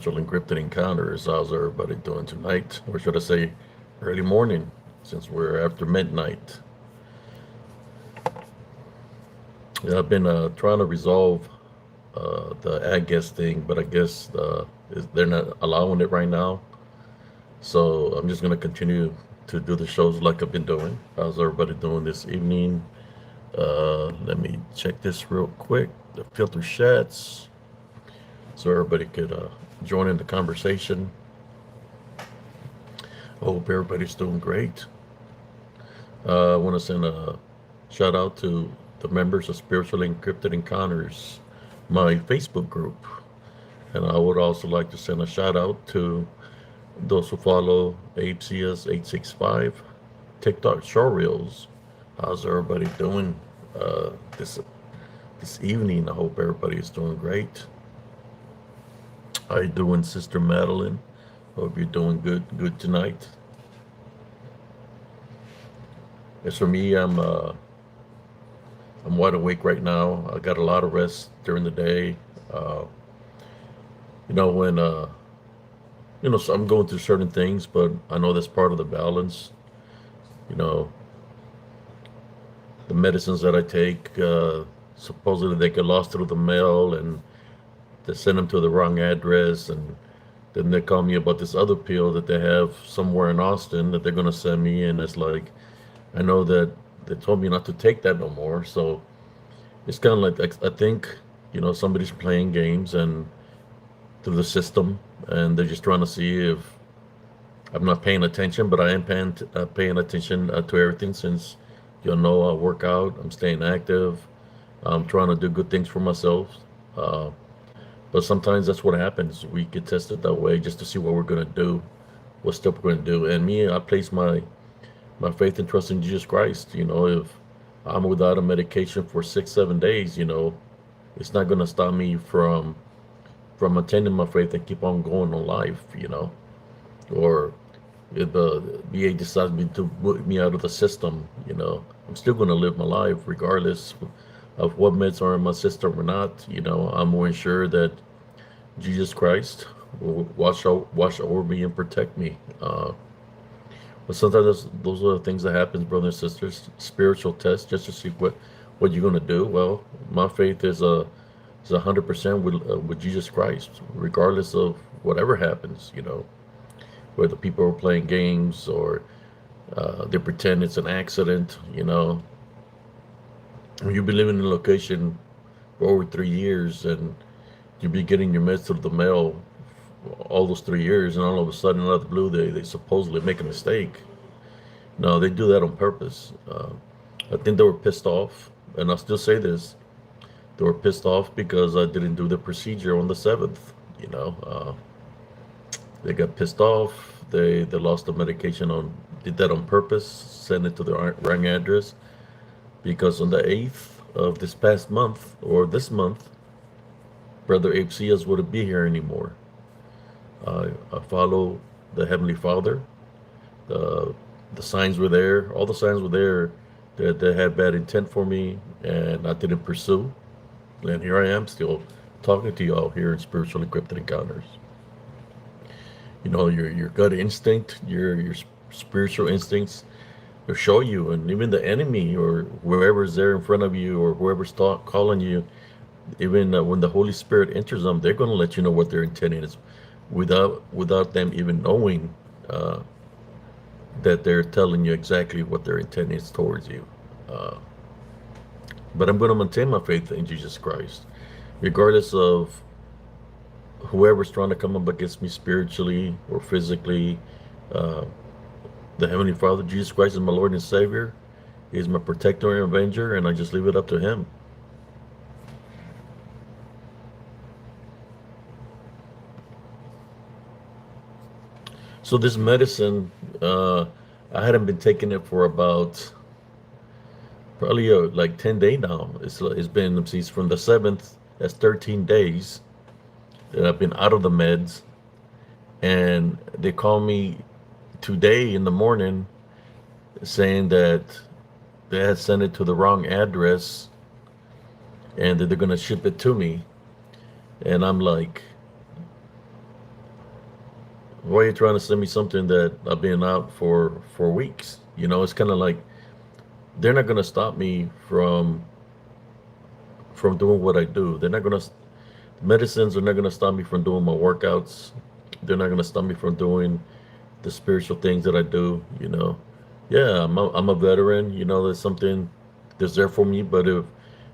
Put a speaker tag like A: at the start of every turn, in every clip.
A: encrypted encounters. How's everybody doing tonight? Or should I say early morning, since we're after midnight. Yeah, I've been trying to resolve the ad guest thing, but I guess they're not allowing it right now. So I'm just going to continue to do the shows like I've been doing. How's everybody doing this evening? Let me check this real quick. The filter chats, so everybody could join in the conversation. I hope everybody's doing great. I want to send a shout out to the members of Spiritually Encrypted Encounters, my Facebook group. And I would also like to send a shout out to those who follow ABCS865 TikTok show reels. How's everybody doing uh, this this evening? I hope everybody is doing great. How you doing, Sister Madeline? Hope you're doing good tonight. As for me, I'm wide awake right now. I got a lot of rest during the day. Uh, when so I'm going through certain things, but I know that's part of the balance. You know, the medicines that I take, supposedly they get lost through the mail, and they send them to the wrong address, and then they call me about this other pill that they have somewhere in Austin that they're gonna send me, and it's like I know that they told me not to take that no more. So it's kind of like I think somebody's playing games and through the system, and they're just trying to see if I'm not paying attention, but I am paying attention to everything since I work out, I'm staying active, I'm trying to do good things for myself. Uh, but sometimes that's what happens. We get tested that way just to see what we're gonna do, what step we're gonna do. And me, I place my faith and trust in Jesus Christ. If I'm without a medication for 6, 7 days, it's not gonna stop me from attending my faith and keep on going on life. Or if the VA decides to put me out of the system, I'm still gonna live my life regardless of what meds are in my system or not. I'm more sure that Jesus Christ will watch over me and protect me. But sometimes those are the things that happens, brothers and sisters. Spiritual tests just to see what you're gonna do. Well, my faith is 100% with Jesus Christ, regardless of whatever happens. Whether people are playing games or they pretend it's an accident. When you've been living in a location for over 3 years and you'll be getting your meds through the mail all those 3 years, and all of a sudden, out of the blue, they supposedly make a mistake. No, they do that on purpose. I think they were pissed off, and I'll still say this: they were pissed off because I didn't do the procedure on the 7th. They got pissed off. They lost the medication did that on purpose, sent it to the wrong address, because on the 8th of this past month or this month, Brother Abe Cias wouldn't be here anymore. I follow the Heavenly Father. The the signs were there. All the signs were there that they had bad intent for me, and I didn't pursue. And here I am still talking to y'all here in Spiritual Encrypted Encounters. Your gut instinct, your spiritual instincts will show you, and even the enemy or whoever's there in front of you or whoever's calling you, even when the Holy Spirit enters them, they're going to let you know what their intent is, without them even knowing that they're telling you exactly what their intent is towards you. Uh, but I'm going to maintain my faith in Jesus Christ, regardless of whoever's trying to come up against me spiritually or physically. Uh, the Heavenly Father, Jesus Christ, is my Lord and Savior. He is my protector and avenger, and I just leave it up to Him. So this medicine, I hadn't been taking it for about probably like 10 days now. It's been, see, from the 7th, that's 13 days that I've been out of the meds, and they call me today in the morning saying that they had sent it to the wrong address and that they're going to ship it to me. And I'm like, Why are you trying to send me something that I've been out for weeks? You know, it's kind of like they're not gonna stop me from doing what I do. They're not gonna medicines are not gonna stop me from doing my workouts. They're not gonna stop me from doing the spiritual things that I do. You know, yeah, I'm a veteran. You know, there's something that's there for me. But if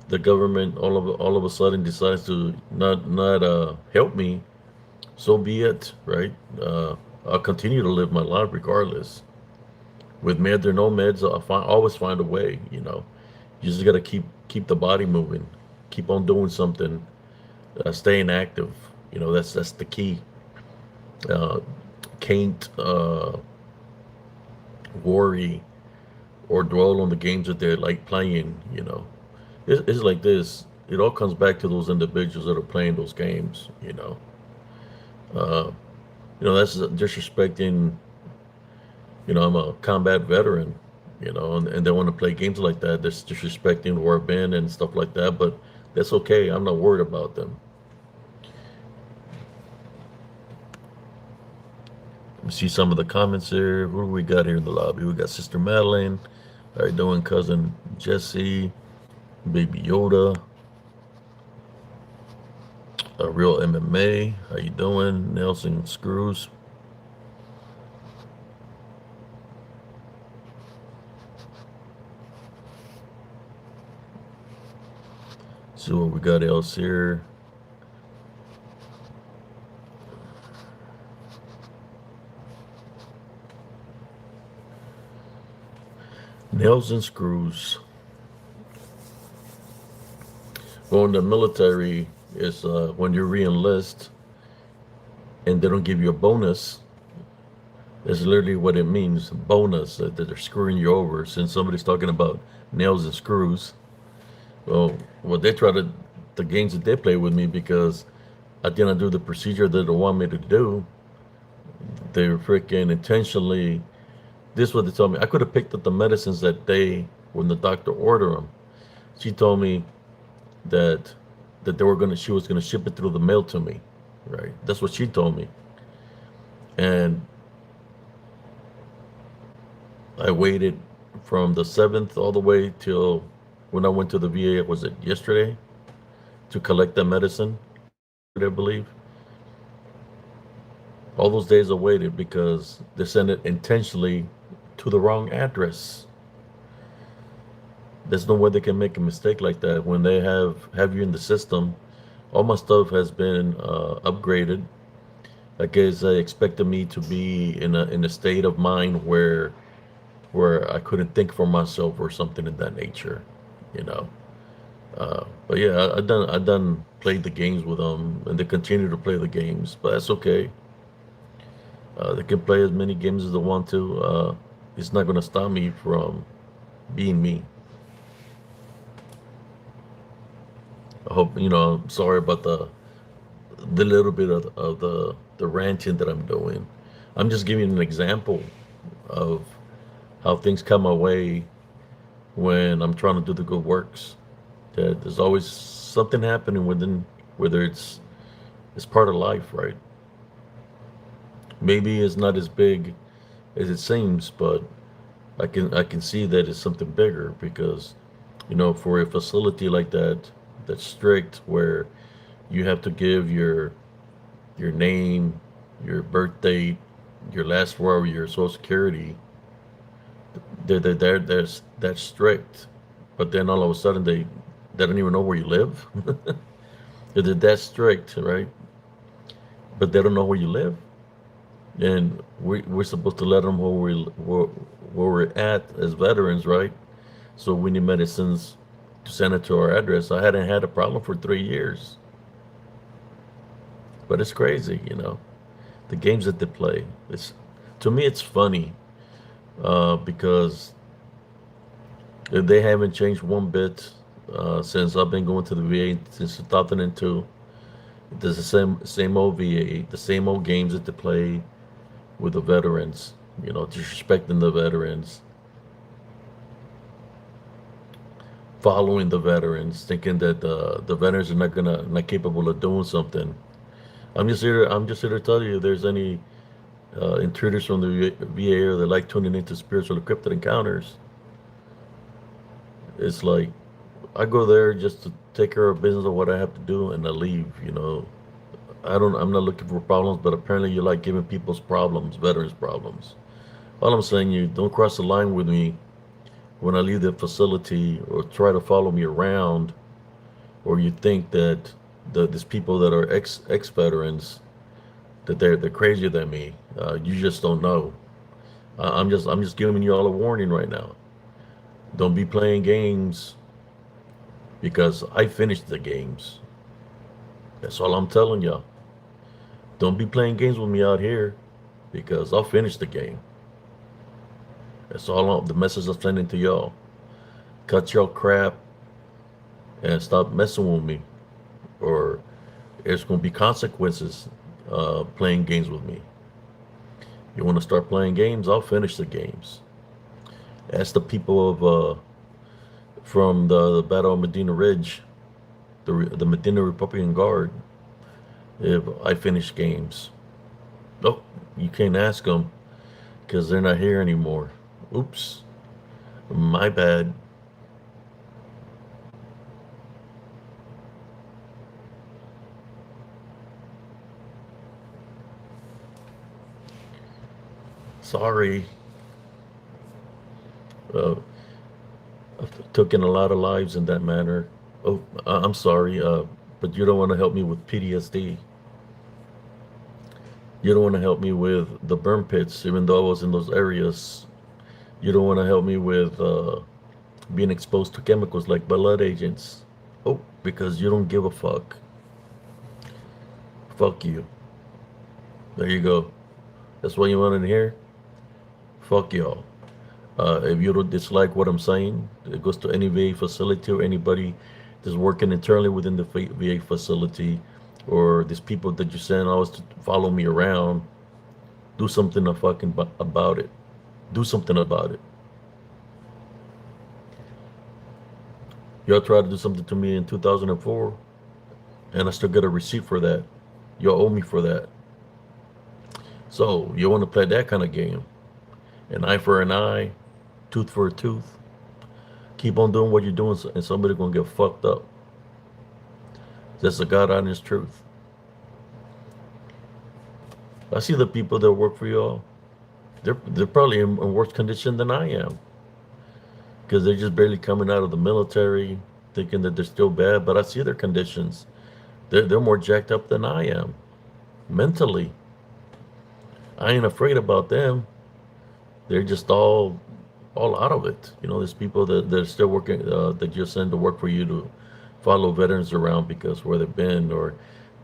A: the government all of a sudden decides to not help me, so be it, right? I'll continue to live my life regardless. With meds or no meds, always find a way. You know, you just gotta keep the body moving, keep on doing something, staying active. You know, that's the key. Uh, can't worry or dwell on the games that they're like playing. You know, it's like this. It all comes back to those individuals that are playing those games. Uh, that's disrespecting. I'm a combat veteran, and they want to play games like that. That's disrespecting where I've been and stuff like that. But that's okay. I'm not worried about them. Let me see some of the comments here. Who do we got here in the lobby? We got Sister Madeline. How you doing, cousin Jesse? Baby Yoda. A real MMA. How you doing, Nelson Screws? See what we got else here. Nails and screws. Well, in the military, is when you re-enlist and they don't give you a bonus. That's literally what it means, bonus, that they're screwing you over. Since somebody's talking about nails and screws, well, they try to, the games that they play with me because I didn't do the procedure that they want me to do. They were freaking intentionally. This is what they told me. I could have picked up the medicines that day when the doctor ordered them. She told me that she was gonna ship it through the mail to me, right? That's what she told me, and I waited from the 7th all the way till when I went to the VA. Was it yesterday to collect that medicine? I believe all those days I waited because they sent it intentionally to the wrong address. There's no way they can make a mistake like that when they have you in the system. All my stuff has been upgraded. I guess they expected me to be in a state of mind where I couldn't think for myself or something of that nature, you know. But yeah, I done played the games with them, and they continue to play the games, but that's okay. They can play as many games as they want to. It's not going to stop me from being me. I hope I'm sorry about the little bit of the ranting that I'm doing. I'm just giving an example of how things come my way when I'm trying to do the good works. That there's always something happening within, whether it's part of life, right? Maybe it's not as big as it seems, but I can see that it's something bigger because for a facility like that that's strict where you have to give your name, your birth date, your last 4 of your social security. There's that's strict, but then all of a sudden they don't even know where you live. They're that strict, right? But they don't know where you live, and we're supposed to let them where we're at as veterans, right? So we need medicines to send it to our address. I hadn't had a problem for 3 years, but it's crazy. The games that they play. It's To me, it's funny because they haven't changed one bit since I've been going to the VA since 2002. There's the same old VA, the same old games that they play with the veterans. Disrespecting the veterans, following the veterans, thinking that the veterans are not capable of doing something. I'm just here to tell you, if there's any intruders from the VA that like tuning into spiritual encrypted encounters. It's like I go there just to take care of business of what I have to do, and I leave. I'm not looking for problems, but apparently you like giving people's problems, veterans' problems. All I'm saying, you don't cross the line with me when I leave the facility or try to follow me around, or you think that these people that are ex veterans that they're crazier than me. You just don't know. I'm just giving you all a warning right now. Don't be playing games because I finished the games. That's all I'm telling y'all. Don't be playing games with me out here because I'll finish the game. That's the message I'm sending to y'all. Cut your crap and stop messing with me, or there's going to be consequences playing games with me. You want to start playing games? I'll finish the games. Ask the people of from the Battle of Medina Ridge, the Medina Republican Guard, if I finish games. Nope, you can't ask them because they're not here anymore. Oops, my bad. Sorry. Uh, I've taken a lot of lives in that manner. Oh, I'm sorry, but you don't want to help me with PTSD. You don't want to help me with the burn pits, even though I was in those areas. You don't want to help me with being exposed to chemicals like blood agents. Oh, because you don't give a fuck. Fuck you. There you go. That's what you wanted to hear? Fuck y'all. If you don't dislike what I'm saying, it goes to any VA facility or anybody that's working internally within the VA facility, or these people that you send always to follow me around. Do something about it. Do something about it. Y'all tried to do something to me in 2004, and I still get a receipt for that. Y'all owe me for that. So you want to play that kind of game? An eye for an eye, tooth for a tooth. Keep on doing what you're doing, and somebody's gonna get fucked up. That's the God honest truth. I see the people that work for y'all. They're probably in worse condition than I am because they're just barely coming out of the military, thinking that they're still bad. But I see their conditions. They're more jacked up than I am mentally. I ain't afraid about them. They're just all out of it. There's people that they're still working, that you send to work for you to follow veterans around because where they've been, or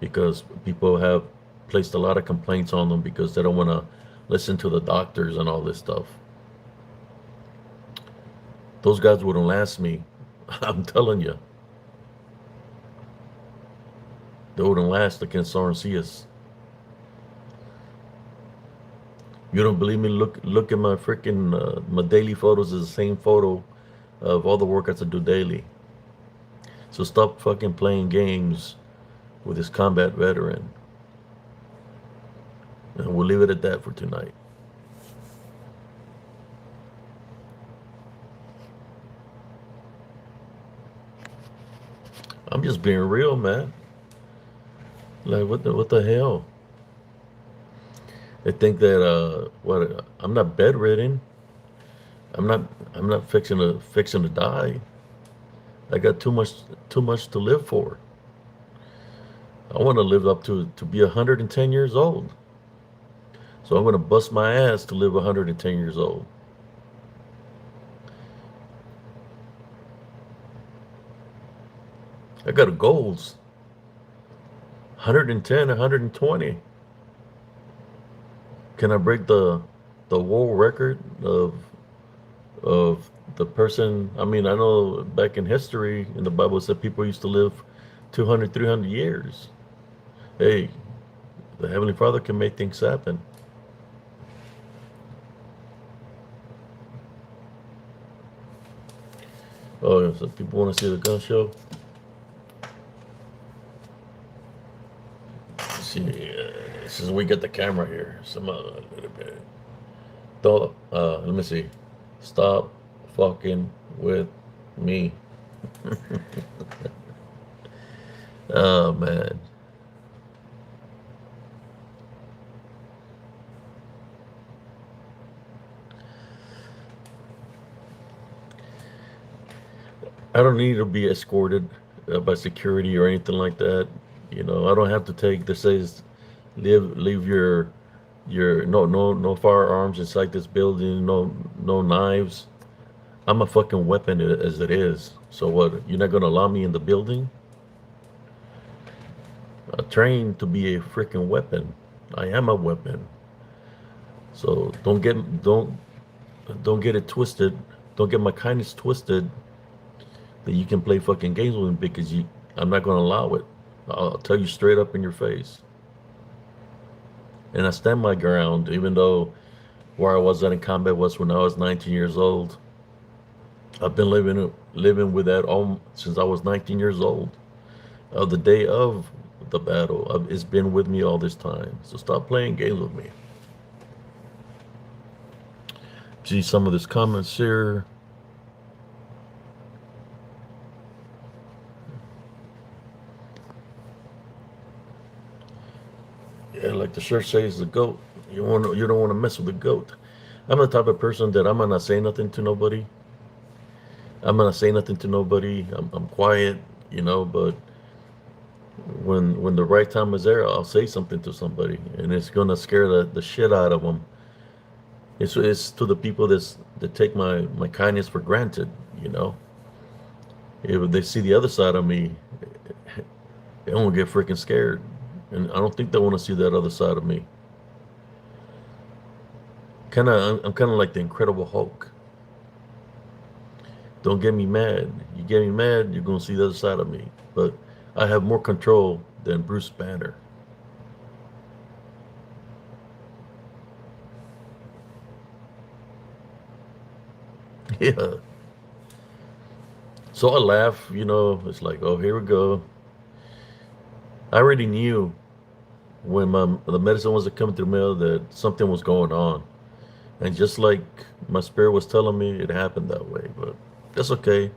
A: because people have placed a lot of complaints on them because they don't want to listen to the doctors and all this stuff. Those guys wouldn't last me. I'm telling you. They wouldn't last against RNCS. You don't believe me? Look at my freaking my daily photos is the same photo of all the workouts I do daily. So stop fucking playing games with this combat veteran. And we'll leave it at that for tonight. I'm just being real, man. Like what the hell? They think that what I'm not bedridden. I'm not fixing to die. I got too much to live for. I want to live up to be 110 years old. So I'm going to bust my ass to live 110 years old. I got a goals. 110, 120. Can I break the world record of the person? I mean, I know back in history in the Bible it said people used to live 200, 300 years. Hey, the Heavenly Father can make things happen. Oh, so people want to see the gun show? Let's since we get the camera here, some a little bit. Don't, let me see. Stop fucking with me. Oh man. I don't need to be escorted by security or anything like that. You know, I don't have to take this says leave your no firearms inside this building, no knives. I'm a fucking weapon as it is. So what? You're not gonna allow me in the building? I trained to be a freaking weapon. I am a weapon. So don't get it twisted. Don't get my kindness twisted that you can play fucking games with me because I'm not gonna allow it. I'll tell you straight up in your face. And I stand my ground, even though where I was at in combat was when I was 19 years old. I've been living with that all since I was 19 years old. The day of the battle, it's been with me all this time. So stop playing games with me. See some of this comments here. Yeah, like the shirt says, the goat. You don't want to mess with the goat. I'm the type of person that I'm gonna say nothing to nobody. I'm gonna say nothing to nobody. I'm quiet, you know. But when the right time is there, I'll say something to somebody, and it's gonna scare the shit out of them. It's to the people that take my kindness for granted, you know. If they see the other side of me, they won't get freaking scared, and I don't think they want to see that other side of me. I'm kind of like the Incredible Hulk. Don't get me mad. You get me mad, you're gonna see the other side of me. But I have more control than Bruce Banner. Yeah. So I laugh, you know, it's like, oh, here we go. I already knew when the medicine wasn't coming through the mail that something was going on. And just like my spirit was telling me, it happened that way. But that's okay.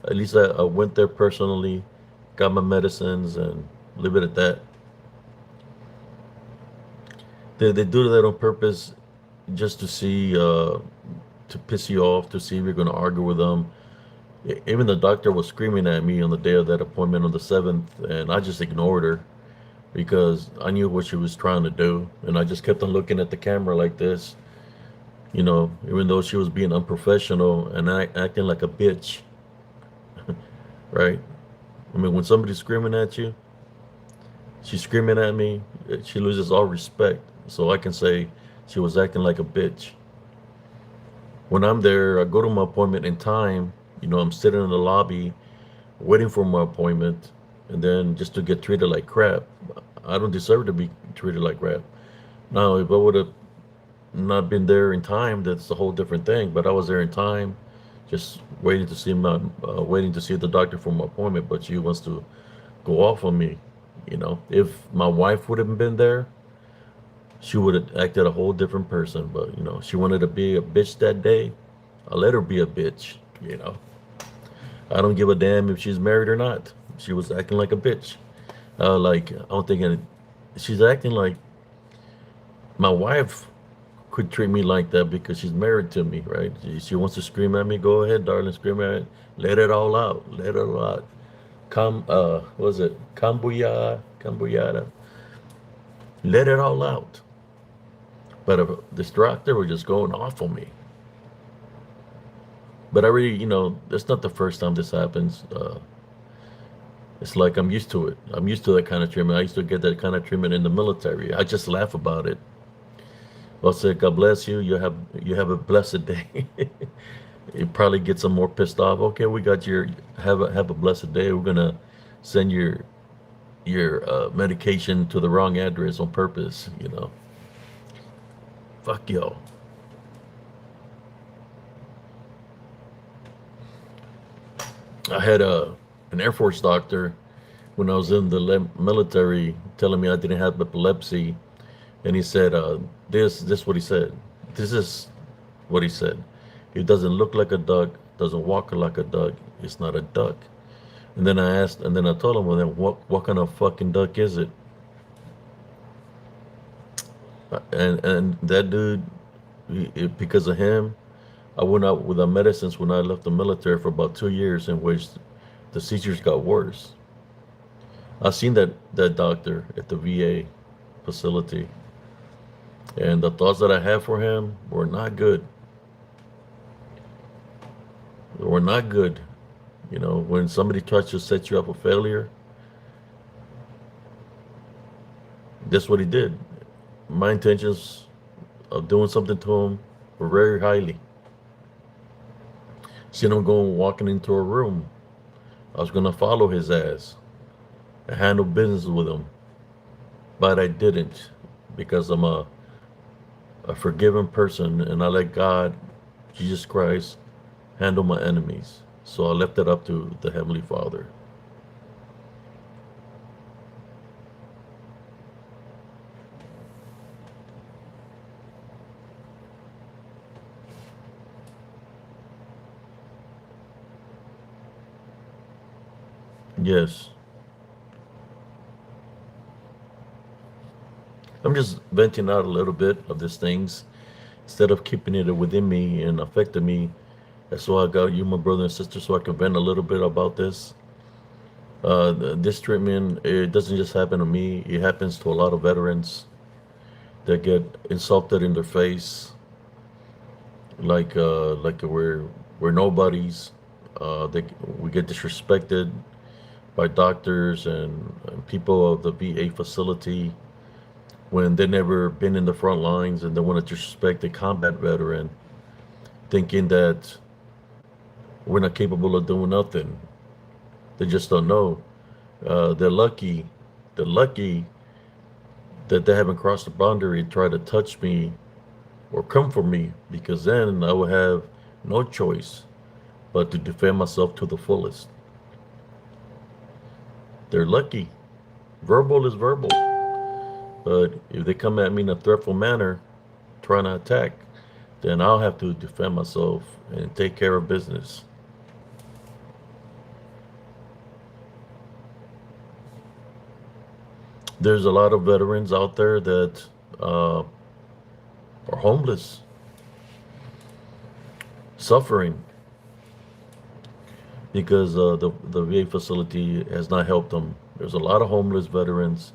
A: At least I went there personally, got my medicines, and leave it at that. They do that on purpose just to see, to piss you off, to see if you're going to argue with them. Even the doctor was screaming at me on the day of that appointment on the 7th, and I just ignored her because I knew what she was trying to do. And I just kept on looking at the camera like this, you know, even though she was being unprofessional and acting like a bitch, right? I mean, when somebody's screaming at you, she's screaming at me, she loses all respect. So I can say she was acting like a bitch. When I'm there, I go to my appointment in time. You know, I'm sitting in the lobby waiting for my appointment, and then just to get treated like crap. I don't deserve to be treated like crap. Now, if I would have not been there in time, that's a whole different thing. But I was there in time, just waiting to see the doctor for my appointment. But she wants to go off on me. You know, if my wife would have been there, she would have acted a whole different person. But you know, she wanted to be a bitch that day. I let her be a bitch. You know, I don't give a damn if she's married or not. She was acting like a bitch. Like I don't think she's acting like my wife could treat me like that because she's married to me, right? She wants to scream at me. Go ahead, darling, scream at me. Let it all out. Let it all out. What was it? Kambuyada. Let it all out. But this doctor was just going off on me. But I really, you know, that's not the first time this happens. It's like I'm used to it. I'm used to that kind of treatment. I used to get that kind of treatment in the military. I just laugh about it. I'll say, God bless you. You have a blessed day. You probably get some more pissed off. Okay, we got have a blessed day. We're gonna send your medication to the wrong address on purpose. You know, fuck yo. I had an Air Force doctor when I was in the military telling me I didn't have epilepsy And he said, this what he said. This is what he said. It doesn't look like a duck, doesn't walk like a duck. It's not a duck. And then I told him, well, then what kind of fucking duck is it? And that dude, because of him, I went out with the medicines when I left the military for about 2 years, in which the seizures got worse. I seen that doctor at the VA facility, and the thoughts that I had for him were not good. They were not good. You know, when somebody tries to set you up for failure, that's what he did. My intentions of doing something to him were very highly. Seen him going walking into a room. I was gonna follow his ass and handle business with him, but I didn't because I'm a forgiving person, and I let God, Jesus Christ, handle my enemies. So I left it up to the Heavenly Father. Yes. I'm just venting out a little bit of these things instead of keeping it within me and affecting me. That's why I got you, my brother and sister, so I can vent a little bit about this. This treatment, it doesn't just happen to me. It happens to a lot of veterans that get insulted in their face, like we're nobodies. They we get disrespected by doctors and people of the VA facility when they never been in the front lines, and they want to disrespect a combat veteran, thinking that we're not capable of doing nothing. They just don't know. They're lucky. They're lucky that they haven't crossed the boundary and tried to touch me or come for me, because then I would have no choice but to defend myself to the fullest. They're lucky. Verbal is verbal. But if they come at me in a threatful manner, trying to attack, then I'll have to defend myself and take care of business. There's a lot of veterans out there that are homeless, suffering because the VA facility has not helped them. There's a lot of homeless veterans,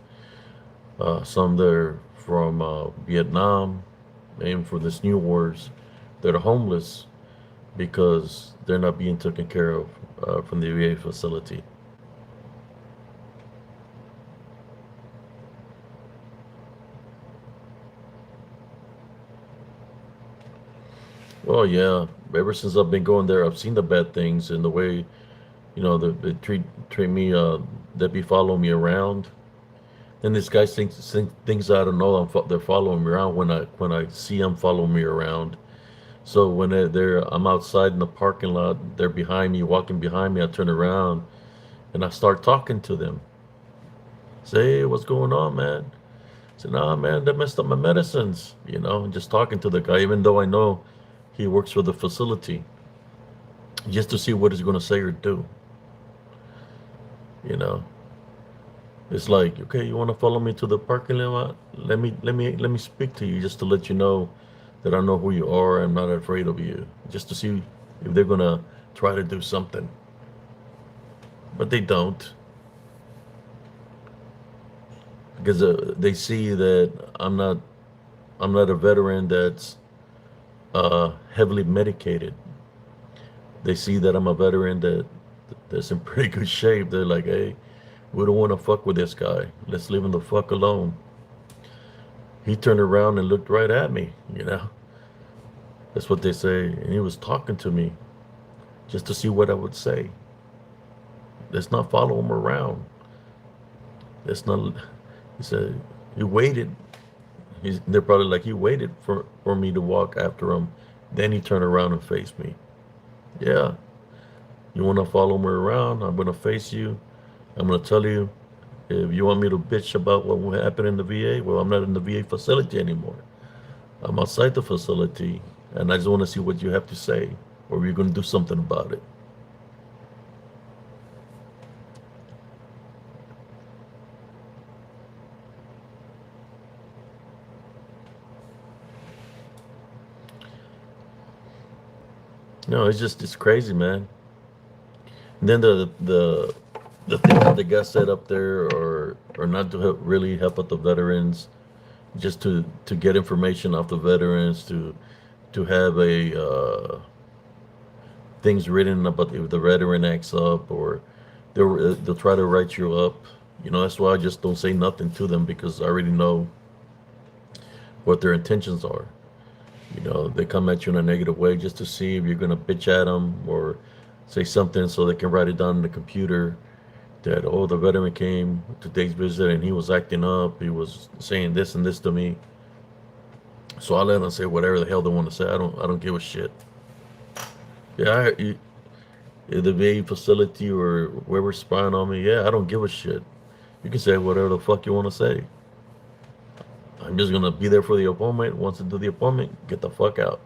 A: some there from Vietnam, and for this new wars, that are homeless because they're not being taken care of from the VA facility. Well, yeah. Ever since I've been going there, I've seen the bad things and the way, they treat me. They be following me around. And this guy thinks I don't know they're following me around when I see them following me around. So when I'm outside in the parking lot, they're behind me, walking behind me. I turn around and I start talking to them. Say, hey, what's going on, man? I said, nah, man, they messed up my medicines. And just talking to the guy, even though I know he works for the facility, just to see what he's going to say or do. You know, it's like, okay, you want to follow me to the parking lot? Let me speak to you, just to let you know that I know who you are. I'm not afraid of you, just to see if they're going to try to do something. But they don't, because they see that I'm not a veteran that's heavily medicated. They see that I'm a veteran that's in pretty good shape. They're like, hey, we don't want to fuck with this guy. Let's leave him the fuck alone. He turned around and looked right at me. That's what they say. And he was talking to me just to see what I would say. Let's not follow him around. Let's not, he said, he waited. They're probably like, he waited for me to walk after him. Then he turned around and faced me. Yeah, you want to follow me around? I'm going to face you. I'm going to tell you If you want me to bitch about what happened in the VA, well, I'm not in the VA facility anymore. I'm outside the facility, and I just want to see what you have to say, or you're going to do something about it. No, it's crazy, man. And then the things that they got set up there are not to really help out the veterans, just to get information off the veterans, to have a things written about if the veteran acts up, or they'll try to write you up. That's why I just don't say nothing to them, because I already know what their intentions are. They come at you in a negative way just to see if you're gonna bitch at them or say something so they can write it down in the computer that, oh, the veteran came to today's visit and he was acting up, he was saying this and this to me. So I let them say whatever the hell they want to say. I don't give a shit. Yeah, the VA facility or whoever's spying on me, yeah, I don't give a shit. You can say whatever the fuck you want to say. I'm just gonna be there for the appointment. Once I do the appointment, get the fuck out.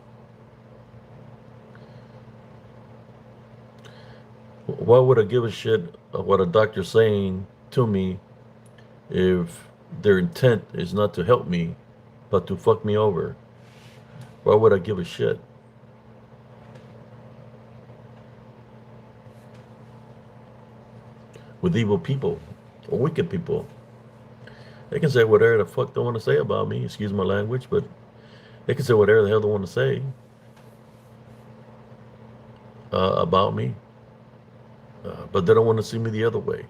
A: Why would I give a shit of what a doctor's saying to me if their intent is not to help me, but to fuck me over? Why would I give a shit? With evil people or wicked people, they can say whatever the fuck they want to say about me. Excuse my language, but they can say whatever the hell they want to say about me. But they don't want to see me the other way.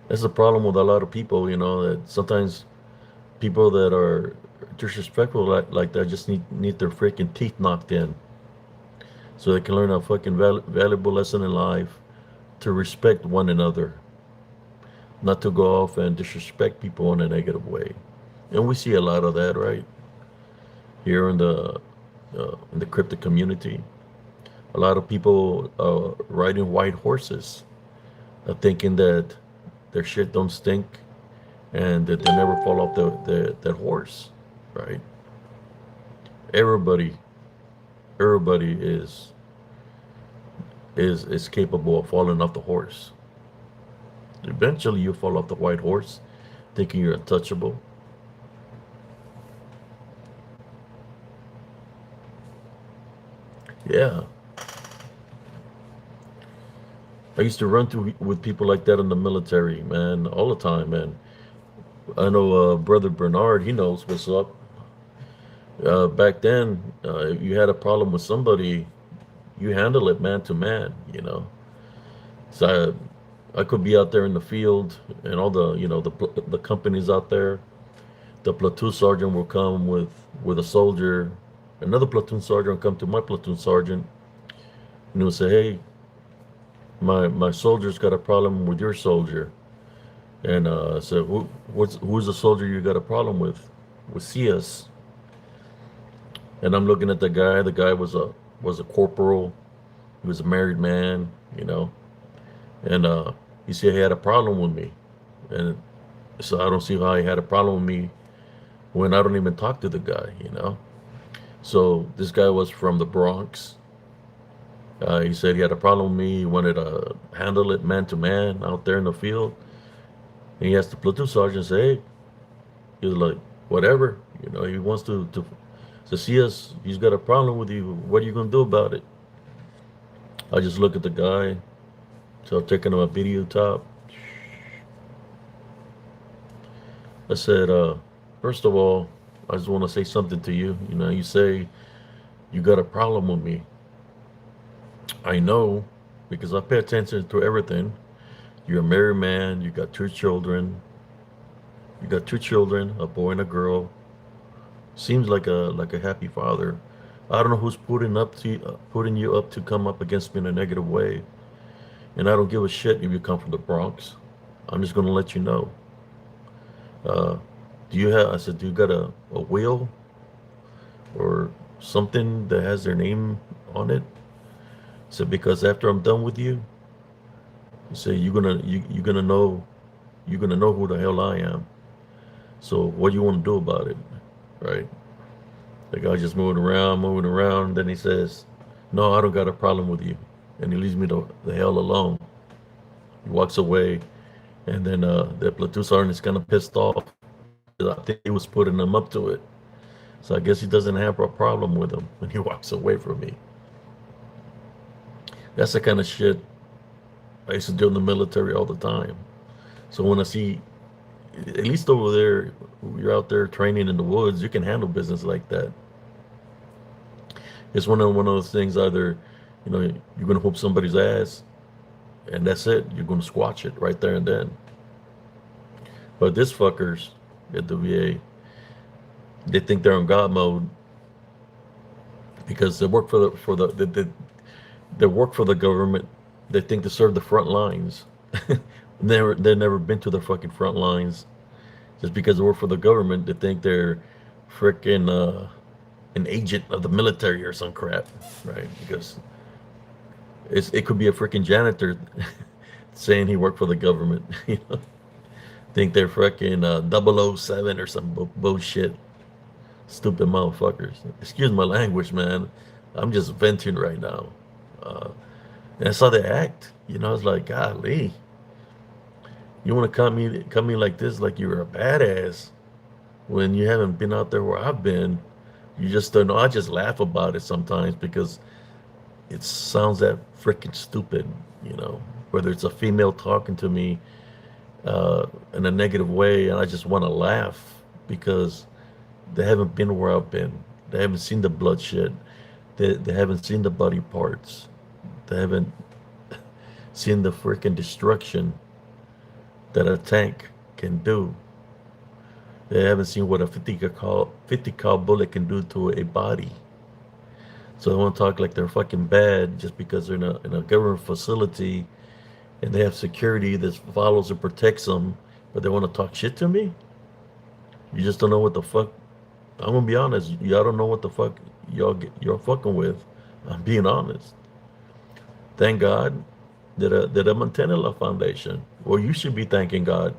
A: That's the problem with a lot of people, that sometimes people that are disrespectful like that just need their freaking teeth knocked in so they can learn a fucking valuable lesson in life to respect one another, not to go off and disrespect people in a negative way. And we see a lot of that, right? Here in the cryptic community, a lot of people riding white horses, thinking that their shit don't stink and that they never fall off that horse, right? Everybody, everybody is capable of falling off the horse. Eventually, you fall off the white horse, thinking you're untouchable. Yeah, I used to run through with people like that in the military, man, all the time, man. I know brother Bernard, he knows what's up. Back then, if you had a problem with somebody, you handle it man to man. So I could be out there in the field, and all the companies out there. The platoon sergeant will come with a soldier. Another platoon sergeant will come to my platoon sergeant, and he'll say, "Hey, my soldier's got a problem with your soldier." And so who's the soldier you got a problem with? With CS. And I'm looking at the guy. The guy was a corporal. He was a married man. And he said he had a problem with me. And so I don't see how he had a problem with me when I don't even talk to the guy. So this guy was from the Bronx. He said he had a problem with me. He wanted to handle it man to man out there in the field. And he asked the platoon sergeant, say, hey, he was like, whatever. He wants to see us. He's got a problem with you. What are you going to do about it? I just look at the guy. So I'm taking him a video top. I said, first of all, I just want to say something to you. You say you got a problem with me. I know, because I pay attention to everything. You're a married man. You got two children. A boy and a girl. Seems like a happy father. I don't know who's putting you up to come up against me in a negative way. And I don't give a shit if you come from the Bronx. I'm just gonna let you know. Uh, I said, do you got a will or something that has their name on it? I said, because after I'm done with you, He said, you're gonna know who the hell I am. So what do you want to do about it, right? The guy just moving around. Then he says, "No, I don't got a problem with you," and he leaves me the hell alone. He walks away, and then the platoon sergeant is kind of pissed off. I think he was putting them up to it. So I guess he doesn't have a problem with him when he walks away from me. That's the kind of shit I used to do in the military all the time. So when I see, at least over there, you're out there training in the woods, you can handle business like that. It's one of those things. Either, you're gonna whoop somebody's ass, and that's it. You're gonna squash it right there and then. But this fuckers at the VA, they think they're in God mode because they work they work for the government. They think to serve the front lines. They've never been to the fucking front lines. Just because they work for the government, they think they're freaking an agent of the military or some crap, right? Because it could be a freaking janitor saying he worked for the government. Think they're freaking 007 or some bullshit. Stupid motherfuckers. Excuse my language, man. I'm just venting right now. Uh, and I saw the act. I was like, golly, you want to come me like this, like you're a badass, when you haven't been out there where I've been. You just don't know. I just laugh about it sometimes because it sounds that freaking stupid. Whether it's a female talking to me in a negative way, and I just want to laugh because they haven't been where I've been. They haven't seen the bloodshed. They haven't seen the body parts. They haven't seen the freaking destruction that a tank can do. They haven't seen what a 50 cal bullet can do to a body. So they want to talk like they're fucking bad just because they're in a government facility and they have security that follows and protects them, but they want to talk shit to me? You just don't know what the fuck. I'm gonna be honest. Y'all don't know what the fuck you're fucking with. I'm being honest. Thank God that I'm on Tenela Foundation. Or you should be thanking God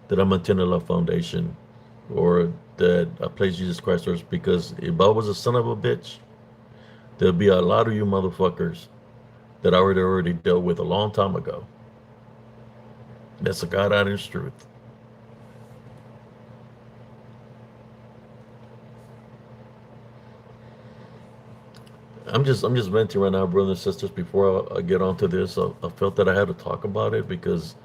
A: that I'm on Tenela Foundation, or that I place Jesus Christ first. Because if I was a son of a bitch, there'll be a lot of you motherfuckers that I already dealt with a long time ago. That's a God honest truth. I'm just venting right now, brothers and sisters. Before I get onto this, I felt that I had to talk about it because,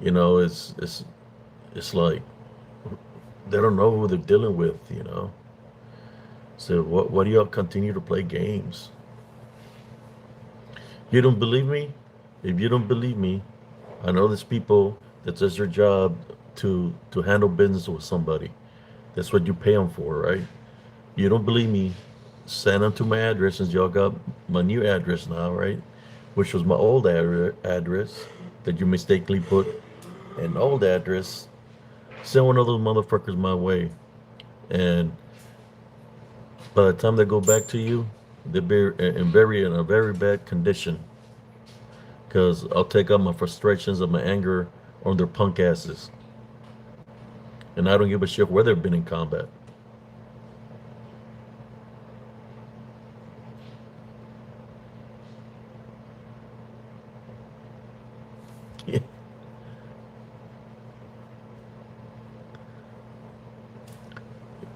A: it's like they don't know who they're dealing with. So what do y'all continue to play games? You don't believe me? If you don't believe me, I know there's people that does their job to handle business with somebody. That's what you pay them for, right? You don't believe me? Send them to my address, since y'all got my new address now, right? Which was my old address that you mistakenly put an old address. Send one of those motherfuckers my way, and by the time they go back to you, they'll be in a very bad condition. Because I'll take out my frustrations and my anger on their punk asses, and I don't give a shit where they've been in combat.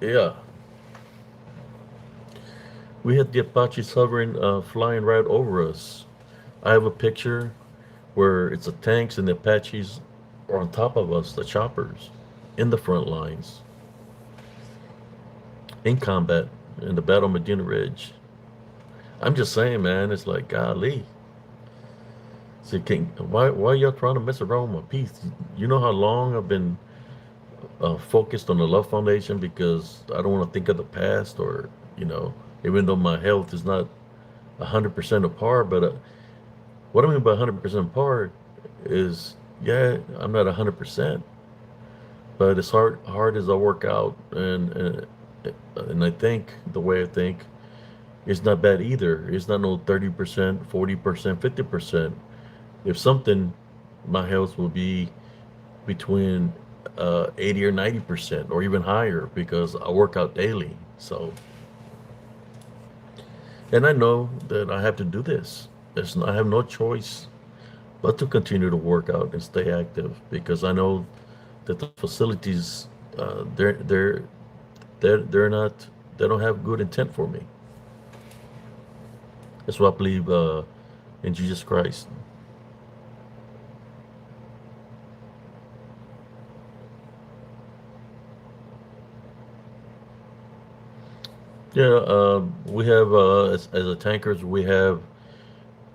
A: Yeah, we had the Apaches hovering, flying right over us. I have a picture where it's the tanks and the Apaches are on top of us, the choppers, in the front lines, in combat, in the Battle of Medina Ridge. I'm just saying, man, it's like, golly. So why y'all trying to mess around with my peace? You know how long I've been focused on the Love Foundation because I don't want to think of the past, or, even though my health is not 100% of par, but what I mean by 100% par is, yeah, I'm not 100%, but as hard as I work out, and I think the way I think, it's not bad either. It's not no 30%, 40%, 50%. If something my health will be between 80 or 90% or even higher because I work out daily. So, and I know that I have to do this. I have no choice but to continue to work out and stay active because I know that the facilities, uh, they're they're they're not, they don't have good intent for me. That's why I believe in Jesus Christ. Yeah, we have as a tankers, we have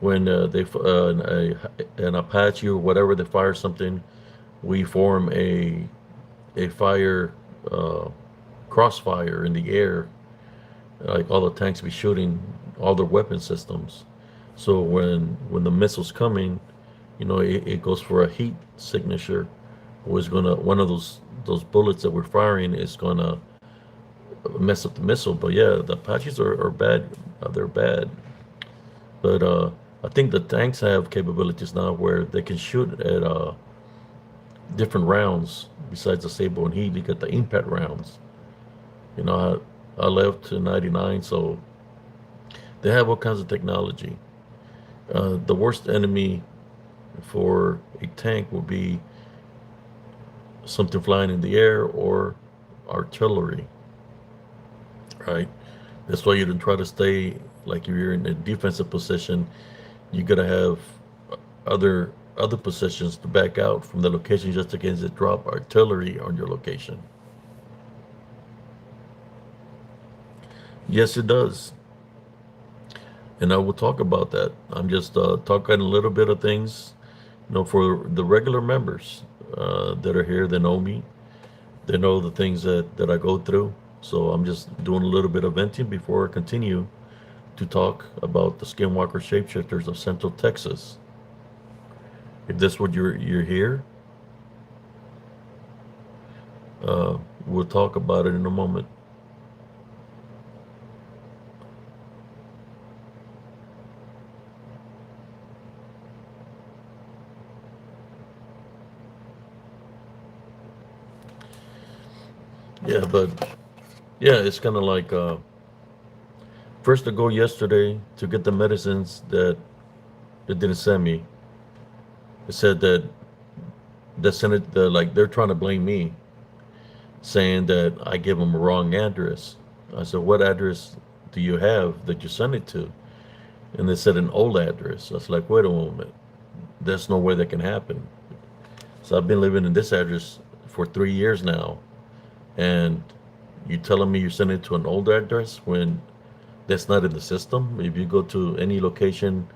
A: when an Apache or whatever they fire something, we form a fire uh, crossfire in the air, like all the tanks be shooting all their weapon systems. So when the missile's coming, it goes for a heat signature, was gonna one of those bullets that we're firing is gonna mess up the missile. But yeah, the Apaches are bad. They're bad. But I think the tanks have capabilities now where they can shoot at different rounds besides the Sable and Heat. You got the impact rounds. I left in '99, so they have all kinds of technology. The worst enemy for a tank would be something flying in the air or artillery, right? That's why you don't try to stay like if you're in a defensive position. You gotta have other positions to back out from the location just in case it drop artillery on your location. Yes, it does, and I will talk about that. I'm just talking a little bit of things, for the regular members that are here. They know me. They know the things that I go through. So I'm just doing a little bit of venting before I continue to talk about the Skinwalker shapeshifters of Central Texas. If that's what you're here, we'll talk about it in a moment. Yeah, but yeah, it's kind of like first to go yesterday to get the medicines that they didn't send me. It said that they sent it like they're trying to blame me, saying that I gave them a wrong address. I said, "What address do you have that you sent it to?" And they said an old address. I was like, "Wait a moment, there's no way that can happen." So I've been living in this address for 3 years now, and you telling me you sent it to an old address when that's not in the system? If you go to any location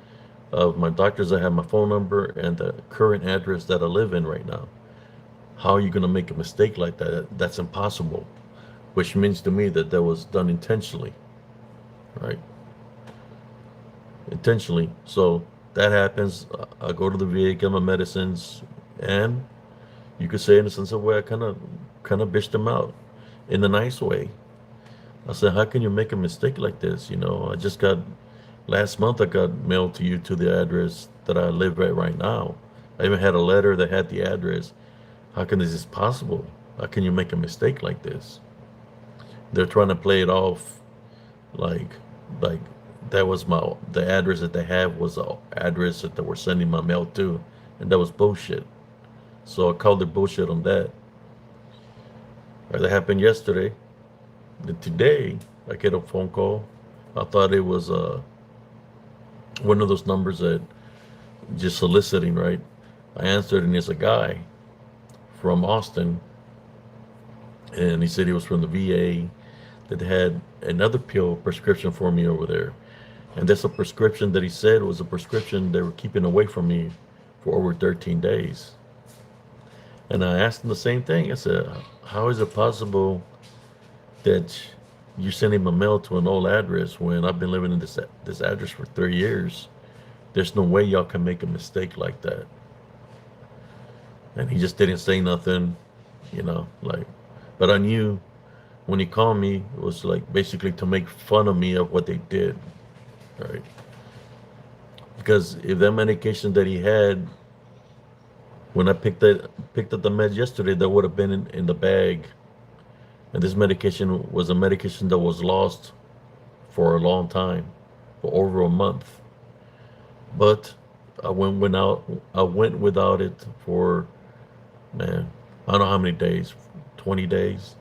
A: of my doctors, I have my phone number and the current address that I live in right now. How are you going to make a mistake like that? That's impossible, which means to me that that was done intentionally, right? Intentionally. So that happens. I go to the VA, get my medicines, and you could say in a sense of way, I kind of bitched them out in a nice way. I said, how can you make a mistake like this? I just got last month I got mailed to you to the address that I live at right now. I even had a letter that had the address. How can this is possible? How can you make a mistake like this? They're trying to play it off like like that was the address that they have was the address that they were sending my mail to, and that was bullshit. So I called it bullshit on that. Right, that happened yesterday. Then today I get a phone call. I thought it was one of those numbers that just soliciting, right? I answered, and it's a guy from Austin, and he said he was from the VA that had another pill prescription for me over there. And that's a prescription that he said was a prescription they were keeping away from me for over 13 days. And I asked him the same thing. I said, how is it possible that you're sending my mail to an old address when I've been living in this address for 3 years? There's no way y'all can make a mistake like that. And he just didn't say nothing, like, but I knew when he called me, it was like basically to make fun of me of what they did, right? Because if that medication that he had When I picked up the meds yesterday, that would have been in the bag. And this medication was a medication that was lost for a long time, for over a month. But I went without it for, man, I don't know how many days, 20 days,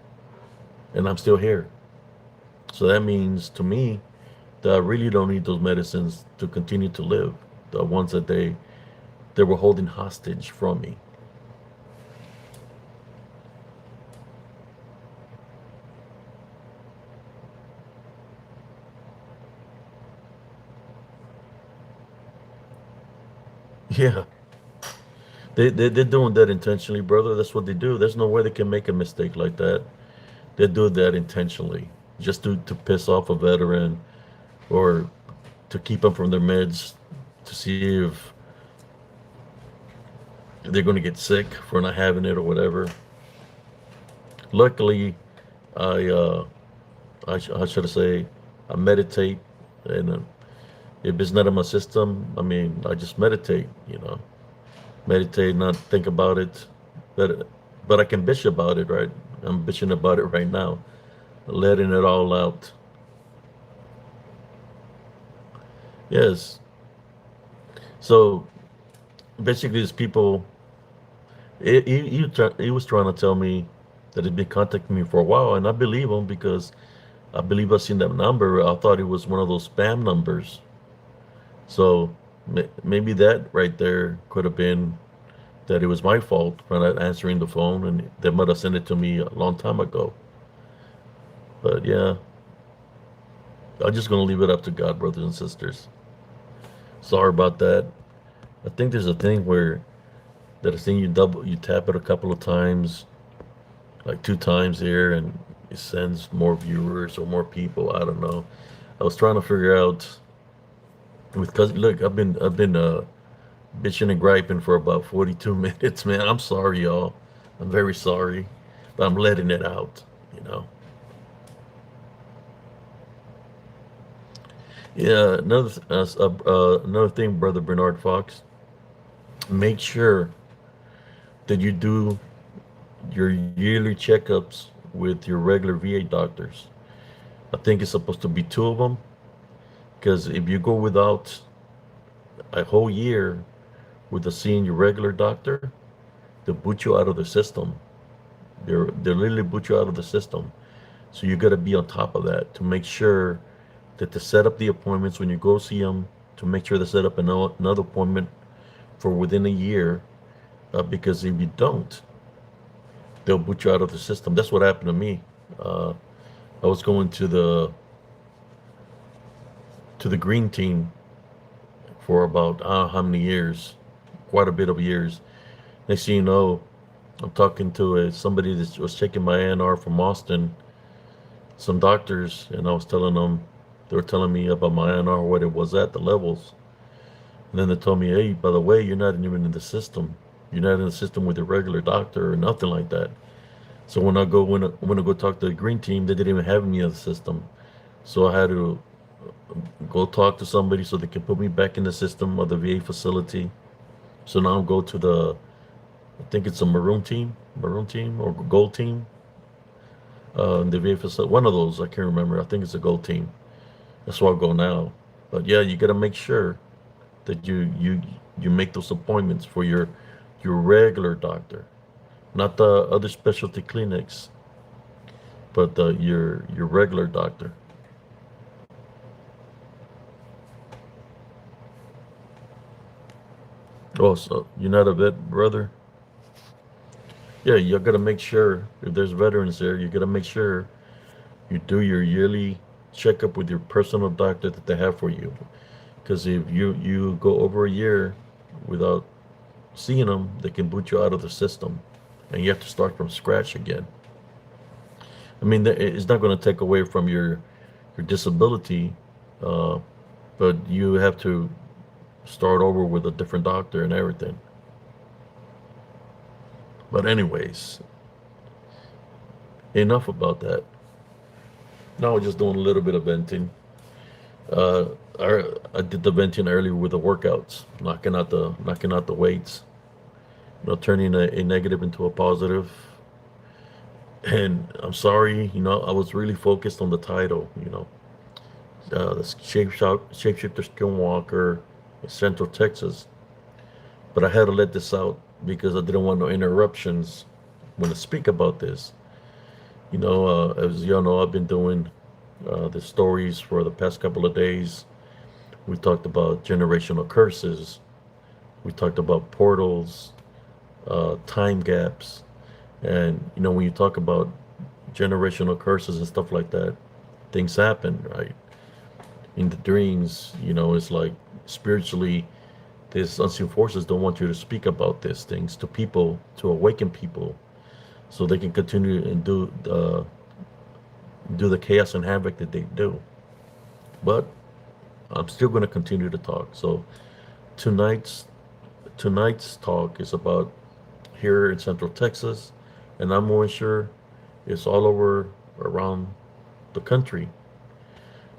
A: and I'm still here. So that means to me that I really don't need those medicines to continue to live. The ones that they were holding hostage from me. Yeah, they're doing that intentionally, brother. That's what they do. There's no way they can make a mistake like that. They do that intentionally, just to piss off a veteran or to keep them from their meds, to see if they're going to get sick for not having it or whatever. Luckily, I how should I say, I meditate, and if it's not in my system, I mean, I just meditate, meditate, not think about it, but I can bitch about it, right? I'm bitching about it right now, letting it all out. Yes. So basically, these people, he was trying to tell me that he'd been contacting me for a while, and I believe him because I believe I seen that number. I thought it was one of those spam numbers. So maybe that right there could have been that it was my fault for not answering the phone, and they might have sent it to me a long time ago. But yeah, I'm just gonna leave it up to God, brothers and sisters. Sorry about that. I think there's a thing where that a thing you tap it a couple of times, like 2 times here, and it sends more viewers or more people. I don't know. I was trying to figure out with cause look, I've been bitching and griping for about 42 minutes, man. I'm sorry, y'all. I'm very sorry, but I'm letting it out, you know. Yeah, another thing, brother Bernard Fox. Make sure that you do your yearly checkups with your regular VA doctors. I think it's supposed to be two of them because if you go without a whole year with seeing your regular doctor, they'll boot you out of the system. They literally boot you out of the system. So you got to be on top of that to make sure that to set up the appointments when you go see them, to make sure they set up another appointment for within a year, because if you don't, they'll boot you out of the system. That's what happened to me. Uh, I was going to the green team for about how many years, quite a bit of years. Next thing you know, I'm talking to somebody that was checking my ANR from Austin, some doctors, and I was telling them, they were telling me about my ANR, what it was at, the levels. And then they told me, hey, by the way, you're not even in the system. You're not in the system with your regular doctor or nothing like that. So when I go talk to the green team, they didn't even have me in the system. So I had to go talk to somebody so they can put me back in the system of the VA facility. So now I'm go to I think it's a maroon team or gold team. The VA facility, one of those, I can't remember. I think it's a gold team. That's where I go now. But yeah, you got to make sure that you make those appointments for your regular doctor, not the other specialty clinics, but your regular doctor. Oh, so you're not a vet, brother? Yeah, you got to make sure if there's veterans there, you got to make sure you do your yearly checkup with your personal doctor that they have for you. Because if you go over a year without seeing them, they can boot you out of the system, and you have to start from scratch again. I mean, it's not going to take away from your disability, uh, but you have to start over with a different doctor and everything. But anyways, enough about that. Now we're just doing a little bit of venting. Uh, I did the venting earlier with the workouts, knocking out the weights. turning a negative into a positive. And I'm sorry, I was really focused on the title, the shapeshifter Skinwalker in Central Texas. But I had to let this out because I didn't want no interruptions when I speak about this. As you all know, I've been doing the stories for the past couple of days. We talked about generational curses. We talked about portals, time gaps. And, when you talk about generational curses and stuff like that, things happen, right? In the dreams, it's like spiritually, these unseen forces don't want you to speak about these things to people, to awaken people, so they can continue and do the chaos and havoc that they do. But I'm still going to continue to talk. So tonight's talk is about here in Central Texas, and I'm more sure it's all over around the country.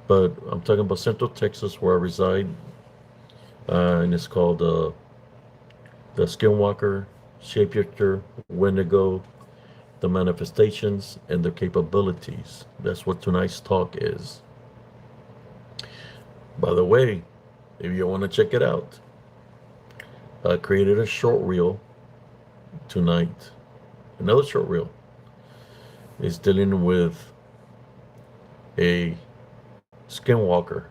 A: But I'm talking about Central Texas, where I reside, and it's called the Skinwalker, Shapeshifter, Wendigo, the manifestations, and their capabilities. That's what tonight's talk is. By the way, if you want to check it out, I created a short reel tonight. Another short reel is dealing with a skinwalker,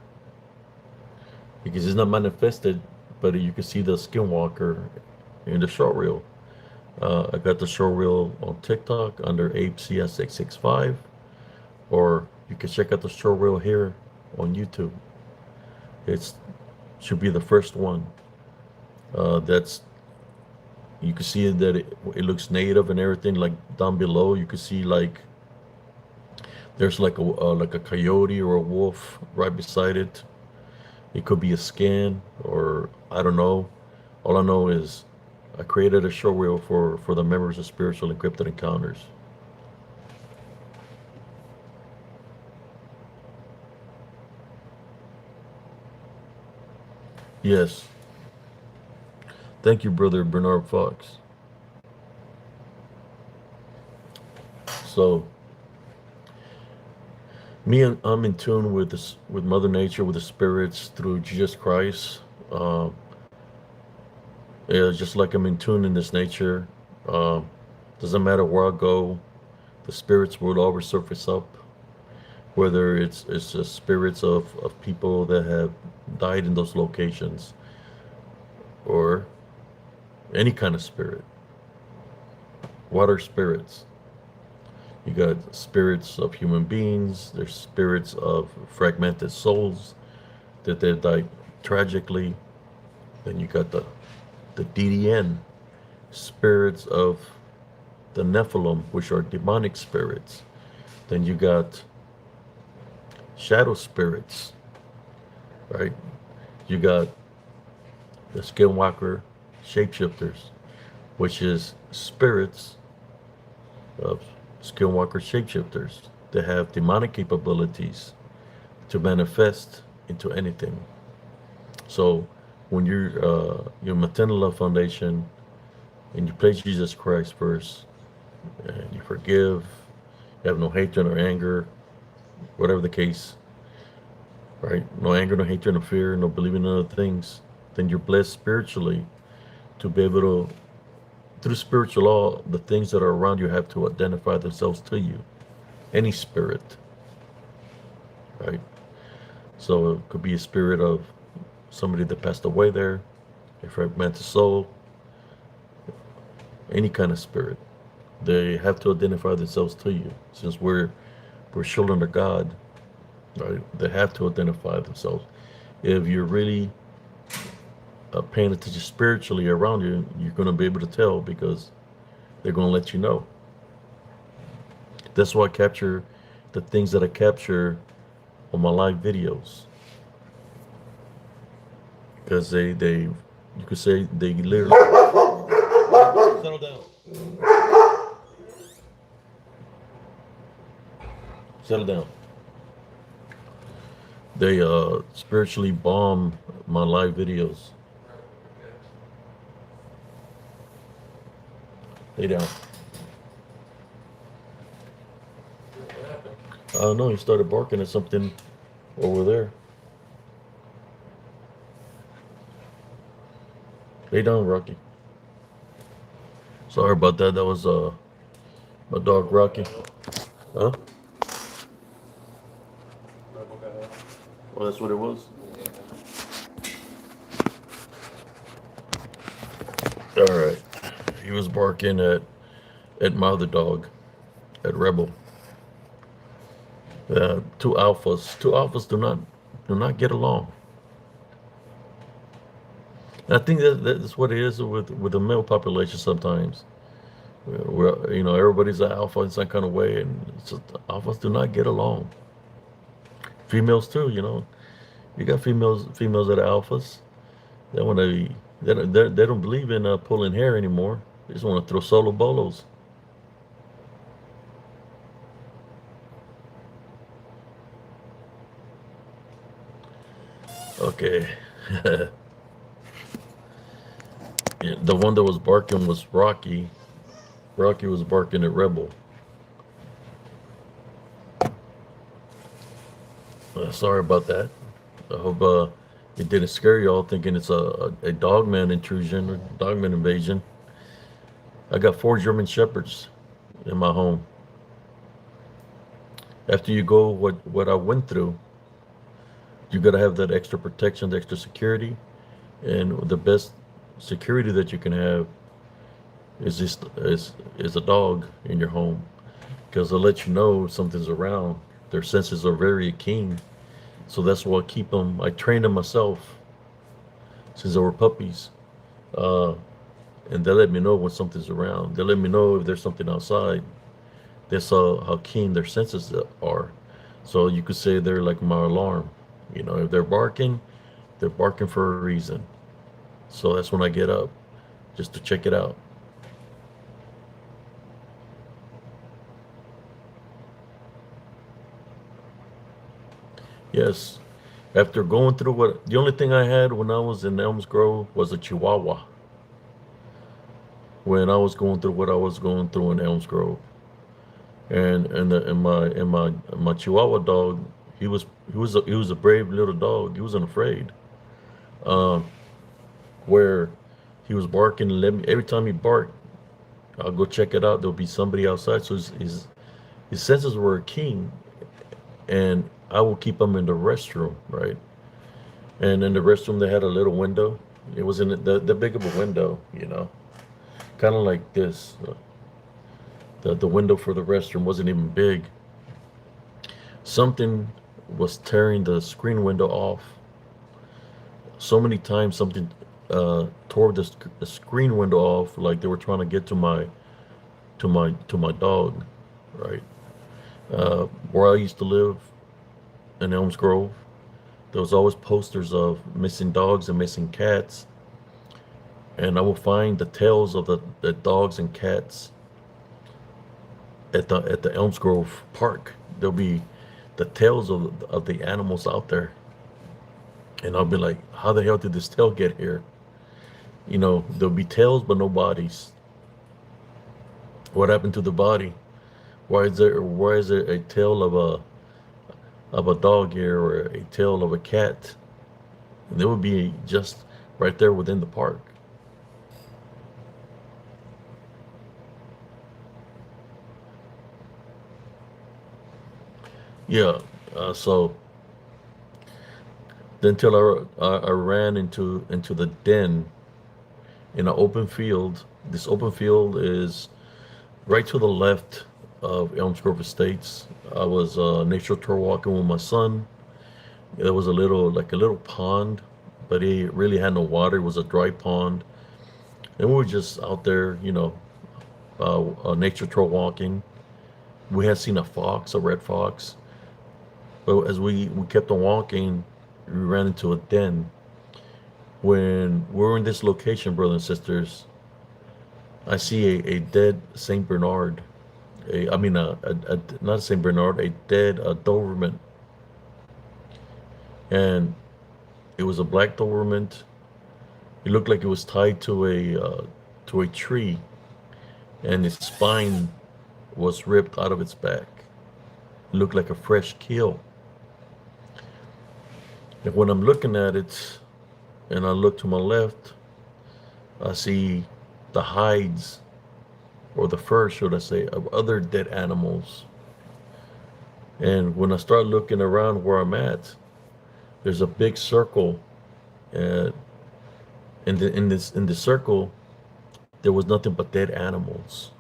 A: because it's not manifested, but you can see the skinwalker in the short reel. I got the short reel on TikTok under ApeCS665, or you can check out the short reel here on YouTube. It should be the first one. That's you can see that it looks native and everything. Like down below, you can see like there's like a coyote or a wolf right beside it. It could be a skin, or I don't know. All I know is I created a short reel for the members of Spiritual Encrypted Encounters. Yes. Thank you, Brother Bernard Fox. So, I'm in tune with this, with Mother Nature, with the spirits through Jesus Christ. Yeah, just like I'm in tune in this nature. Doesn't matter where I go, the spirits will always surface up. Whether it's just spirits of people that have died in those locations, or any kind of spirit. Water spirits. You got spirits of human beings. There's spirits of fragmented souls that they died tragically. Then you got the DDN, spirits of the Nephilim, which are demonic spirits. Then you got shadow spirits, right? You got the Skinwalker shapeshifters, which is spirits of Skinwalker shapeshifters that have demonic capabilities to manifest into anything. So when you're Matenala Foundation and you place Jesus Christ first, and you forgive, you have no hatred or anger, whatever the case, right? No anger, no hatred, no fear, no believing in other things, then you're blessed spiritually to be able to, through spiritual law, the things that are around you have to identify themselves to you. Any spirit, right? So it could be a spirit of somebody that passed away there, a fragmented soul, any kind of spirit. They have to identify themselves to you. Since we're children of God, right? They have to identify themselves. If you're really paying attention spiritually around you, you're going to be able to tell, because they're going to let you know. That's why I capture the things that I capture on my live videos, because they you could say they literally settle down. Settle down. They spiritually bomb my live videos. Lay down. I don't know. He started barking at something over there. Lay down, Rocky. Sorry about that. That was my dog Rocky. Huh? Well, that's what it was. All right. He was barking at my other dog, at Rebel. Two alphas. Two alphas do not get along. And I think that's what it is with the male population sometimes. Where everybody's an alpha in some kind of way, and it's just, alphas do not get along. Females too. You got females that are alphas. They want to. They don't believe in pulling hair anymore. They just want to throw solo bolos. Okay. Yeah, the one that was barking was Rocky. Rocky was barking at Rebel. Sorry about that. I hope it didn't scare y'all thinking it's a dogman intrusion or dogman invasion. I got 4 German Shepherds in my home. After you go what I went through, you got to have that extra protection, the extra security, and the best security that you can have is a dog in your home, because they'll let you know if something's around. Their senses are very keen, so that's why I keep them. I trained them myself since they were puppies, uh, and they let me know when something's around. They let me know if there's something outside. That's how keen their senses are. So you could say they're like my alarm. If they're barking for a reason. So that's when I get up, just to check it out. Yes. After going through the only thing I had when I was in Elms Grove was a Chihuahua. When I was going through what I was going through in Elms Grove, and my Chihuahua dog, he was a brave little dog. He wasn't afraid. Um, where he was barking and let me every time he barked, I'll go check it out. There'll be somebody outside, so his senses were keen, and I will keep him in the restroom, right? And in the restroom, they had a little window. It wasn't the big of a window, kind of like this. The window for the restroom wasn't even big. Something was tearing the screen window off. So many times, something tore the screen window off, like they were trying to get to my dog, right? Where I used to live in Elms Grove, there was always posters of missing dogs and missing cats, and I will find the tails of the dogs and cats at the Elms Grove Park. There'll be the tails of the animals out there, and I'll be like, how the hell did this tail get here? There'll be tails but no bodies. What happened to the body? Why is there a tail of a dog here, or a tail of a cat? And they would be just right there within the park. Yeah. So then till I ran into the den in an open field. This open field is right to the left of Elms Grove Estates. I was nature tour walking with my son. There was like a little pond, but it really had no water. It was a dry pond, and we were just out there, nature tour walking. We had seen a fox, a red fox, but as we kept on walking, we ran into a den. When we were in this location, brothers and sisters, I see a dead Saint Bernard. I mean, not a Saint Bernard, a dead Doberman, and it was a black Doberman. It looked like it was tied to a tree, and its spine was ripped out of its back. It looked like a fresh kill. And when I'm looking at it, and I look to my left, I see the hides, or the fur, should I say, of other dead animals. And when I start looking around where I'm at, there's a big circle, and in the circle, there was nothing but dead animals.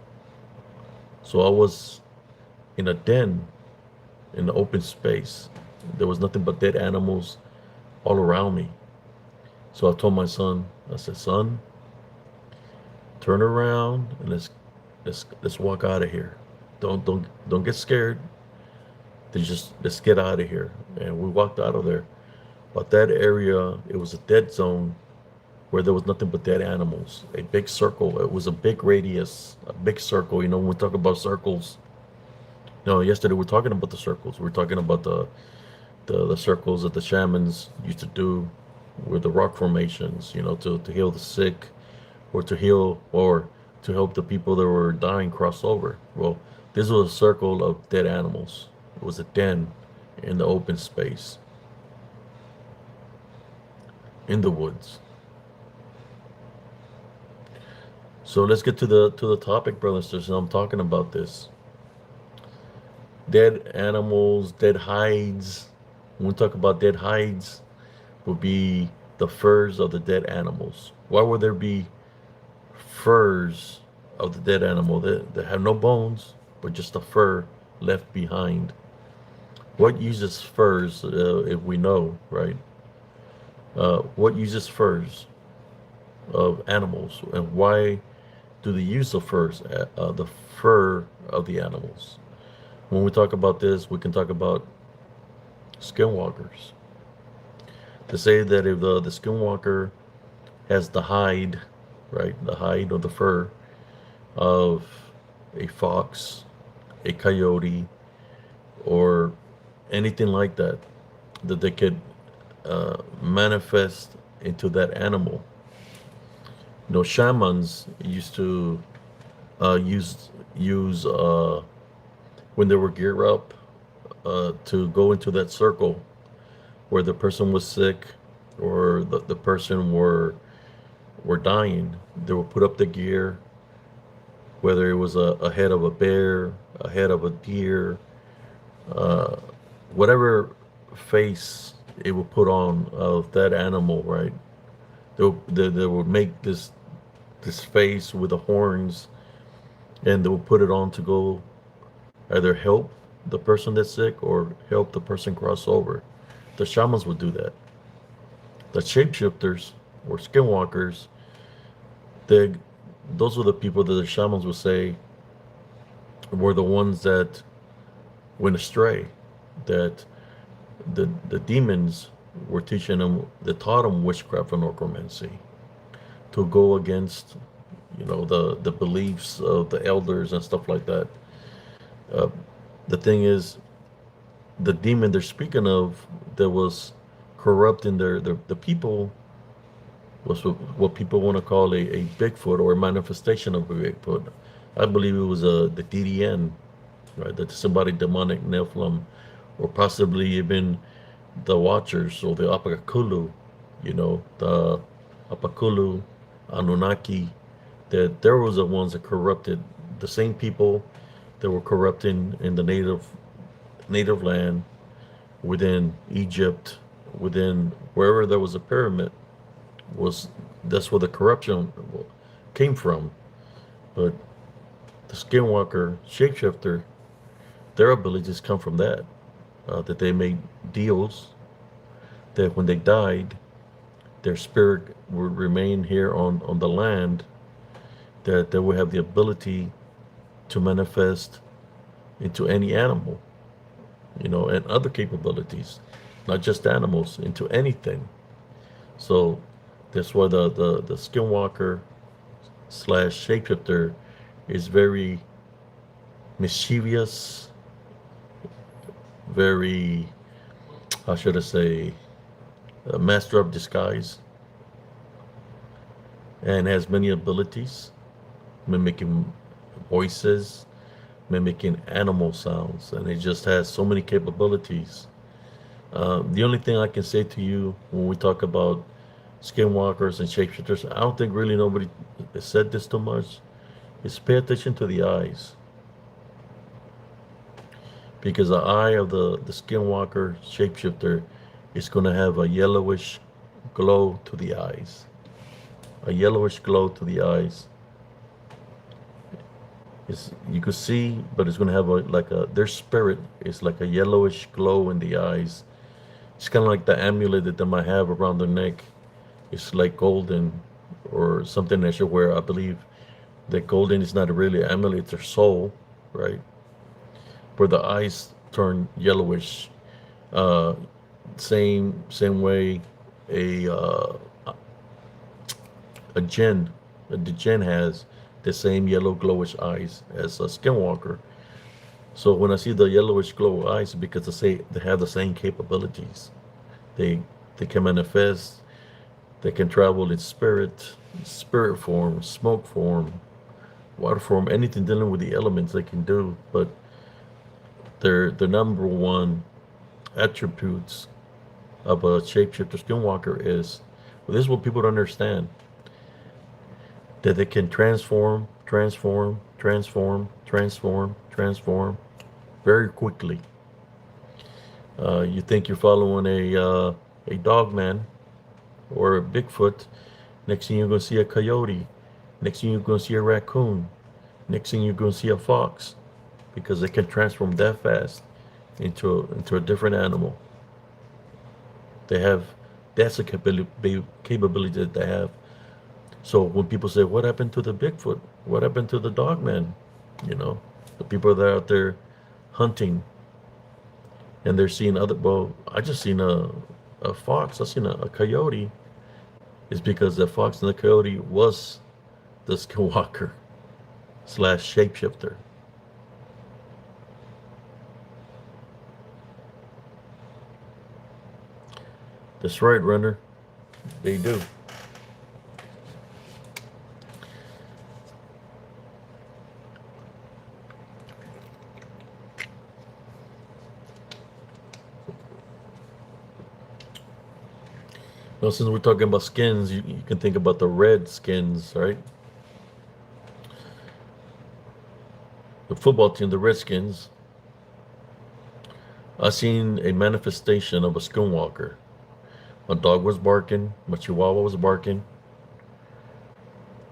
A: So I was in a den in the open space. There was nothing but dead animals all around me. So I told my son, I said, son, turn around and let's walk out of here. Don't get scared. Let's get out of here. And we walked out of there. But that area, it was a dead zone where there was nothing but dead animals. A big circle. It was a big radius, a big circle. You know, when we talk about circles, no, yesterday we were talking about the circles. We were talking about the circles that the shamans used to do with the rock formations, you know, to heal the sick, or to heal, or to help the people that were dying cross over. Well, this was a circle of dead animals. It was a den in the open space, in the woods. So let's get to the topic, brothers and sisters. I'm talking about this. Dead animals, dead hides. When we talk about dead hides, would be the furs of the dead animals. Why would there be furs of the dead animal that have no bones, but just the fur left behind? What uses furs, if we know, right? What uses furs of animals, and why do they use the fur of the animals? When we talk about this, we can talk about skinwalkers. To say that if the skinwalker has the hide, right, the hide or the fur of a fox, a coyote, or anything like that, that they could manifest into that animal. You know, shamans used to use when they were geared up to go into that circle where the person was sick, or the person were dying. They would put up the gear, whether it was a head of a bear, a head of a deer, uh, whatever face it would put on of that animal, right? They would make this face with the horns, and they would put it on to go either help the person that's sick or help the person cross over. The shamans would do that. The shapeshifters or skinwalkers, they those were the people that the shamans would say were the ones that went astray, that the demons were teaching them, that taught them witchcraft and necromancy, to go against, you know, the beliefs of the elders and stuff like that. Uh, the thing is, the demon they're speaking of that was corrupting the people was what people want to call a Bigfoot, or a manifestation of a Bigfoot. I believe it was the DDN, right? That somebody demonic Nephilim, or possibly even the Watchers or the Apakulu, you know, the Apakulu, Anunnaki, that there was the ones that corrupted the same people that were corrupting in the native land, within Egypt, within wherever there was a pyramid, was that's where the corruption came from. But the skinwalker shapeshifter, their abilities come from that. That they made deals that when they died, their spirit would remain here on the land, that they would have the ability to manifest into any animal, you know, and other capabilities, not just animals, into anything. So that's why the skinwalker slash shapeshifter is very mischievous, very, how should I say, a master of disguise, and has many abilities, mimicking voices, mimicking animal sounds, and it just has so many capabilities. The only thing I can say to you when we talk about skinwalkers and shapeshifters, I don't think really nobody said this too much, is pay attention to the eyes. Because the eye of the skinwalker shapeshifter is going to have a yellowish glow to the eyes. A yellowish glow to the eyes. You could see, but it's going to have their spirit is like a yellowish glow in the eyes. It's kind of like the amulet that they might have around their neck. It's like golden or something they should wear. I believe that golden is not really an amulet, it's their soul, right? Where the eyes turn yellowish. Uh, same way a a djinn, the djinn has the same yellow glowish eyes as a skinwalker. So when I see the yellowish glow eyes, because they have the same capabilities. They they can manifest. They can travel in spirit form, smoke form, water form, anything dealing with the elements they can do. But their number one attributes of a shapeshifter skinwalker is, well, this is what people don't understand, that they can transform very quickly. You think you're following a dog man or a Bigfoot. Next thing you're going to see a coyote. Next thing you're going to see a raccoon. Next thing you're going to see a fox, because they can transform that fast into a different animal. They have that's a capability that they have. So when people say, "What happened to the Bigfoot? What happened to the dog man?" You know, the people that are out there hunting and they're seeing other. Well, I just seen a fox. I seen a coyote. Is because the fox and the coyote was the skinwalker slash shapeshifter. That's right, Runner. They do. Now, since we're talking about skins, you can think about the red skins, right? The football team, the Redskins. I seen a manifestation of a skinwalker. My dog was barking. My chihuahua was barking.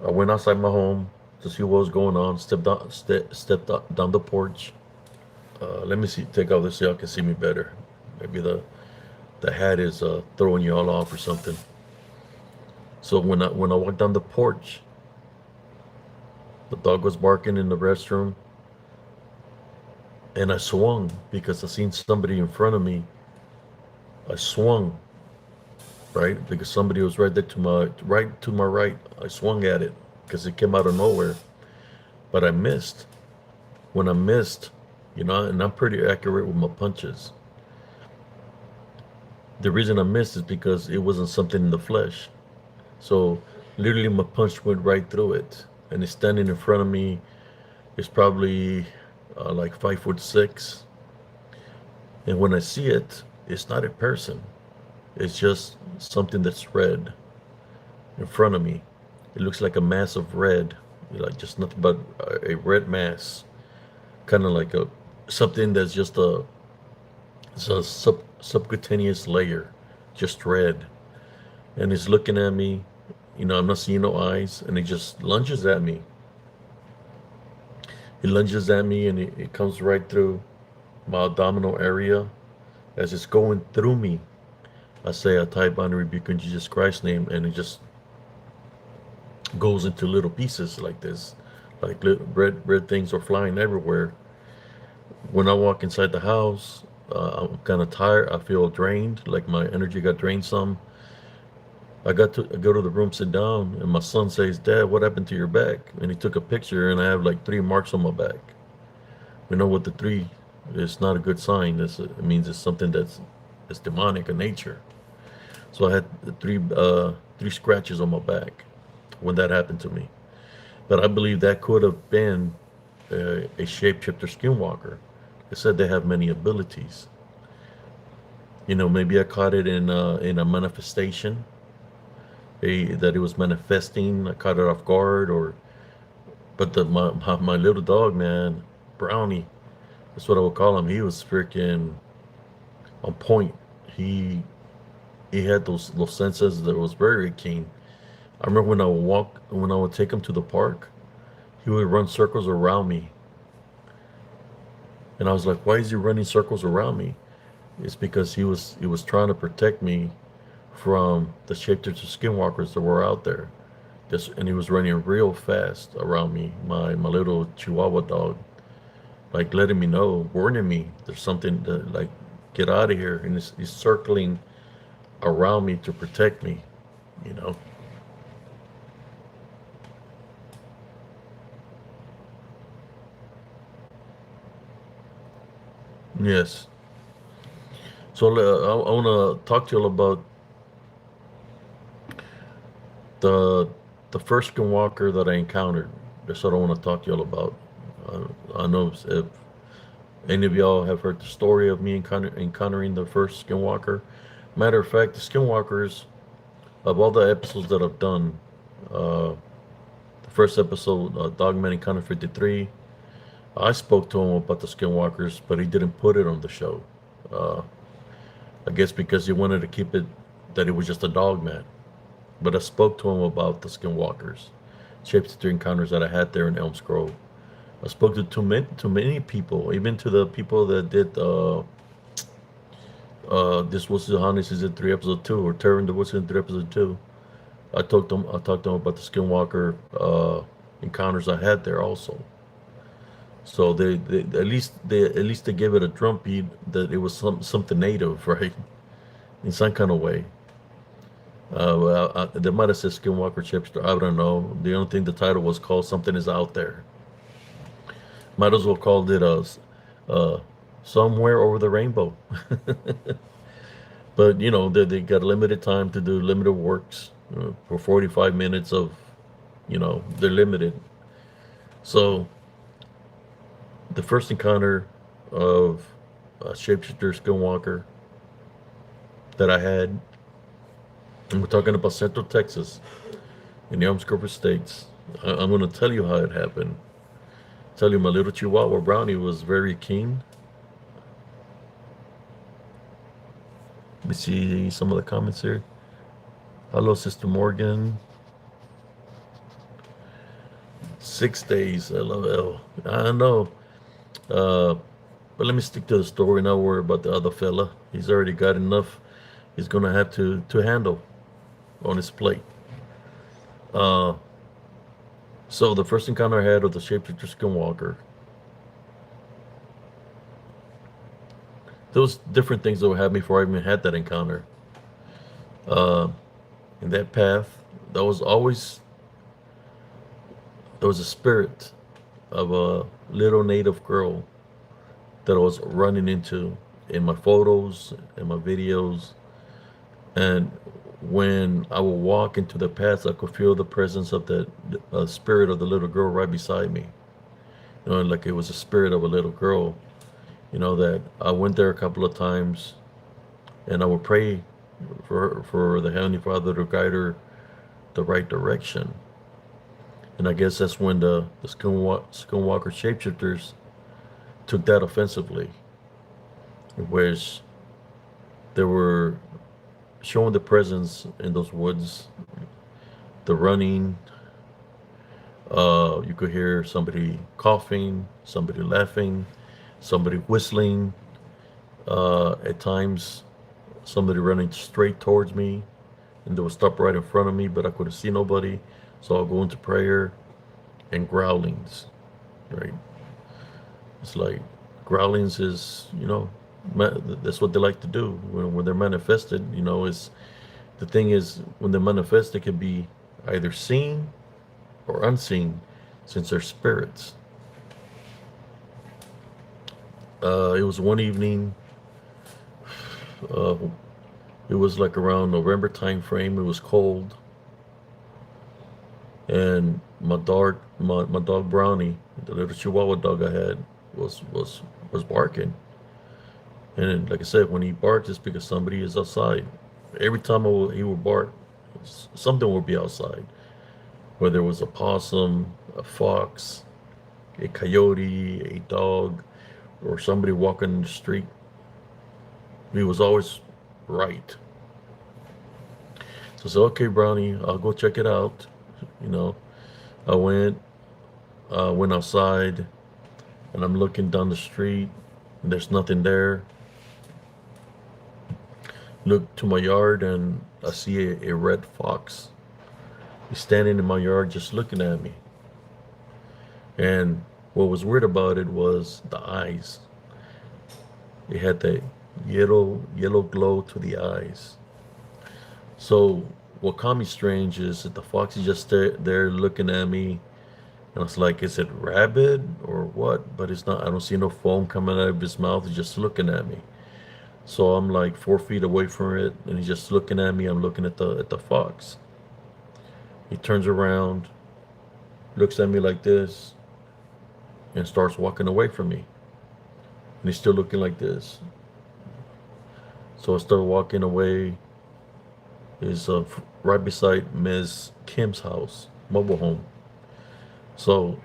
A: I went outside my home to see what was going on. Stepped down the porch. Let me see. Take off this so y'all can see me better. Maybe the hat is throwing you all off or something. So when I walked down the porch, the dog was barking in the restroom, and I swung because I seen somebody in front of me. I swung, right, because somebody was right there to my right. I swung at it because it came out of nowhere, but I missed. When I missed, and I'm pretty accurate with my punches. The reason I missed is because it wasn't something in the flesh. So literally my punch went right through it. And it's standing in front of me. It's probably like 5'6". And when I see it, it's not a person. It's just something that's red in front of me. It looks like a mass of red, like just nothing but a red mass. Kind of like something that's just it's a subcutaneous layer, just red. And it's looking at me, I'm not seeing no eyes, and it just lunges at me. It lunges at me and it comes right through my abdominal area. As it's going through me, I say, "I tie bound and rebuke in Jesus Christ's name," and it just goes into little pieces like this. Like little red things are flying everywhere. When I walk inside the house, I'm kind of tired. I feel drained, like my energy got drained some. I go to the room, sit down, and my son says, "Dad, what happened to your back?" And he took a picture, and I have like 3 marks on my back. We know what the 3 is not a good sign. It means it's something that's demonic in nature. So I had 3 scratches on my back when that happened to me. But I believe that could have been a shapeshifter skinwalker. It said they have many abilities. Maybe I caught it in a manifestation, that it was manifesting. I caught it off guard, or but my little dog, man, Brownie, that's what I would call him. He was freaking on point. He he had those senses that was very keen. I remember when I would take him to the park, he would run circles around me, and I was like, "Why is he running circles around me?" It's because he was trying to protect me from the shapeshifter skinwalkers that were out there. And he was running real fast around me, my little Chihuahua dog, like letting me know, warning me, there's something that, like, get out of here. And he's circling around me to protect me, you know. Yes. So I want to talk to you about the the first skinwalker that I encountered. That's what I want to talk to you all about. I know if any of y'all have heard the story of me encountering the first skinwalker. Matter of fact, the skinwalkers, of all the episodes that I've done, the first episode, Dogman Encounter 53, I spoke to him about the skinwalkers, but he didn't put it on the show. Uh, I guess because he wanted to keep it that it was just a dog man. But I spoke to him about the skinwalkers, shapeshifter encounters that I had there in Elms Grove. I spoke to many people, even to the people that did This Was the Honey Season 3 Episode 2, or Terror in the Woods Season 3 Episode 2. I talked to them about the skinwalker encounters I had there also. So they at least they gave it a drum beat that it was something native, right? In some kind of way. Well, they might have said Skinwalker Chipster. I don't know. The only thing the title was called Something Is Out There. Might as well called it uh, Somewhere Over the Rainbow. But they got limited time to do limited works for 45 minutes of, they're limited. So the first encounter of a shapeshifter skinwalker that I had, and we're talking about Central Texas in the Armed States. I'm going to tell you how it happened. Tell you, my little Chihuahua Brownie was very keen. Let me see some of the comments here. Hello, Sister Morgan. 6 days, LOL. I know. But let me stick to the story, not worry about the other fella. He's already got enough he's going to have to handle on his plate. Uh, so the first encounter I had with the shapeshifter skinwalker, there was different things that would happen before I even had that encounter. Uh, in that path, there was a spirit of a little native girl that I was running into in my photos and my videos. And when I would walk into the path, I could feel the presence of the spirit of the little girl right beside me. Like it was a spirit of a little girl. That I went there a couple of times, and I would pray for the Heavenly Father to guide her the right direction. And I guess that's when the Skinwalker shapeshifters took that offensively, whereas they were showing the presence in those woods, the running. You could hear somebody coughing, somebody laughing, somebody whistling. At times, somebody running straight towards me, and they would stop right in front of me, but I couldn't see nobody. So I'll go into prayer and growlings, right? It's like growlings is, that's what they like to do when they're manifested. Is the thing is, when they're manifested, it can be either seen or unseen, since they're spirits. It was one evening. Uh, it was like around November time frame. It was cold. And my dog Brownie, the little Chihuahua dog I had, was barking. And like I said, when he barks, it's because somebody is outside. Every time he would bark, something would be outside. Whether it was a possum, a fox, a coyote, a dog, or somebody walking the street, he was always right. So I said, okay, Brownie, I'll go check it out. You know, I went outside, and I'm looking down the street, and there's nothing there. Look to my yard, and I see a red fox. He's standing in my yard just looking at me. And what was weird about it was the eyes. It had that yellow glow to the eyes. So what caught me strange is that the fox is just there looking at me, and I was like, is it rabbit or what? But it's not. I don't see no foam coming out of his mouth. He's just looking at me. So I'm like 4 feet away from it, and he's just looking at me. I'm looking at the fox. He turns around, looks at me like this, and starts walking away from me. And he's still looking like this. So I start walking away. Is right beside Ms. Kim's house, mobile home. So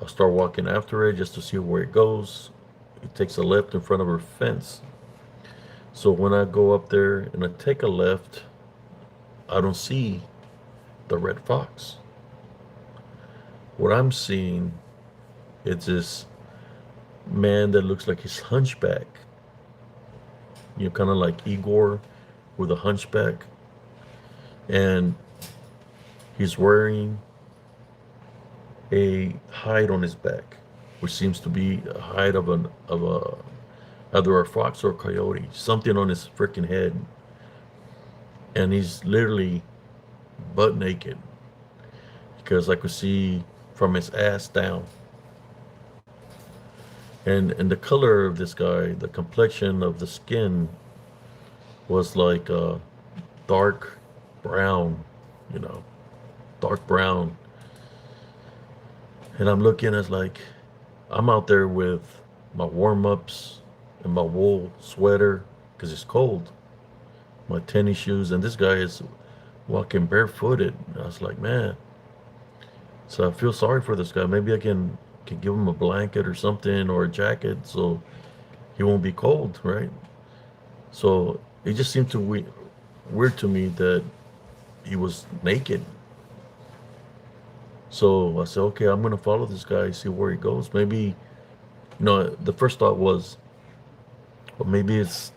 A: I start walking after it just to see where it goes. It takes a left in front of her fence. So when I go up there and I take a left, I don't see the red fox. What I'm seeing is this man that looks like he's hunchback. You know, kind of like Igor with a hunchback. And he's wearing a hide on his back, which seems to be a hide of a either a fox or a coyote, something on his freaking head. And he's literally butt naked because I could see from his ass down. And the color of this guy, the complexion of the skin was like dark brown, you know, dark brown. And I'm looking as like I'm out there with my warm-ups and my wool sweater because it's cold, my tennis shoes, and this guy is walking barefooted. I was like, man. So I feel sorry for this guy. Maybe I can give him a blanket or something or a jacket so he won't be cold, right? So it just seemed to weird to me that he was naked. So I said, okay, I'm gonna follow this guy, see where he goes. Maybe, the first thought was, well, maybe it's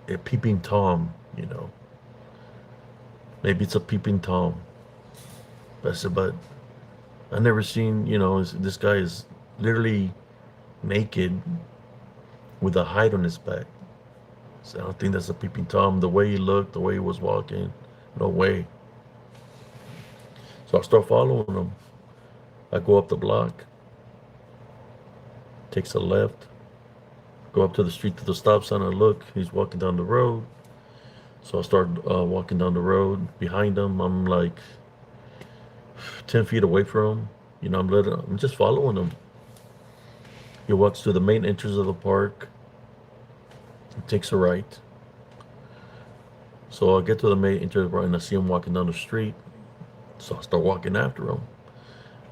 A: a peeping Tom. Maybe it's a peeping Tom. I said, but I never seen, this guy is literally naked with a hide on his back. So I don't think that's a peeping Tom. The way he looked, the way he was walking, no way. So I start following him. I go up the block, takes a left, go up to the street to the stop sign. I look, he's walking down the road. So I start walking down the road behind him. I'm like 10 feet away from him. I'm just following him. He walks to the main entrance of the park. He takes a right. So I get to the main entrance and I see him walking down the street. So I start walking after him.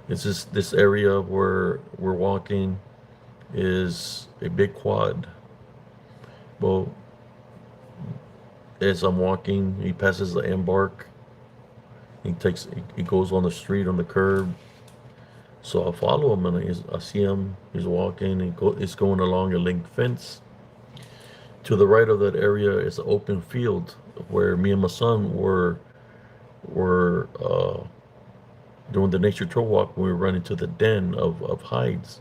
A: It's just this area where we're walking is a big quad. Well, as I'm walking, he passes the embark. He goes on the street on the curb. So I follow him and I see him. He's walking. He's going along a link fence. To the right of that area is an open field where me and my son were doing the nature trail walk when we were running to the den of hides.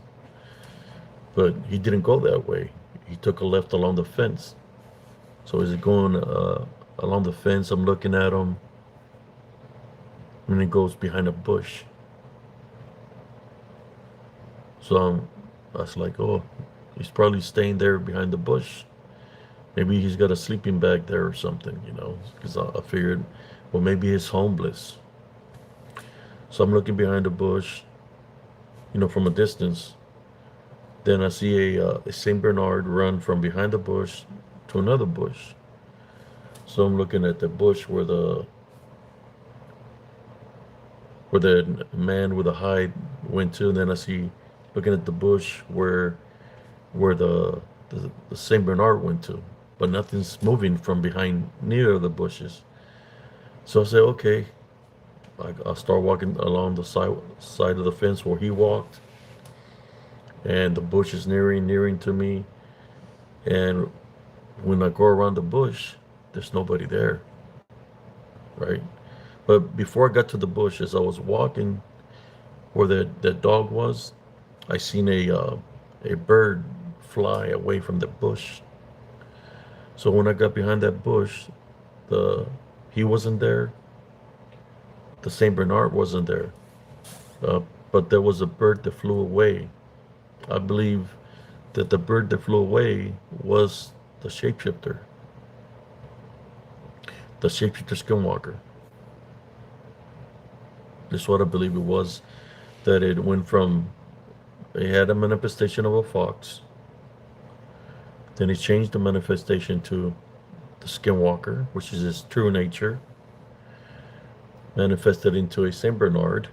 A: But he didn't go that way. He took a left along the fence. So as he's going along the fence, I'm looking at him. And he goes behind a bush. So I was like, oh, he's probably staying there behind the bush. Maybe he's got a sleeping bag there or something, because I figured, well, maybe he's homeless. So I'm looking behind the bush, from a distance. Then I see a Saint Bernard run from behind the bush to another bush. So I'm looking at the bush where the man with the hide went to, and then I see looking at the bush where the Saint Bernard went to, but nothing's moving from behind neither of the bushes. So I say, okay, I'll start walking along the side of the fence where he walked, and the bush is nearing to me. And when I go around the bush, there's nobody there, right? But before I got to the bush, as I was walking where that dog was, I seen a bird fly away from the bush. So when I got behind that bush, the he wasn't there. The Saint Bernard wasn't there. Uh, but there was a bird that flew away. I believe that the bird that flew away was the shapeshifter, the shapeshifter skinwalker. This is what I believe it was. That it went from, it had a manifestation of a fox. Then he changed the manifestation to the skinwalker, which is his true nature, manifested into a Saint Bernard,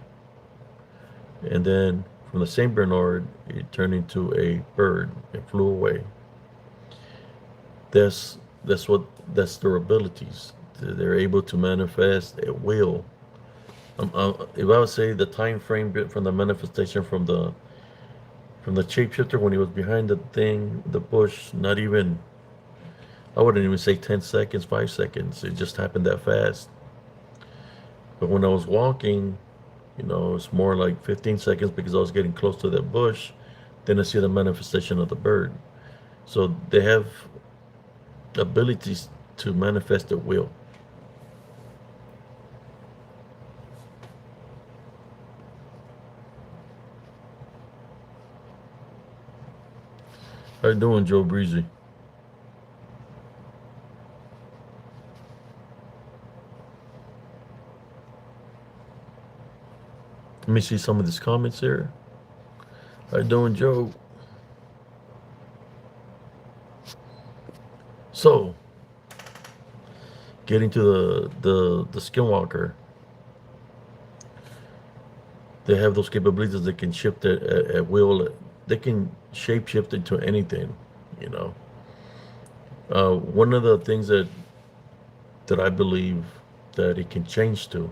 A: and then from the Saint Bernard, it turned into a bird and flew away. That's that's their abilities. They're able to manifest at will. If I would say the time frame from the manifestation from the shapeshifter when he was behind the thing, the bush, not even, I wouldn't even say 10 seconds, 5 seconds. It just happened that fast. But when I was walking, it's more like 15 seconds because I was getting close to that bush. Then I see the manifestation of the bird. So they have abilities to manifest at will. How you doing, Joe Breezy? Let me see some of these comments here. How you doing, Joe? So, getting to the skinwalker, they have those capabilities that can shift at will. They can shapeshift into anything, you know. One of the things that I believe that it can change to,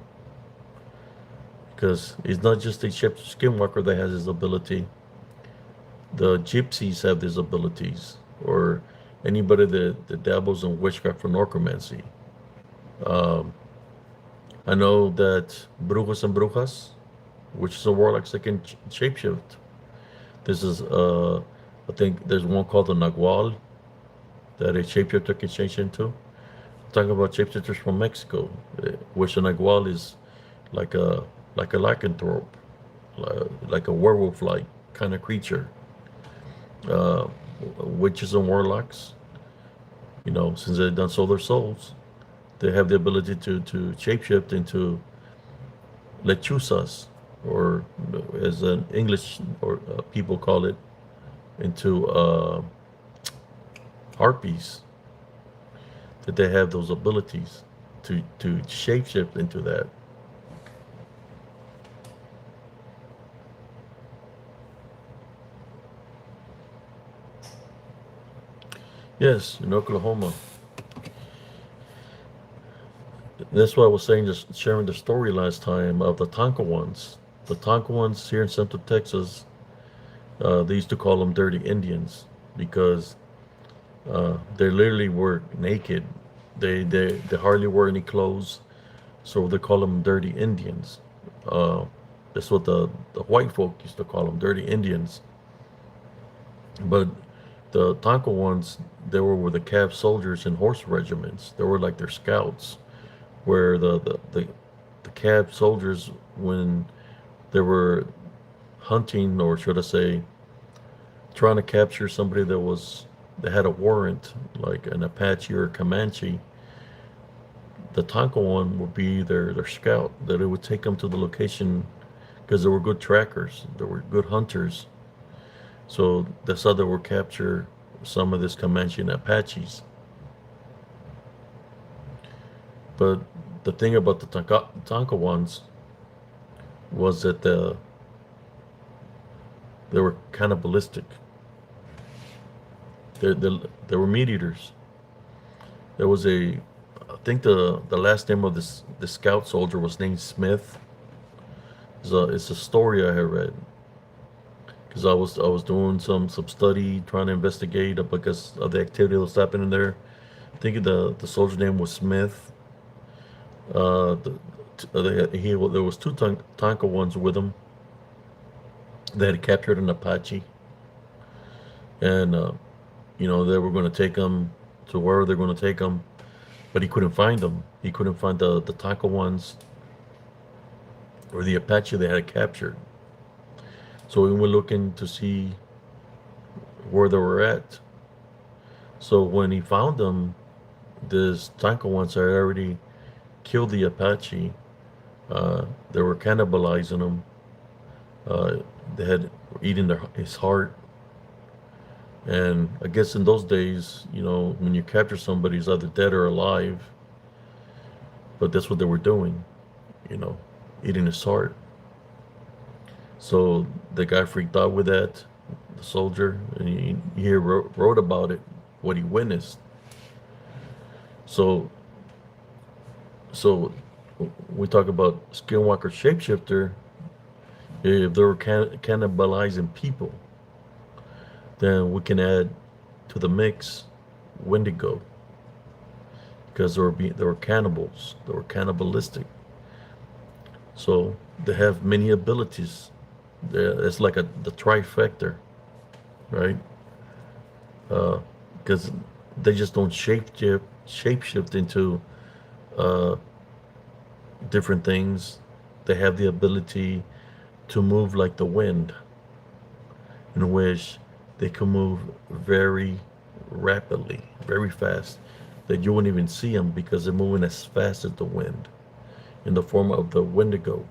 A: because it's not just a skinwalker that has this ability. The gypsies have these abilities, or anybody that dabbles in witchcraft or necromancy. Um, I know that brujos and brujas, which is a warlock that can shapeshift. This is, I think there's one called the Nagual that a shapeshifter can change into. I'm talking about shapeshifters from Mexico, which a Nagual is like a lycanthrope, like a werewolf-like kind of creature. Uh, Witches and warlocks, since they've done sold their souls, they have the ability to shapeshift into lechuzas, or as an English or people call it, into harpies. That they have those abilities to shapeshift into that. Yes, in Oklahoma. That's why I was saying, just sharing the story last time of the Tonka ones. The Tonka ones here in Central Texas, they used to call them dirty Indians because they literally were naked. They hardly wear any clothes, so they call them dirty Indians. Uh, that's what the white folk used to call them, dirty Indians. But the Tonka ones, they were with the Cav soldiers and horse regiments. They were like their scouts, where the Cav soldiers, when they were hunting, or should I say, trying to capture somebody that had a warrant, like an Apache or a Comanche, the Tonka one would be their scout, that it would take them to the location because they were good trackers, they were good hunters. So that's how they would capture some of this Comanche and Apaches. But the thing about the Tonka ones was that they were cannibalistic. They were meat eaters. There was I think the last name of this scout soldier was named Smith. It's a story I had read because I was doing some study trying to investigate because of the activity that was happening there. I think the soldier's name was Smith. There was two Tonka ones with him. They had captured an Apache, and they were going to take him to where they're going to take him, but he couldn't find them. He couldn't find the Tonka ones or the Apache they had captured. So we were looking to see where they were at. So when he found them, this Tonka ones had already killed the Apache. They were cannibalizing him. They had eaten his heart. And I guess in those days, when you capture somebody who's either dead or alive, but that's what they were doing, eating his heart. So the guy freaked out with that, the soldier, and he wrote about it, what he witnessed. So we talk about Skinwalker shapeshifter. If they were cannibalizing people, then we can add to the mix Windigo, because they were cannibals. They were cannibalistic. So they have many abilities. It's like the trifecta, right? Because they just don't shapeshift into different things. They have the ability to move like the wind, in which they can move very rapidly, very fast, that you wouldn't even see them because they're moving as fast as the wind, in the form of the Windigo.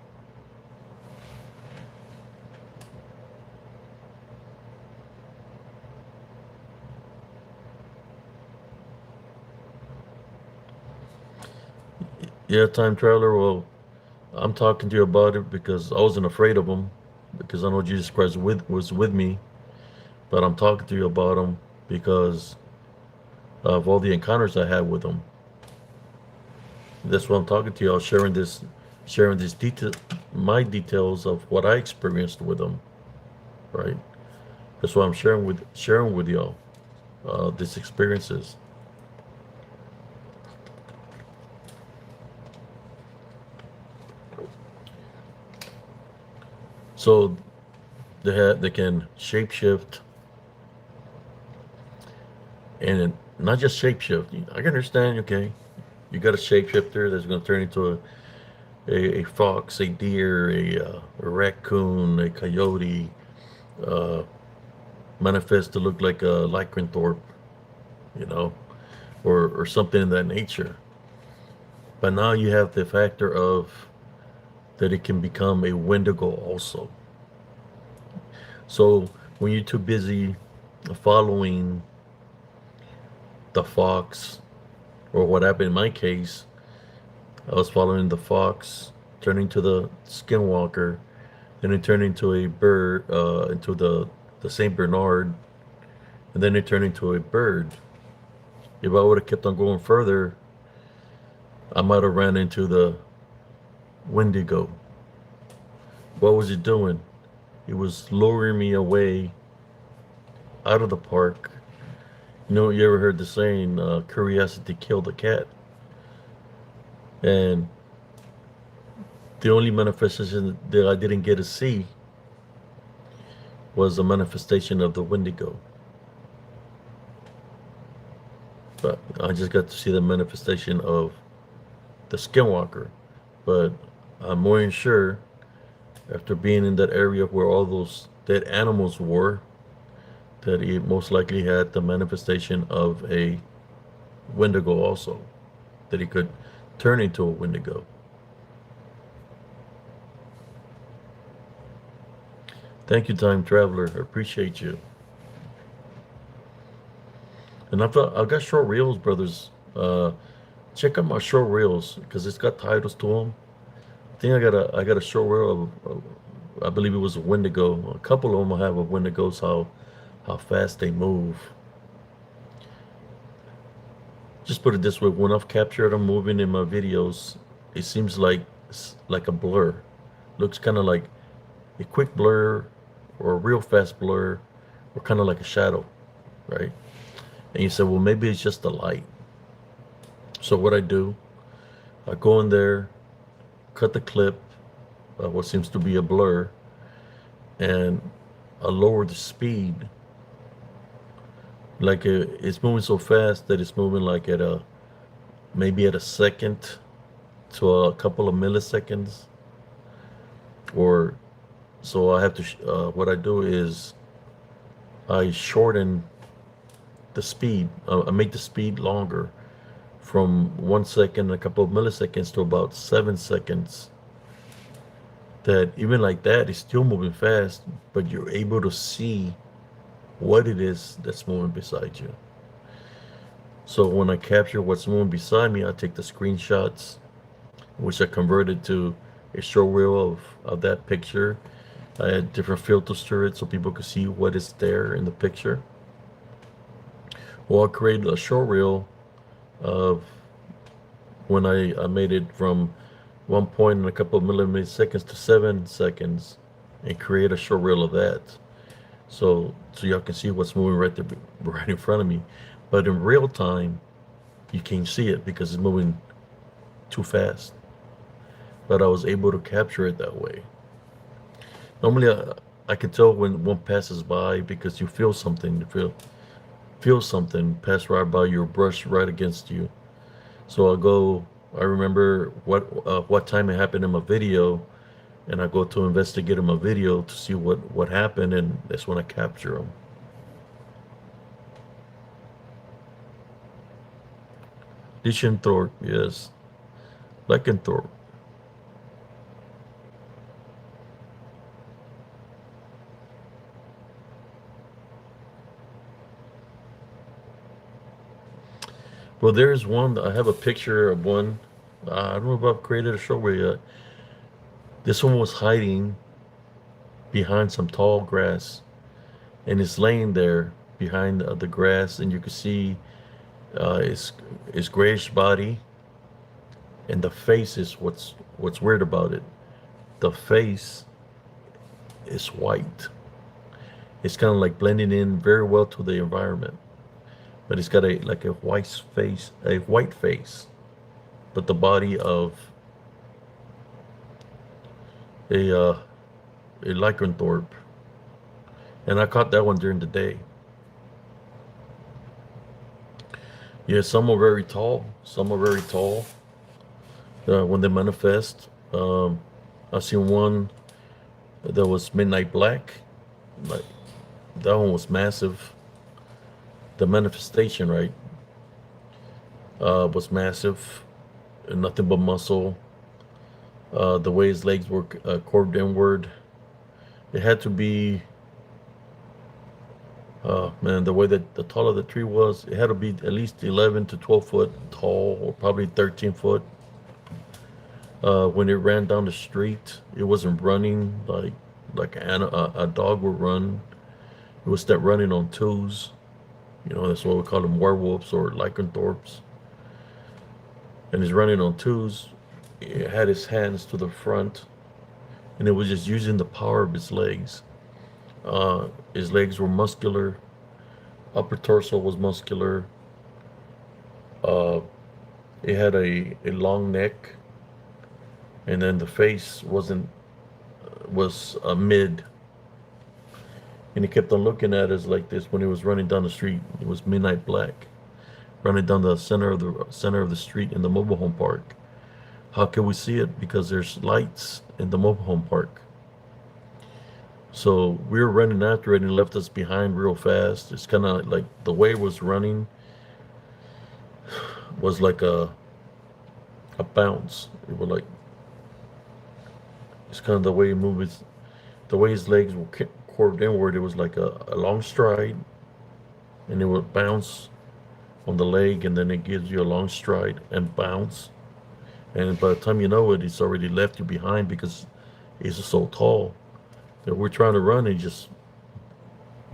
A: Yeah, time traveler. Well, I'm talking to you about it because I wasn't afraid of them, because I know Jesus Christ was with me. But I'm talking to you about them because of all the encounters I had with them. That's why I'm talking to you. I was sharing this my details of what I experienced with them, right? That's why I'm sharing with y'all these experiences. So they can shapeshift, and not just shapeshift. I can understand. Okay, you got a shapeshifter that's going to turn into a fox, a deer, a raccoon, a coyote, uh, manifest to look like a lycanthrope, you know, or something in that nature. But now you have the factor of that it can become a Wendigo also. So when you're too busy following the fox, or what happened in my case, I was following the fox, turning to the skinwalker, then it turned into a bird, into the Saint Bernard, and then it turned into a bird. If I would have kept on going further, I might have ran into the Wendigo. What was it doing? It was luring me away out of the park. You ever heard the saying, curiosity killed the cat? And the only manifestation that I didn't get to see was the manifestation of the Wendigo. But I just got to see the manifestation of the Skinwalker. But I'm more than sure, after being in that area where all those dead animals were, that he most likely had the manifestation of a Wendigo also, that he could turn into a windigo. Thank you, time traveler. I appreciate you. And I've got short reels, brothers. Check out my short reels because it's got titles to them. I think I got a short reel of I believe it was a wendigo. A couple of them I have of wendigos. How fast they move. Just put it this way: when I've captured them moving in my videos, it seems like a blur. Looks kind of like a quick blur or a real fast blur or kind of like a shadow, right? And you say, well, maybe it's just the light. So what I do, I go in there, cut the clip, what seems to be a blur, and I lower the speed. Like it's moving so fast that it's moving like at a maybe at a second to a couple of milliseconds. Or so I have to. What I do is I shorten the speed. I make the speed longer from 1 second, a couple of milliseconds to about 7 seconds. That even like that, it's still moving fast, but you're able to see what it is that's moving beside you. So when I capture what's moving beside me, I take the screenshots, which I converted to a short reel of that picture. I had different filters to it so people could see what is there in the picture. Well, I created a short reel of when I made it from 1 point and a couple of milliseconds to 7 seconds and create a short reel of that. So y'all can see what's moving right there, right in front of me. But in real time, you can't see it because it's moving too fast. But I was able to capture it that way. Normally, I can tell when one passes by because you feel something. You feel something pass right by your brush right against you. So I'll go. I remember what time it happened in my video, and I go to investigate in my video to see what happened, and that's when I capture them. Lichtenthorpe, yes, Leckenthorpe. Well, there's one. I have a picture of one. I don't know if I've created a show where yet. This one was hiding behind some tall grass, and it's laying there behind the grass, and you can see its grayish body, and the face is what's weird about it. The face is white. It's kind of like blending in very well to the environment, but it's got a white face, but the body of a lycanthrope. And I caught that one during the day. Yeah, some are very tall. Some are very tall when they manifest. I've seen one that was midnight black. Like that one was massive. The manifestation, right, was massive, and nothing but muscle. The way his legs were curved inward, it had to be. Man, the way that the taller the tree was, it had to be at least 11 to 12 foot tall, or probably 13 foot. When it ran down the street, it wasn't running like a dog would run. It was that running on twos. You know, that's what we call them, werewolves or lycanthropes. And he's running on twos. He had his hands to the front, and it was just using the power of his legs. His legs were muscular. Upper torso was muscular. It had a long neck, and then the face was mid. And he kept on looking at us like this when he was running down the street. It was midnight black, running down the center of the street in the mobile home park. How can we see it? Because there's lights in the mobile home park. So we were running after it, and it left us behind real fast. It's kind of like the way it was running was like a bounce. It was like, it's kind of the way he moved the way his legs were curved inward. It was like a long stride, and it would bounce on the leg, and then it gives you a long stride and bounce. And by the time you know it, it's already left you behind because he's so tall that we're trying to run and he just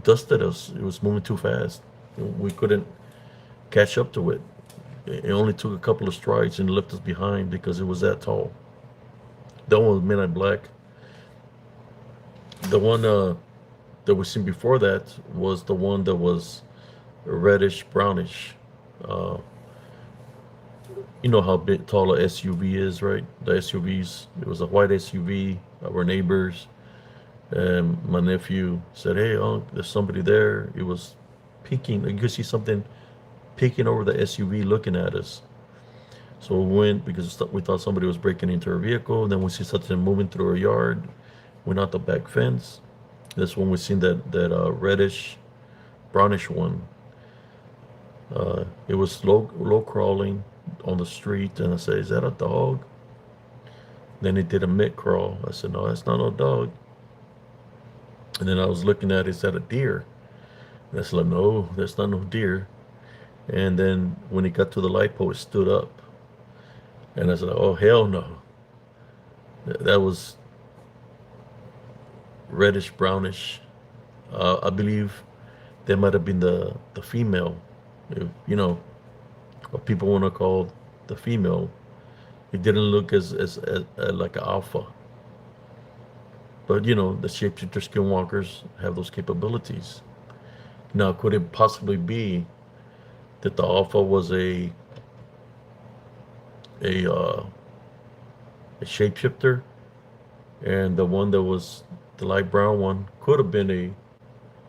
A: dusted us. It was moving too fast. We couldn't catch up to it. It only took a couple of strides and left us behind because it was that tall. That one was Midnight Black. The one that we seen before that was the one that was reddish brownish. Uh, you know how big tall a SUV is, right? The SUVs. It was a white SUV. Our neighbors and my nephew said, "Hey, there's somebody there." It was peeking. You could see something peeking over the SUV, looking at us. So we went because we thought somebody was breaking into our vehicle. And then we see something moving through our yard. Went out the back fence. That's when we seen that reddish, brownish one. It was low crawling on the street, and I said, "Is that a dog?" Then it did a mid crawl. I said, "No, that's not no dog." And then I was looking at it, is that a deer? And I said, "No, that's not no deer." And then when it got to the light pole, it stood up. And I said, "Oh, hell no." That was reddish brownish. I believe that might have been the female, if, you know, what people want to call the female. It didn't look as like an alpha. But you know, the shapeshifter skinwalkers have those capabilities. Now, could it possibly be that the alpha was a uh, a shapeshifter, and the one that was the light brown one could have been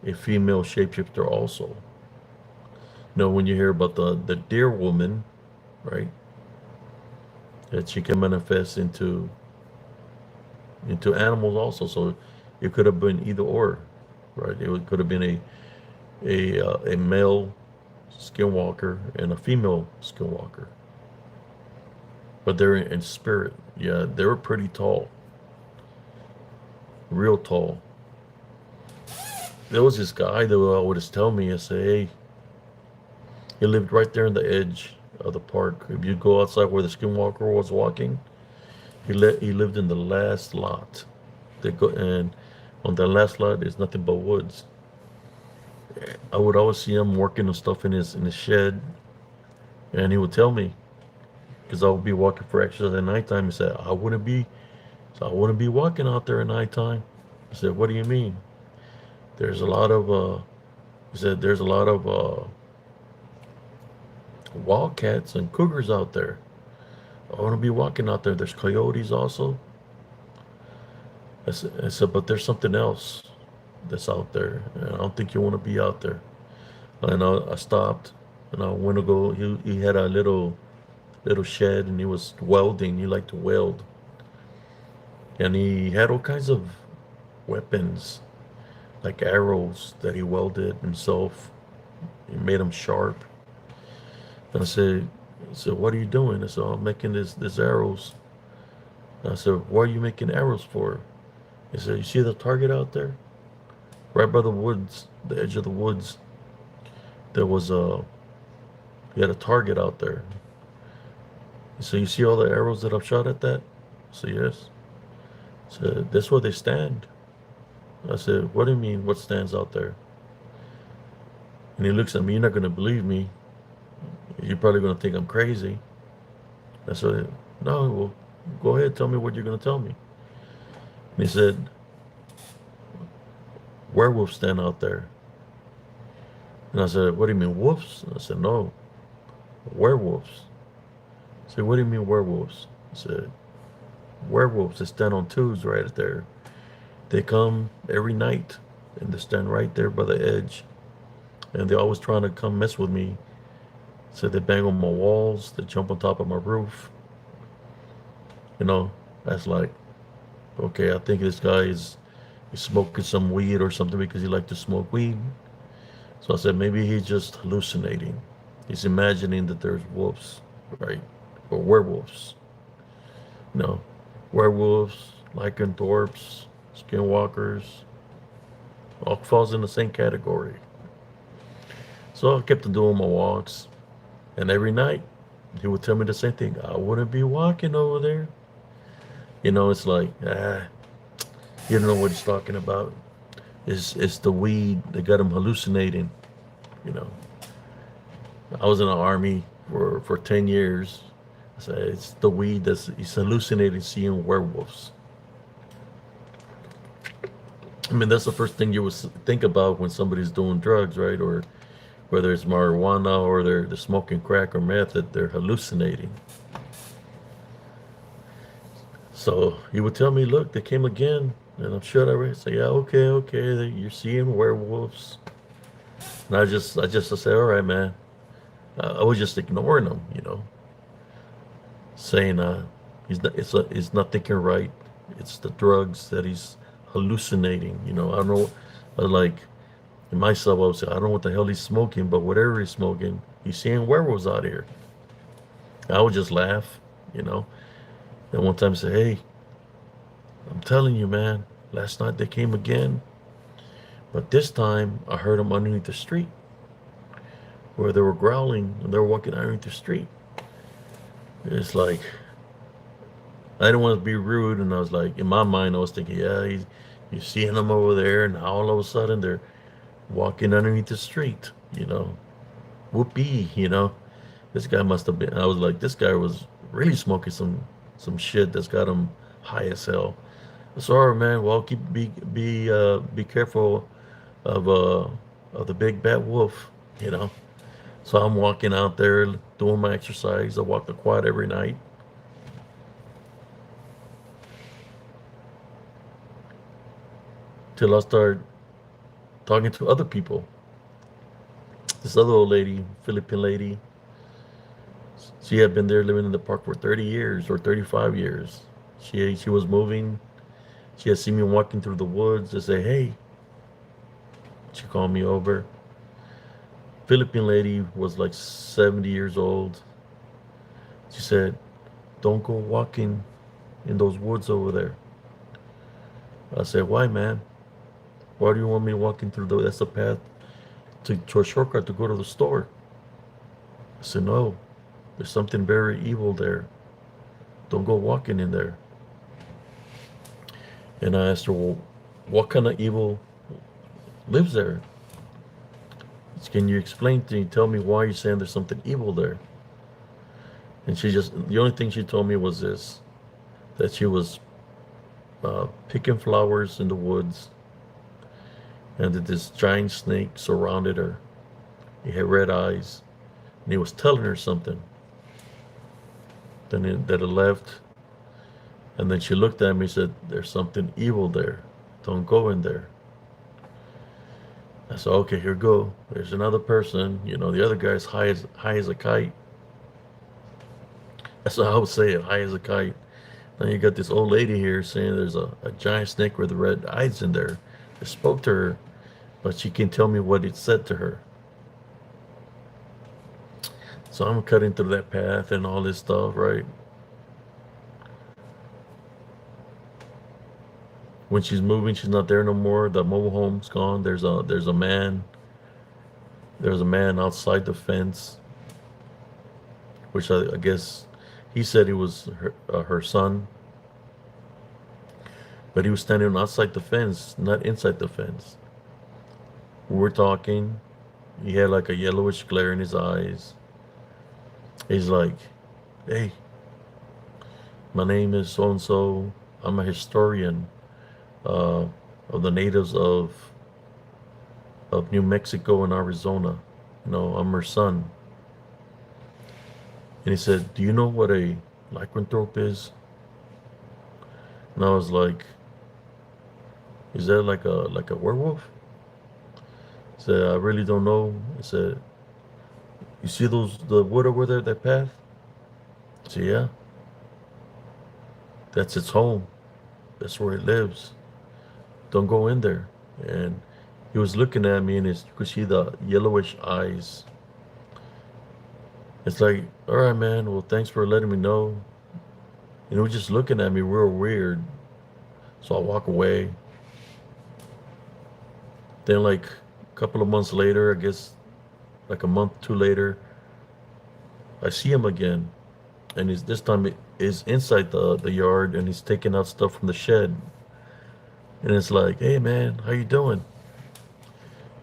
A: a female shapeshifter also? You know, when you hear about the deer woman, right? That she can manifest into animals also. So it could have been either or, right? Could have been a male skinwalker and a female skinwalker, but they're in spirit. Yeah, they were pretty tall, real tall. There was this guy that would always tell me, I say, "Hey," he lived right there in the edge of the park. If you go outside where the skinwalker was walking, he lived in the last lot. And on the last lot is nothing but woods. I would always see him working on stuff in his shed, and he would tell me because I would be walking for exercise at nighttime. He said, I wouldn't be walking out there at nighttime." I said, "What do you mean?" There's a lot of he said there's a lot of wildcats and cougars out there. I want to be walking out there. There's coyotes also. I said, "But there's something else that's out there. And I don't think you want to be out there." And I stopped, and I went to go. He had a little shed, and he was welding. He liked to weld, and he had all kinds of weapons, like arrows that he welded himself. He made them sharp. And I said, "What are you doing?" I said, "I'm making this arrows." And I said, "What are you making arrows for?" He said, "You see the target out there? Right by the woods, the edge of the woods, there was he had a target out there." He said, "You see all the arrows that I've shot at that?" I said, "Yes." He said, "That's where they stand." I said, "What do you mean, what stands out there?" And he looks at me, "You're not going to believe me. You're probably going to think I'm crazy." I said, "No, well, go ahead, tell me what you're going to tell me." And he said, "Werewolves stand out there." And I said, "What do you mean, wolves?" I said, "No, werewolves." I said, "What do you mean, werewolves?" I said, "Werewolves, they stand on twos right there. They come every night, and they stand right there by the edge. And they're always trying to come mess with me. So they bang on my walls, they jump on top of my roof." You know, that's like, okay, I think this guy is smoking some weed or something because he liked to smoke weed. So I said, maybe he's just hallucinating. He's imagining that there's wolves, right? Or werewolves. You know, werewolves, lycanthropes, skinwalkers, all falls in the same category. So I kept doing my walks, and every night he would tell me the same thing. I wouldn't be walking over there. It's like, you don't know what he's talking about. It's the weed that got him hallucinating. You know, I was in the army for 10 years. So it's the weed he's hallucinating, seeing werewolves. I mean, that's the first thing you would think about when somebody's doing drugs, right? Or whether it's marijuana or they're smoking crack or meth, that they're hallucinating. So he would tell me, look, they came again. And I'm sure I say, yeah, okay, okay, you're seeing werewolves. And I say, all right, man. I was just ignoring him, saying he's not thinking right. It's the drugs that he's hallucinating. I don't know. Like in myself, I would say, I don't know what the hell he's smoking, but whatever he's smoking, he's seeing werewolves out here. I would just laugh, you know. And one time I said, hey, I'm telling you, man, last night they came again. But this time I heard them underneath the street where they were growling and they were walking underneath the street. It's like, I didn't want to be rude. And I was like, in my mind, I was thinking, yeah, you're seeing them over there. And now all of a sudden they're walking underneath the street, Whoopee, This guy must have been, I was like, this guy was really smoking some shit that's got him high as hell. Sorry, man. Well, be careful of the big bad wolf, So I'm walking out there doing my exercise. I walk the quad every night. Till I start talking to other people. This other old lady, Philippine lady, she had been there living in the park for 30 years or 35 years. She was moving. She had seen me walking through the woods to say, hey. She called me over. Philippine lady was like 70 years old. She said, don't go walking in those woods over there. I said, why, man? Why do you want me walking through that's the path to a shortcut to go to the store? I said, no, there's something very evil there. Don't go walking in there. And I asked her, well, what kind of evil lives there? Can you explain to me, tell me why you're saying there's something evil there? And the only thing she told me was this, that she was picking flowers in the woods and that this giant snake surrounded her. He had red eyes and he was telling her something. That it left. And then she looked at me and said, there's something evil there. Don't go in there. I said, okay, here go. There's another person. The other guy's high as a kite. That's how I would say it, high as a kite. Now you got this old lady here saying there's a giant snake with red eyes in there. I spoke to her, but she can tell me what it said to her. So I'm cutting through that path and all this stuff, right? When she's moving, she's not there no more. The mobile home's gone. There's a man. There's a man outside the fence, which I guess he said he was her son. But he was standing outside the fence, not inside the fence. We were talking. He had like a yellowish glare in his eyes. He's like, hey, my name is so-and-so. I'm a historian of the natives of New Mexico and Arizona. I'm her son. And he said, do you know what a lycanthrope is? And I was like, is that like a werewolf? He said, I really don't know. He said, you see the wood over there, that path? I said, yeah. That's its home. That's where it lives. Don't go in there. And he was looking at me and you could see the yellowish eyes. It's like, all right, man, well, thanks for letting me know. And he was just looking at me real weird. So I walk away. Then like a couple of months later, I guess like a month, two later, I see him again. And he's this time is inside the yard and he's taking out stuff from the shed. And it's like, hey man, how you doing?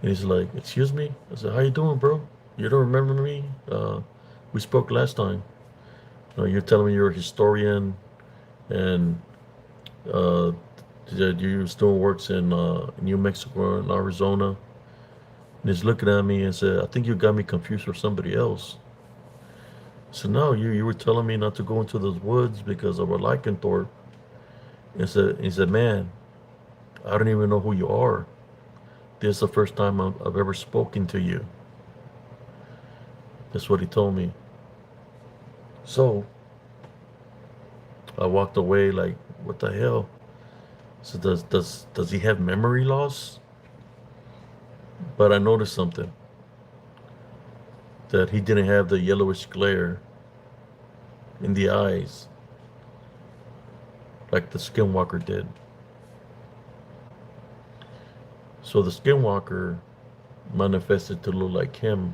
A: And he's like, excuse me? I said, how you doing, bro? You don't remember me? We spoke last time. You're telling me you're a historian and uh, that you still works in New Mexico and Arizona. And he's looking at me and said, I think you got me confused with somebody else. I said, no, you were telling me not to go into those woods because of a lycanthrope. He said, man, I don't even know who you are. This is the first time I've ever spoken to you. That's what he told me. So I walked away like, what the hell? So does he have memory loss? But I noticed something that he didn't have the yellowish glare in the eyes like the Skinwalker did. So the Skinwalker manifested to look like him.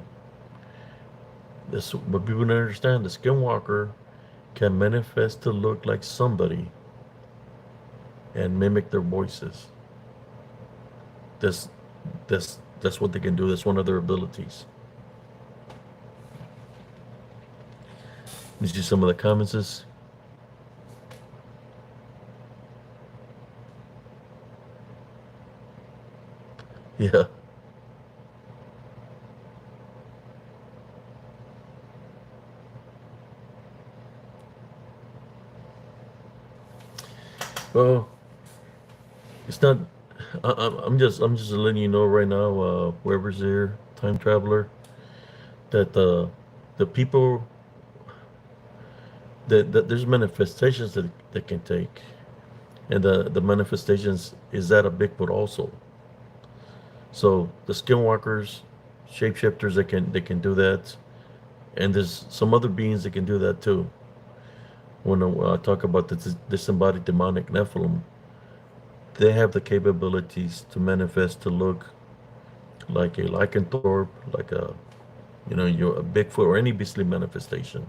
A: This what people don't understand. The Skinwalker can manifest to look like somebody and mimic their voices. That's that's what they can do. That's one of their abilities. You see some of the comments. Yeah. Well, it's not. I'm just letting you know right now, whoever's there, time traveler, that the people that there's manifestations that can take, and the manifestations is that of Bigfoot also. So the skinwalkers, shapeshifters, they can do that, and there's some other beings that can do that too. When I talk about the disembodied demonic Nephilim, they have the capabilities to manifest to look like a lycanthrope, like a you're a Bigfoot or any beastly manifestation.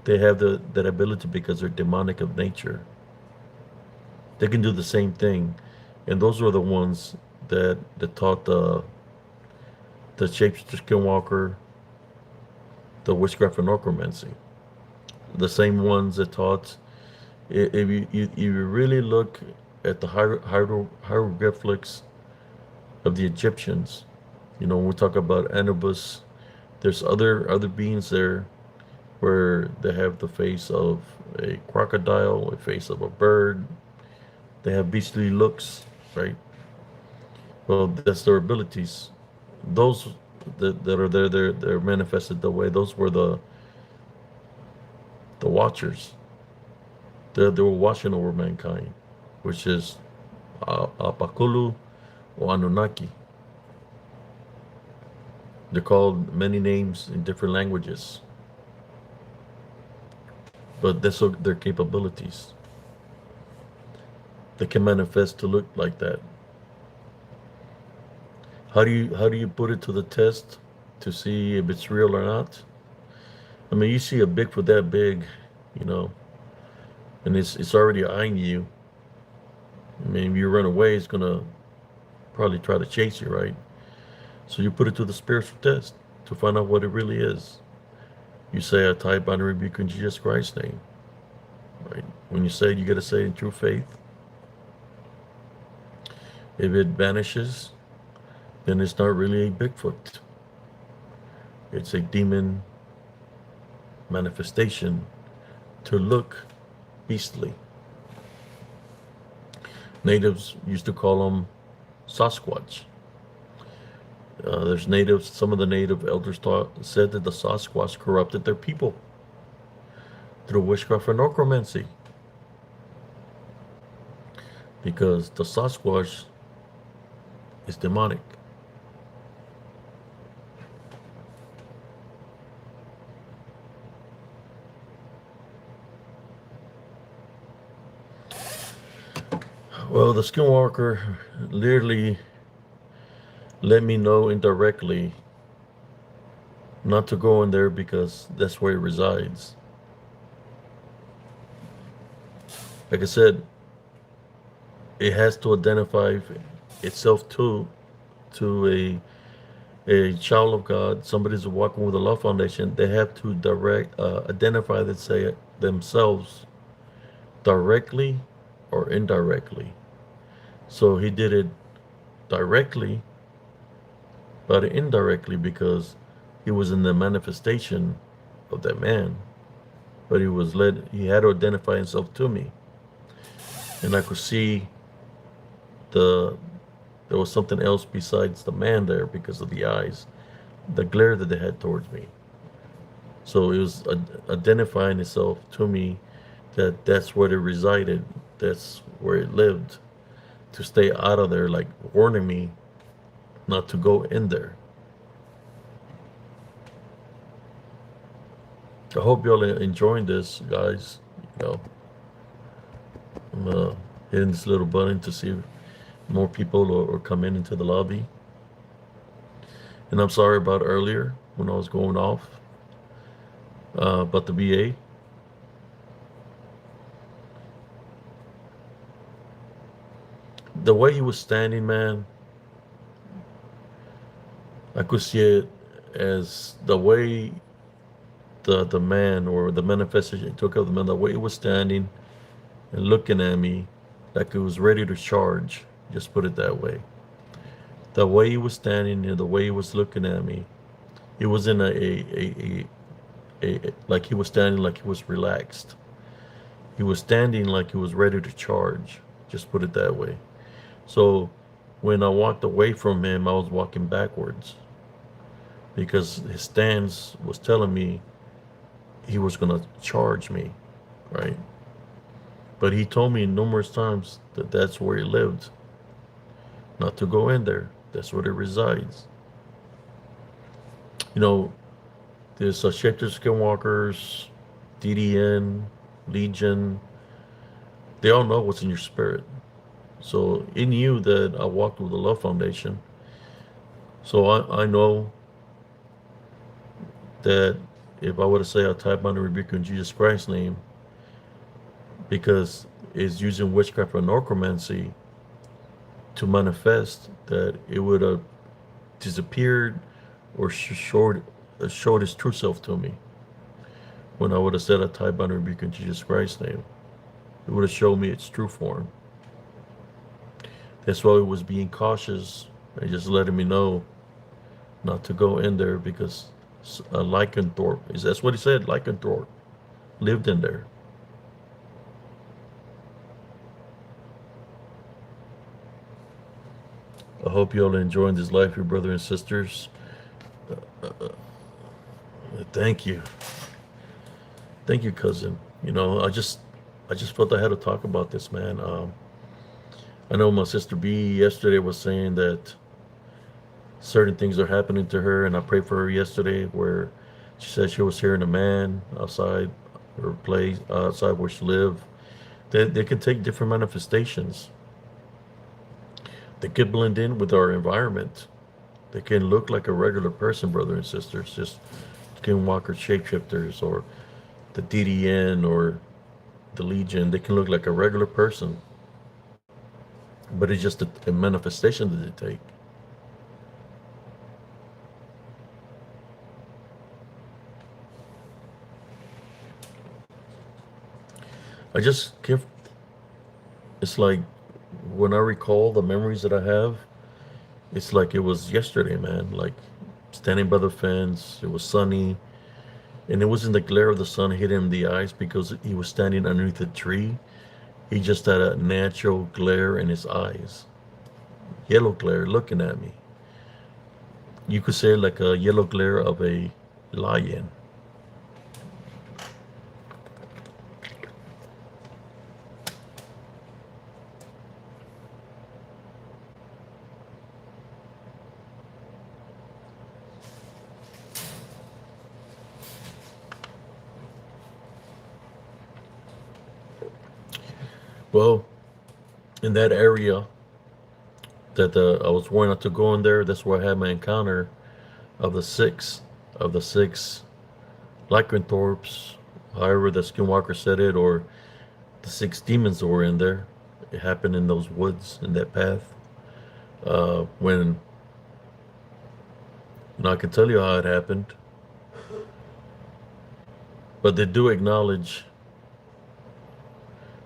A: They have that ability because they're demonic of nature. They can do the same thing, and those are the ones that taught the shapeshifter skinwalker the witchcraft and necromancy. The same ones that taught if you really look at the hieroglyphics of the Egyptians, when we talk about Anubis, there's other beings there where they have the face of a crocodile, a face of a bird. They have beastly looks, right? Well, that's their abilities. Those that are there, they're manifested that way. Those were the watchers. They were watching over mankind, which is Apakulu or Anunnaki. They're called many names in different languages, but that's their capabilities. They can manifest to look like that. How do you put it to the test to see if it's real or not? I mean, you see a Bigfoot that big, you know, and it's already eyeing you. I mean, if you run away, it's gonna probably try to chase you, right? So you put it to the spiritual test to find out what it really is. You say, I type on a rebuke in Jesus Christ's name, right? When you say it, you got to say it in true faith. If it vanishes, then it's not really a Bigfoot. It's a demon manifestation to look beastly. Natives used to call them Sasquatch. There's natives, some of the native elders said that the Sasquatch corrupted their people through witchcraft and necromancy. Because the Sasquatch is demonic. Well, the Skinwalker literally let me know indirectly not to go in there because that's where he resides. Like I said, it has to identify itself to a child of God, somebody who's walking with the Love Foundation. They have to identify that say themselves directly or indirectly. So he did it directly, but indirectly because he was in the manifestation of that man. But he had to identify himself to me. And I could see the there was something else besides the man there because of the eyes, the glare that they had towards me. So it was identifying itself to me that that's where it resided, that's where it lived, to stay out of there, like warning me not to go in there. I hope y'all are enjoying this, guys. You know, I'm hitting this little button to see if more people or come into the lobby. And I'm sorry about earlier when I was going off about the VA. The way he was standing, man, I could see it as the way the man or the manifestation took up the man, the way he was standing and looking at me like he was ready to charge. Just put it that way. The way he was standing and the way he was looking at me, it was in a like he was standing like he was relaxed. He was standing like he was ready to charge. Just put it that way. So when I walked away from him, I was walking backwards because his stance was telling me he was going to charge me, right? But he told me numerous times that that's where he lived, not to go in there. That's where it resides. You know, there's shapeshifters, skinwalkers, DDN, Legion. They all know what's in your spirit. So he knew that I walked with the Love Foundation. So I know that if I were to say I type on the rebuke in Jesus Christ's name, because it's using witchcraft and necromancy to manifest, that it would have disappeared or showed its true self to me. When I would have said I type on the rebuke in Jesus Christ's name, it would have showed me its true form. That's why it was being cautious and just letting me know not to go in there because Lycanthrope, that's what he said, Lycanthrope lived in there. I hope you all are enjoying this life, your brothers and sisters. Thank you. Thank you, cousin. You know, I just felt I had to talk about this, man. I know my sister B yesterday was saying that certain things are happening to her, and I prayed for her yesterday where she said she was hearing a man outside her place, outside where she lived. They can take different manifestations. They could blend in with our environment. They can look like a regular person, brothers and sisters, just skinwalker shapeshifters or the DDN or the Legion. They can look like a regular person, but it's just a manifestation that they take. I just give, it's like when I recall the memories that I have, it's like it was yesterday, man. Like standing by the fence, it was sunny, and it wasn't the glare of the sun hitting him in the eyes because he was standing underneath a tree. He just had a natural glare in his eyes, yellow glare looking at me. You could say like a yellow glare of a lion. Well, in that area that I was warned not to go in there. That's where I had my encounter of the six lycanthropes, however the Skinwalker said it, or the six demons that were in there. It happened in those woods, in that path. When I can tell you how it happened, but they do acknowledge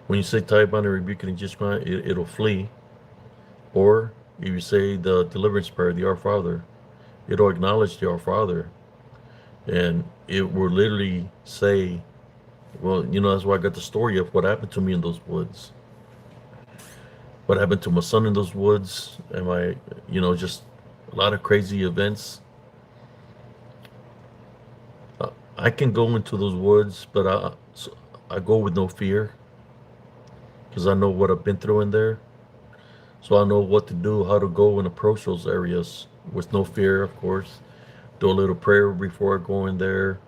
A: when you say tie bound and rebuke it and just cry, it'll flee. Or if you say the deliverance prayer, the Our Father, it'll acknowledge the Our Father, and it will literally say, well, that's why I got the story of what happened to me in those woods. What happened to my son in those woods, and just a lot of crazy events. I can go into those woods, but I go with no fear because I know what I've been through in there. So I know what to do, how to go and approach those areas with no fear, of course. Do a little prayer before I go in there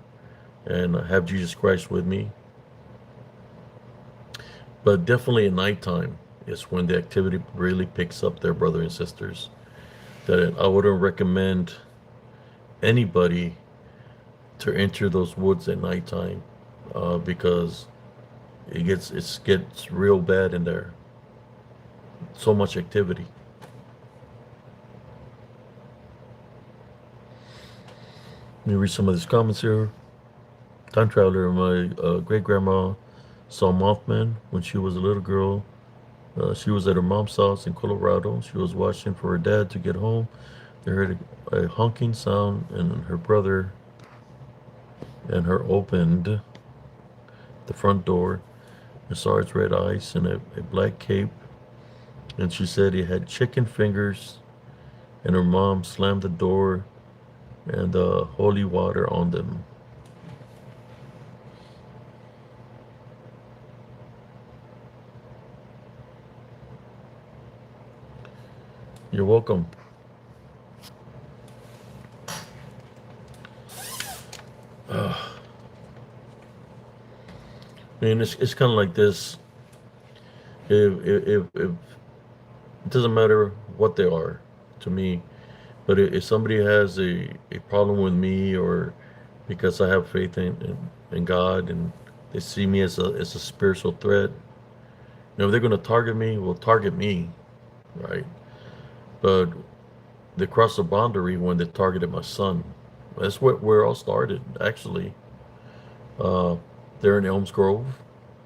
A: and have Jesus Christ with me. But definitely at nighttime is when the activity really picks up there, brothers and sisters. That I wouldn't recommend anybody to enter those woods at nighttime because it gets real bad in there. So much activity. Let me read some of these comments here. Time traveler, my great grandma saw Mothman when she was a little girl. She was at her mom's house in Colorado. She was watching for her dad to get home. They heard a honking sound, and her brother and her opened the front door and saw its red eyes and a black cape. And she said he had chicken fingers, and her mom slammed the door and the holy water on them. You're welcome. It's kind of like this. If it doesn't matter what they are to me, but if somebody has a problem with me, or because I have faith in God and they see me as a spiritual threat, if they're going to target me, well, target me, right? But they crossed the boundary when they targeted my son. That's where it all started, actually. There in Elms Grove,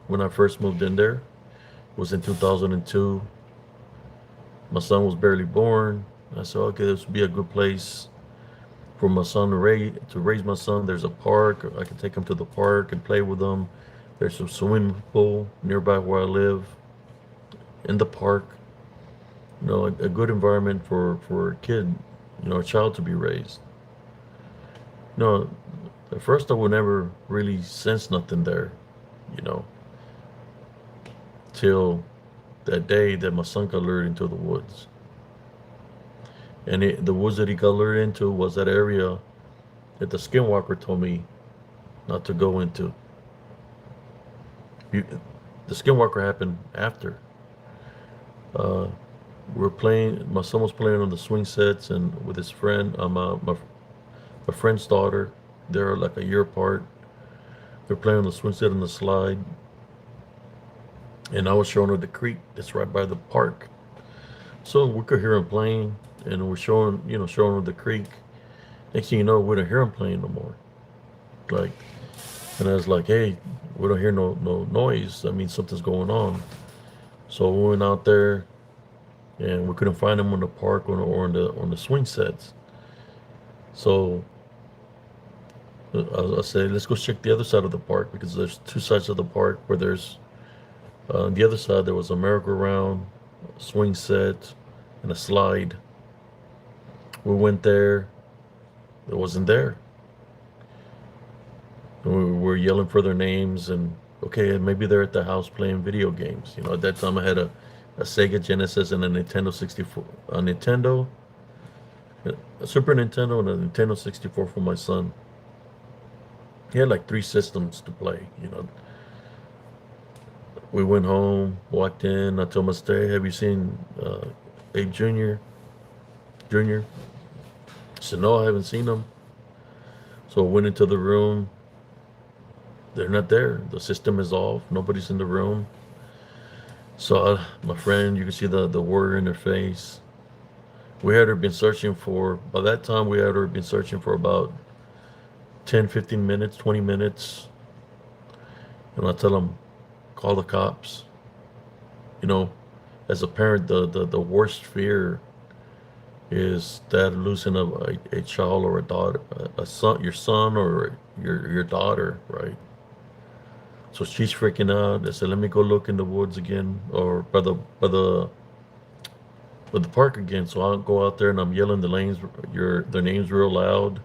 A: when I first moved in there, it was in 2002. My son was barely born. I said, okay, this would be a good place for my son to raise my son. There's a park. I can take him to the park and play with him. There's a swimming pool nearby where I live in the park. A good environment for a kid, a child to be raised. At first I would never really sense nothing there, till that day that my son got lured into the woods. And the woods that he got lured into was that area that the Skinwalker told me not to go into. The Skinwalker happened after. My son was playing on the swing sets and with his friend, my friend's daughter. They're like a year apart. They're playing on the swing set and the slide. And I was showing her the creek that's right by the park. So we could hear him playing, and we're showing her the creek. Next thing you know, we don't hear him playing no more. And I was like, hey, we don't hear no noise. That means something's going on. So we went out there, and we couldn't find him in the park or on the swing sets. So I said, let's go check the other side of the park, because there's two sides of the park where there's on the other side there was a merry-go-round, swing set, and a slide. We went there. It wasn't there. And we were yelling for their names, and okay, maybe they're at the house playing video games. At that time I had a Sega Genesis and a Nintendo 64, a Super Nintendo, and a Nintendo 64 for my son. He had like 3 systems to play. We went home, walked in. I told my sister, "Hey, have you seen Abe Jr.? Junior?" She said, "No, I haven't seen him." So I went into the room. They're not there. The system is off. Nobody's in the room. So my friend, you can see the worry in her face. We had her been searching for, by that time, we had her been searching for about 10, 15 minutes, 20 minutes. And I tell them, call the cops. You know, as a parent, the worst fear is that losing a child or a daughter, a son, your son or your daughter, right? So she's freaking out. I said, let me go look in the woods again, or by the park again. So I'll go out there and I'm yelling their names real loud.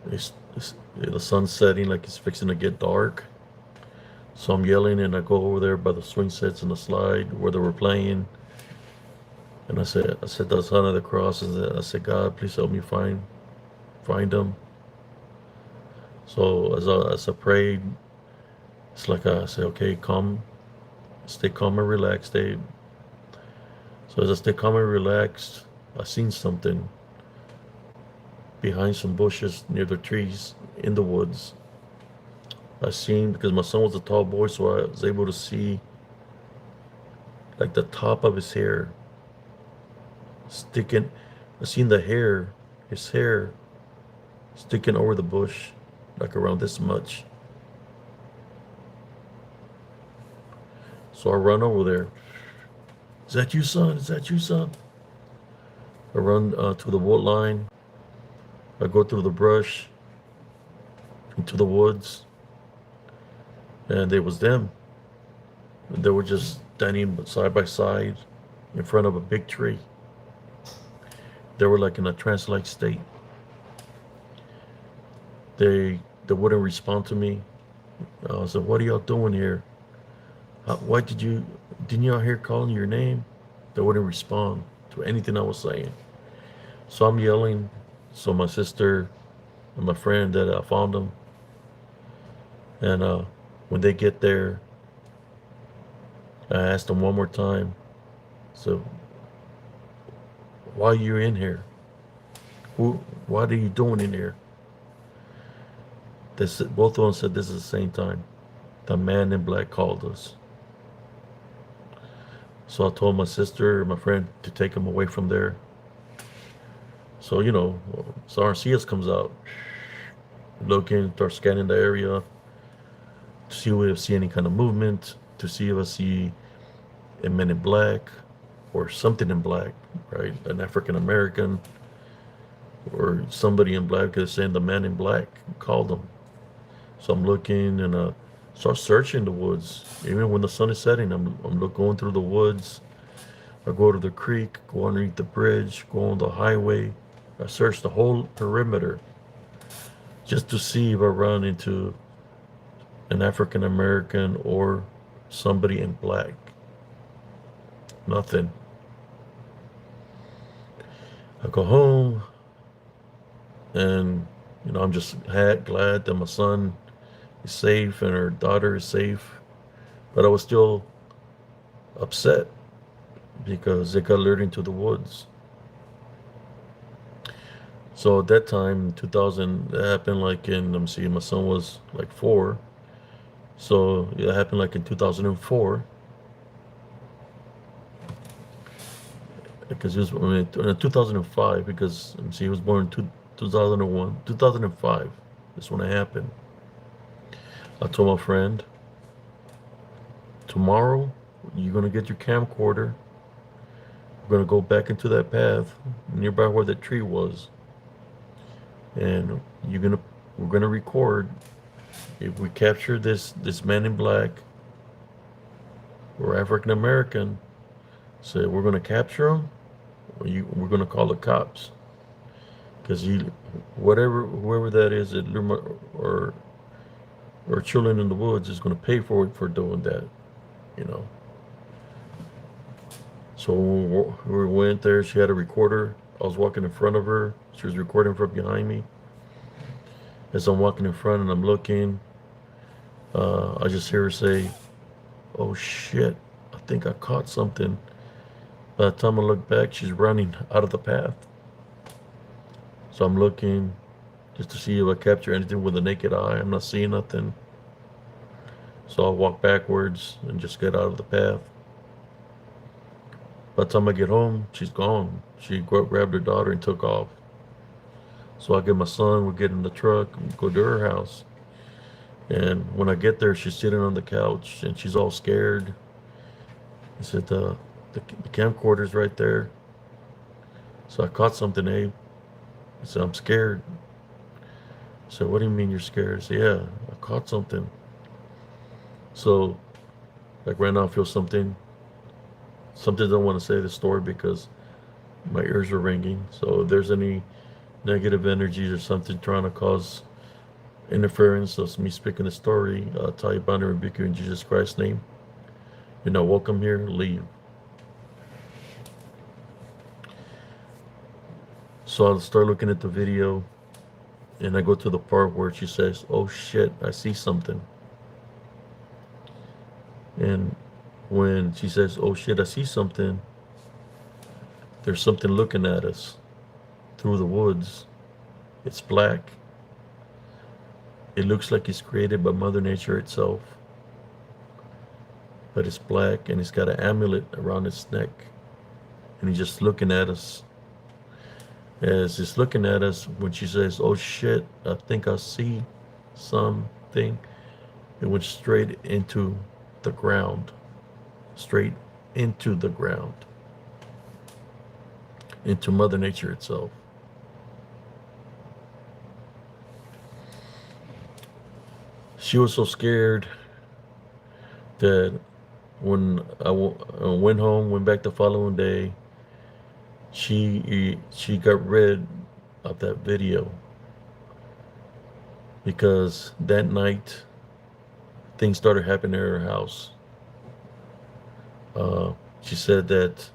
A: The sun's setting, like it's fixing to get dark. So I'm yelling and I go over there by the swing sets and the slide where they were playing. And I said the sign of the cross. I said, God, please help me find them. So as I prayed, it's like I say, okay, stay calm and relaxed. So as I stay calm and relaxed, I seen something behind some bushes near the trees in the woods. I seen, because my son was a tall boy, so I was able to see like the top of his hair sticking. I seen his hair sticking over the bush, like around this much. So I run over there. Is that you, son? Is that you, son? I run to the wood line. I go through the brush into the woods, and it was them. They were just standing side by side in front of a big tree. They were like in a trance-like state. They wouldn't respond to me. I said, "What are y'all doing here? Why didn't y'all hear calling your name?" They wouldn't respond to anything I was saying. So I'm yelling. So my sister and my friend that I found them, and when they get there, I asked them one more time. So, why are you in here? What are you doing in here? Both of them said this at the same time. The man in black called us. So I told my sister and my friend to take him away from there. So, so RCS comes out, looking, start scanning the area to see if I see any kind of movement, to see if I see a man in black or something in black, right? An African American or somebody in black, because saying the man in black called them. So I'm looking and start searching the woods. Even when the sun is setting, I'm going through the woods. I go to the creek, go underneath the bridge, go on the highway. I search the whole perimeter just to see if I run into an African American or somebody in black. Nothing. I go home and I'm just glad that my son is safe and her daughter is safe. But I was still upset because they got lured into the woods. So at that time, 2000, that happened like in, let me see, my son was like 4. So it happened like in 2004. Because he was, 2005, because, let me see, he was born in 2001. 2005 is when it happened. I told my friend, tomorrow, you're going to get your camcorder. We're going to go back into that path nearby where that tree was. And we're gonna record. If we capture this man in black or African American, say we're gonna capture him, or we're gonna call the cops, because whoever that is, or children in the woods is gonna pay for it for doing that, So we went there. She had a recorder. I was walking in front of her. She was recording from behind me. As I'm walking in front and I'm looking, I just hear her say, oh shit, I think I caught something. By the time I look back, she's running out of the path. So I'm looking just to see if I capture anything with the naked eye. I'm not seeing nothing. So I'll walk backwards and just get out of the path. By the time I get home, she's gone. She grabbed her daughter and took off. So I get my son, we get in the truck, and go to her house. And when I get there, she's sitting on the couch and she's all scared. I said, the camcorder's right there. So I caught something, Abe. I said, I'm scared. I said, what do you mean you're scared? I said, yeah, I caught something. So, like right now, I feel something. Something I don't want to say the story because my ears are ringing. So if there's any negative energies or something trying to cause interference of me speaking the story, tell you bound and rebuke you in Jesus Christ's name. You're not welcome here, leave. So I'll start looking at the video and I go to the part where she says, oh shit, I see something. And when she says, oh shit, I see something, there's something looking at us through the woods. It's black. It looks like it's created by Mother Nature itself. But it's black and it's got an amulet around its neck. And he's just looking at us. As it's looking at us, when she says, oh shit, I think I see something, it went straight into the ground. Straight into the ground. Into Mother Nature itself. She was so scared that when I went home, went back the following day, she got rid of that video because that night things started happening in her house. She said that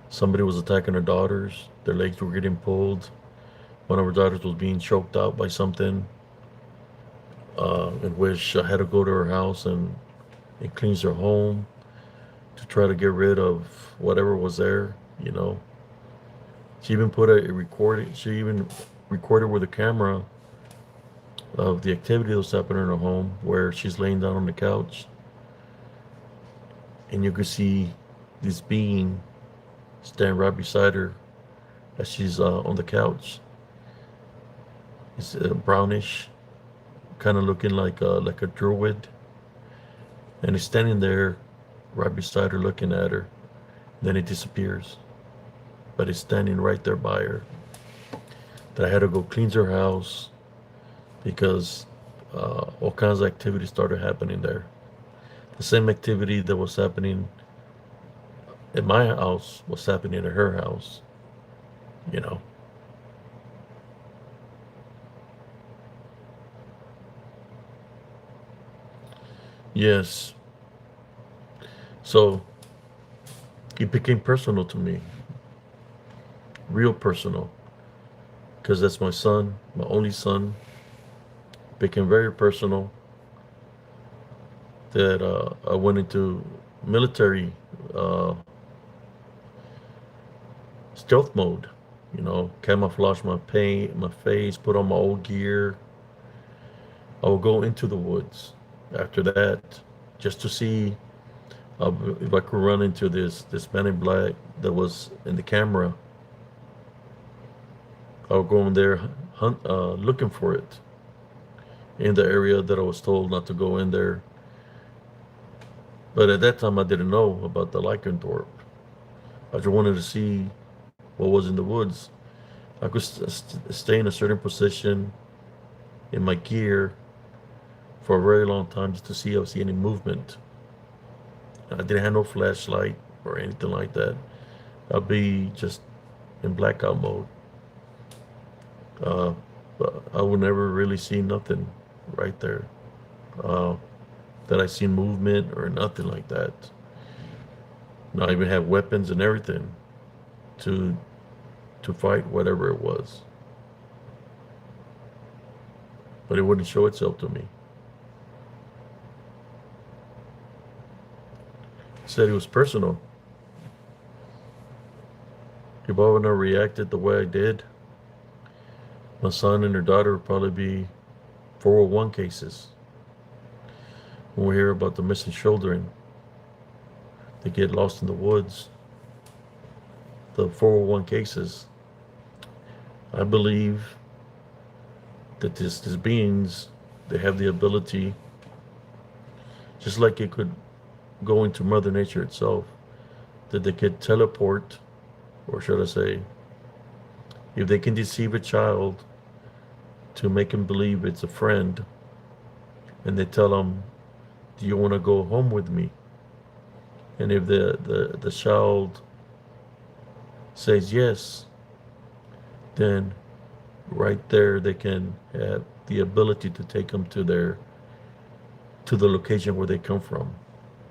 A: somebody was attacking her daughters. Their legs were getting pulled. One of her daughters was being choked out by something. In which I had to go to her house and cleanse her home to try to get rid of whatever was there, you know. She even put a recording, she even recorded with a camera of the activity that was happening in her home where she's laying down on the couch and you could see this being stand right beside her as she's on the couch. It's brownish, kind of looking like a druid, and he's standing there right beside her looking at her. Then it disappears, but it's standing right there by her. That I had to go cleanse her house because all kinds of activity started happening there. The same activity that was happening at my house was happening at her house, you know. Yes. So it became personal to me, real personal, because that's my son, my only son. It became very personal that I went into military stealth mode, you know, camouflage my paint, my face, put on my old gear. I will go into the woods after that just to see if I could run into this man in black that was in the camera. I would go in there looking for it in the area that I was told not to go in there. But at that time, I didn't know about the lycanthrope. I just wanted to see what was in the woods. I could stay in a certain position in my gear for a very long time just to see if I see any movement. I didn't have no flashlight or anything like that. I'll be just in blackout mode. But I would never really see nothing right there. That I seen movement or nothing like that. And I even have weapons and everything to fight whatever it was. But it wouldn't show itself to me. said it was personal. If I would not reacted the way I did, my son and her daughter would probably be 401 cases. When we hear about the missing children, they get lost in the woods, the 401 cases, I believe that these beings, they have the ability, just like it could go into Mother Nature itself, that they could teleport, or should I say, if they can deceive a child to make him believe it's a friend, and they tell him, do you want to go home with me? And if the child says yes, then right there they can have the ability to take them to the location where they come from,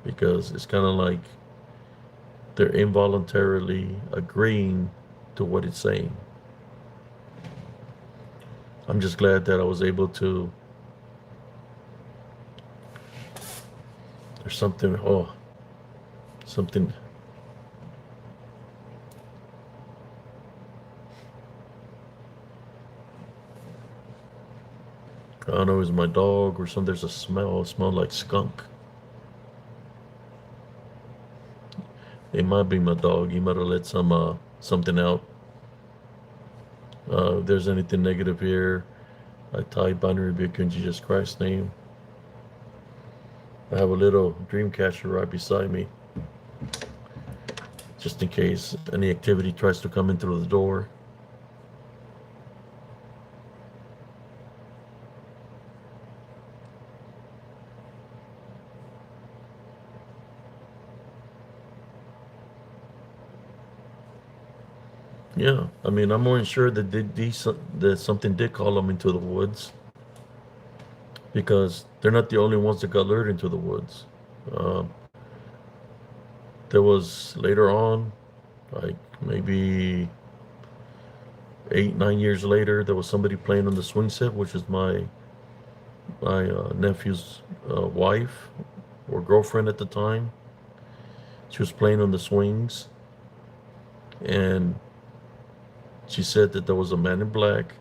A: because it's kind of like they're involuntarily agreeing to what it's saying. I'm just glad that I was able to. There's something. Oh, something. I don't know, it was my dog or something. There's a smell. It smelled like skunk. It might be my dog. He might have let something out. If there's anything negative here, I type binary rebuke in Jesus Christ's name. I have a little dream catcher right beside me, just in case any activity tries to come in through the door. Yeah, I mean, I'm more than sure that that something did call them into the woods, because they're not the only ones that got lured into the woods. Um, there was later on, like maybe 8, 9 years later, there was somebody playing on the swing set, which is my nephew's wife or girlfriend at the time. She was playing on the swings, and she said that there was a man in black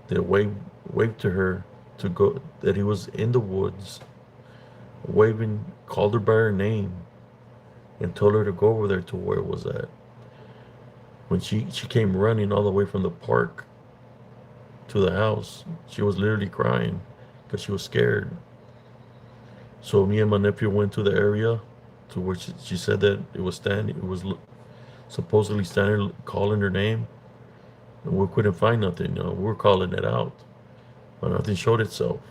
A: that waved to her to go, that he was in the woods, waving, called her by her name, and told her to go over there to where it was at. When she came running all the way from the park to the house, she was literally crying because she was scared. So me and my nephew went to the area to where she said that it was supposedly standing calling her name, and we couldn't find nothing. You know, we were calling it out, but nothing showed itself.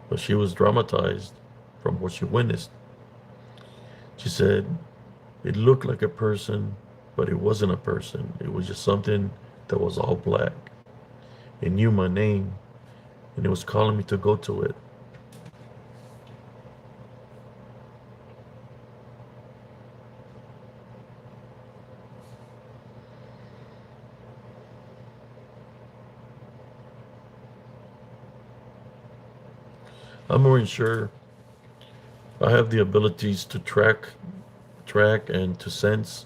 A: But she was dramatized from what she witnessed. She said it looked like a person, but it wasn't a person. It was just something that was all black. It knew my name, and it was calling me to go to it. I'm more than sure I have the abilities to track and to sense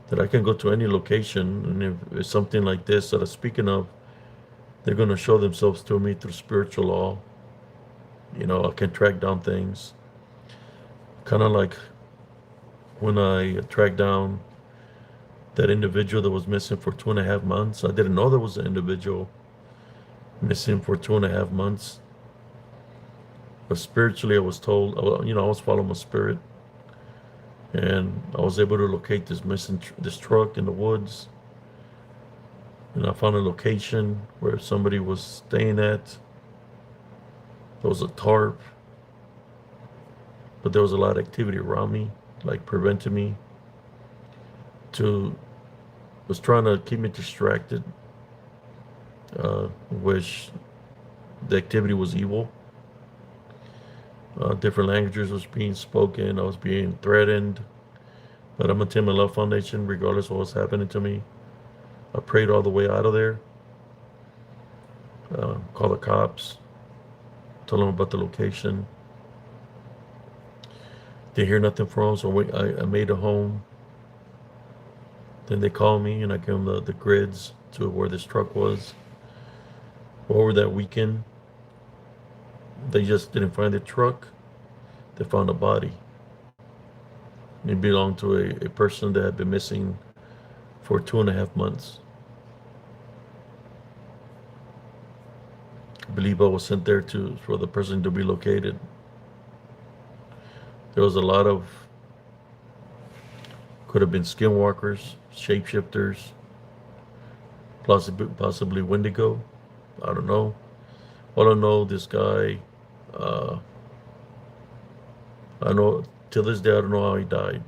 A: that I can go to any location, and if it's something like this that I'm speaking of, they're going to show themselves to me through spiritual law. You know, I can track down things. Kind of like when I tracked down that individual that was missing for 2.5 months. I didn't know there was an individual missing for 2.5 months. But spiritually, I was told, I was following my spirit, and I was able to locate this truck in the woods. And I found a location where somebody was staying at. There was a tarp, but there was a lot of activity around me, like preventing me to, was trying to keep me distracted, which the activity was evil. Different languages was being spoken. I was being threatened. But I'm a Tim and Love Foundation, regardless of what's happening to me. I prayed all the way out of there. Called the cops. Told them about the location. They hear nothing from them, so I made a home. Then they called me and I gave them the grids to where this truck was. Over that weekend, they just didn't find the truck. They found a body. It belonged to a person that had been missing for 2.5 months. I believe I was sent there for the person to be located. There was a lot of, could have been skinwalkers, shapeshifters, possibly windigo. I don't know. All I know, this guy, uh, I know till this day I don't know how he died.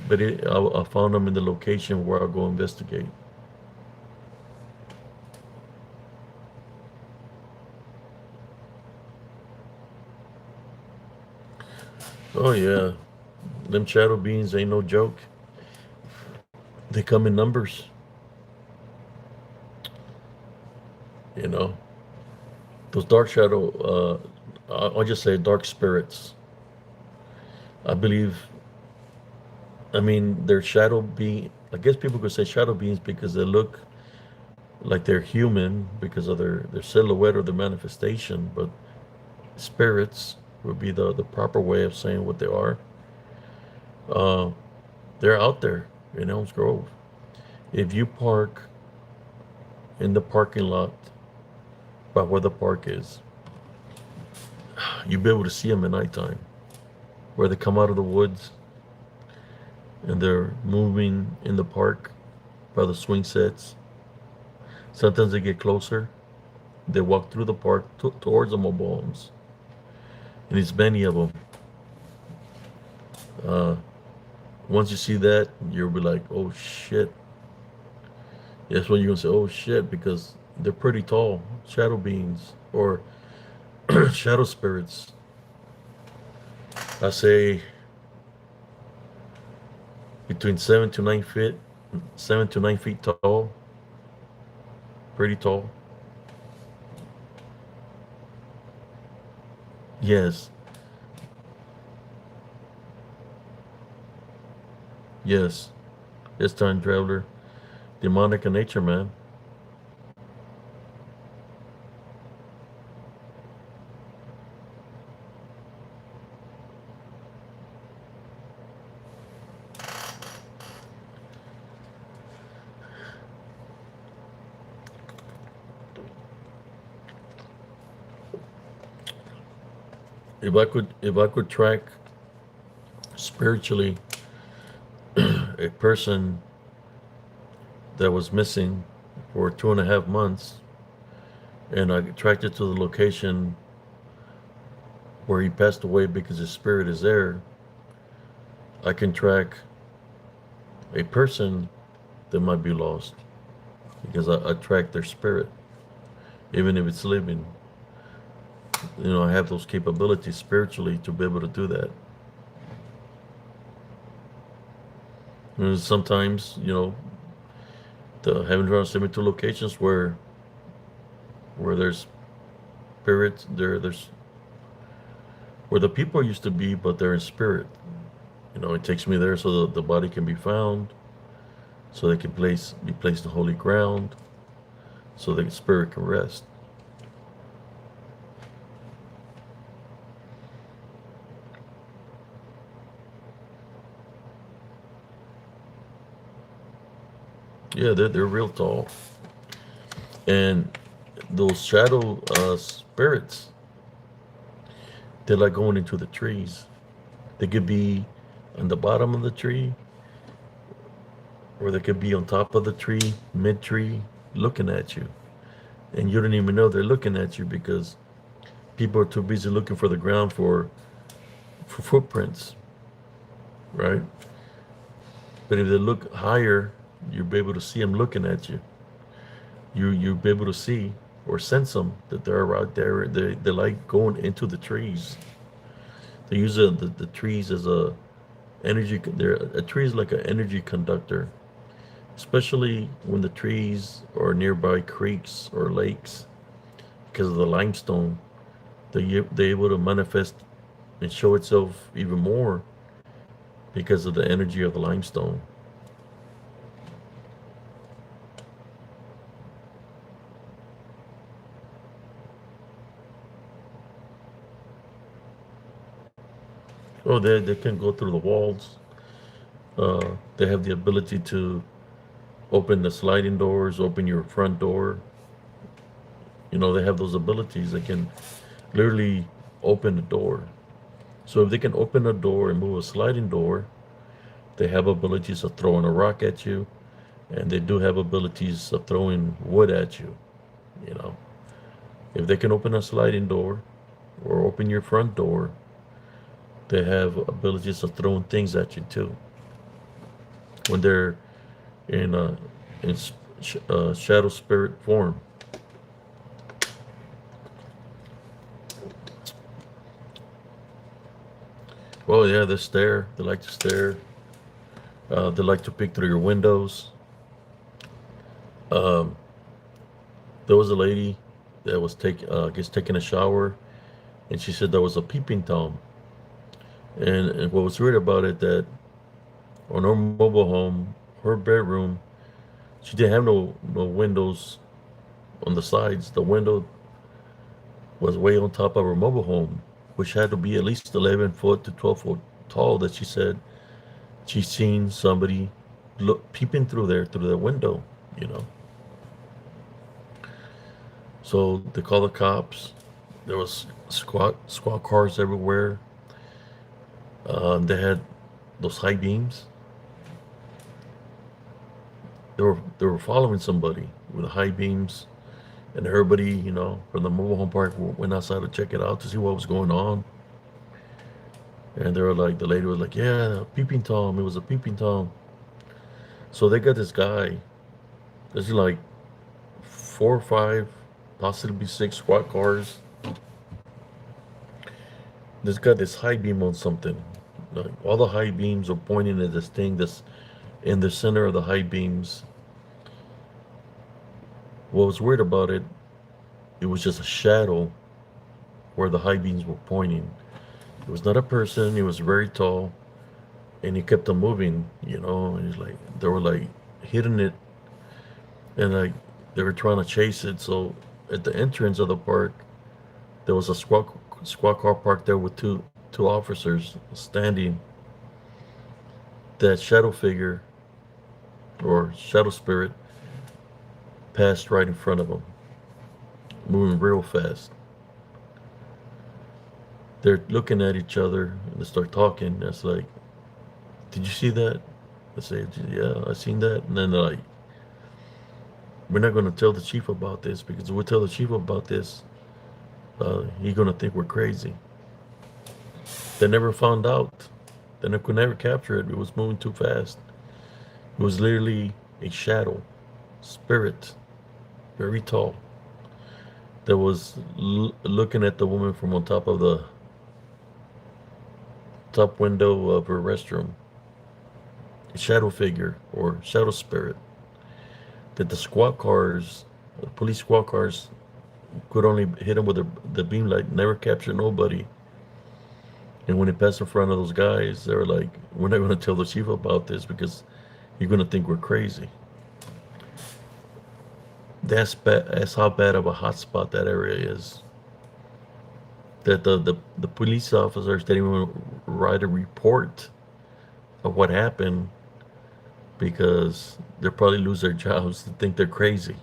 A: But I found him in the location where I'll go investigate. Oh yeah, them shadow beings ain't no joke. They come in numbers, you know. Those dark shadow, I'll just say dark spirits. I believe, I mean, they're shadow being. I guess people could say shadow beings because they look like they're human because of their silhouette or their manifestation, but spirits would be the proper way of saying what they are. Uh, they're out there in Elms Grove. If you park in the parking lot by where the park is, you'll be able to see them at nighttime, where they come out of the woods and they're moving in the park by the swing sets. Sometimes they get closer. They walk through the park towards the mobile homes, and it's many of them. Uh, Once you see that, you'll be like, "Oh shit!" That's when you're gonna say, "Oh shit," because they're pretty tall, shadow beings or shadow spirits. I say between 7 to 9 feet, 7 to 9 feet tall, pretty tall. Yes, yes, it's time traveler, demonic in nature, man. If I could track spiritually a person that was missing for 2.5 months, and I tracked it to the location where he passed away because his spirit is there, I can track a person that might be lost because I track their spirit, even if it's living. I have those capabilities spiritually to be able to do that. And sometimes, the heaven trying to send me to locations where there's spirits there's where the people used to be, but they're in spirit. It takes me there so the body can be found, so they can be placed in holy ground, so the spirit can rest. Yeah, they're real tall, and those shadow spirits, they like going into the trees. They could be on the bottom of the tree, or they could be on top of the tree, mid tree, looking at you, and you don't even know they're looking at you because people are too busy looking for the ground for footprints, right? But if they look higher, you'll be able to see them looking at you. You'll be able to see or sense them that they're out there. They like going into the trees. They use the trees as a energy. A tree is like an energy conductor, especially when the trees are nearby creeks or lakes because of the limestone. they're able to manifest and show itself even more because of the energy of the limestone. Oh, they can go through the walls. They have the ability to open the sliding doors, open your front door. You know, they have those abilities. They can literally open the door. So if they can open a door and move a sliding door, they have abilities of throwing a rock at you, and they do have abilities of throwing wood at you. You know, if they can open a sliding door or open your front door, they have abilities of throwing things at you too. When they're in in shadow spirit form. Well, yeah, they stare. They like to stare. They like to peek through your windows. Um, there was a lady that was taking a shower, and she said there was a peeping tom. And what was weird about it that on her mobile home, her bedroom, she didn't have no windows on the sides. The window was way on top of her mobile home, which had to be at least 11 foot to 12 foot tall. That she said she seen somebody peeping through there through the window. You know, so they called the cops. There was squad cars everywhere. They had those high beams. They were following somebody with the high beams, and everybody, you know, from the mobile home park went outside to check it out to see what was going on. And they were like, the lady was like, "Yeah, peeping tom. It was a peeping tom." So they got this guy. There's like 4 or 5, possibly 6 squad cars. This got this high beam on something. Like all the high beams are pointing at this thing that's in the center of the high beams. What was weird about it, it was just a shadow where the high beams were pointing. It was not a person. He was very tall, and he kept on moving. You know, and he's like they were like hitting it, and like they were trying to chase it. So at the entrance of the park, there was a squad car parked there with two officers standing. That shadow figure or shadow spirit passed right in front of them, moving real fast. They're looking at each other and they start talking. That's like, "Did you see that?" I say, "Yeah, I seen that." And then they're like, "We're not going to tell the chief about this because if we tell the chief about this, he's going to think we're crazy." They never found out. They could never capture it. It was moving too fast. It was literally a shadow, spirit, very tall, that was looking at the woman from on top of the top window of her restroom. A shadow figure or shadow spirit that the squad cars, the police squad cars, could only hit him with the beam light, never capture nobody. And when it passed in front of those guys, they were like, "We're not going to tell the chief about this because you're going to think we're crazy." That's bad. That's how bad of a hotspot that area is. That the police officers didn't even write a report of what happened because they'll probably lose their jobs to think they're crazy.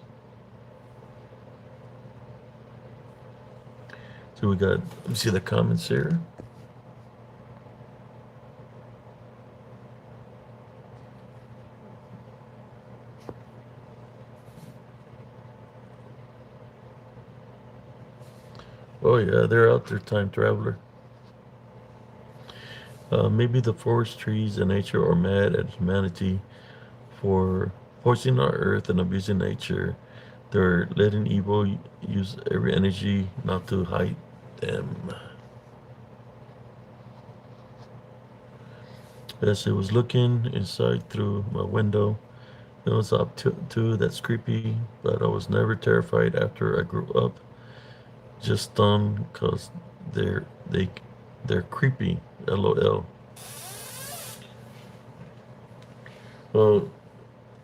A: So we got, let me see the comments here. Oh yeah, they're out there, time traveler. Maybe the forest trees and nature are mad at humanity for poisoning our earth and abusing nature. They're letting evil use every energy not to hide them. As I was looking inside through my window, it was up to that's creepy, but I was never terrified after I grew up. Just because they're they they're creepy. LOL. Well,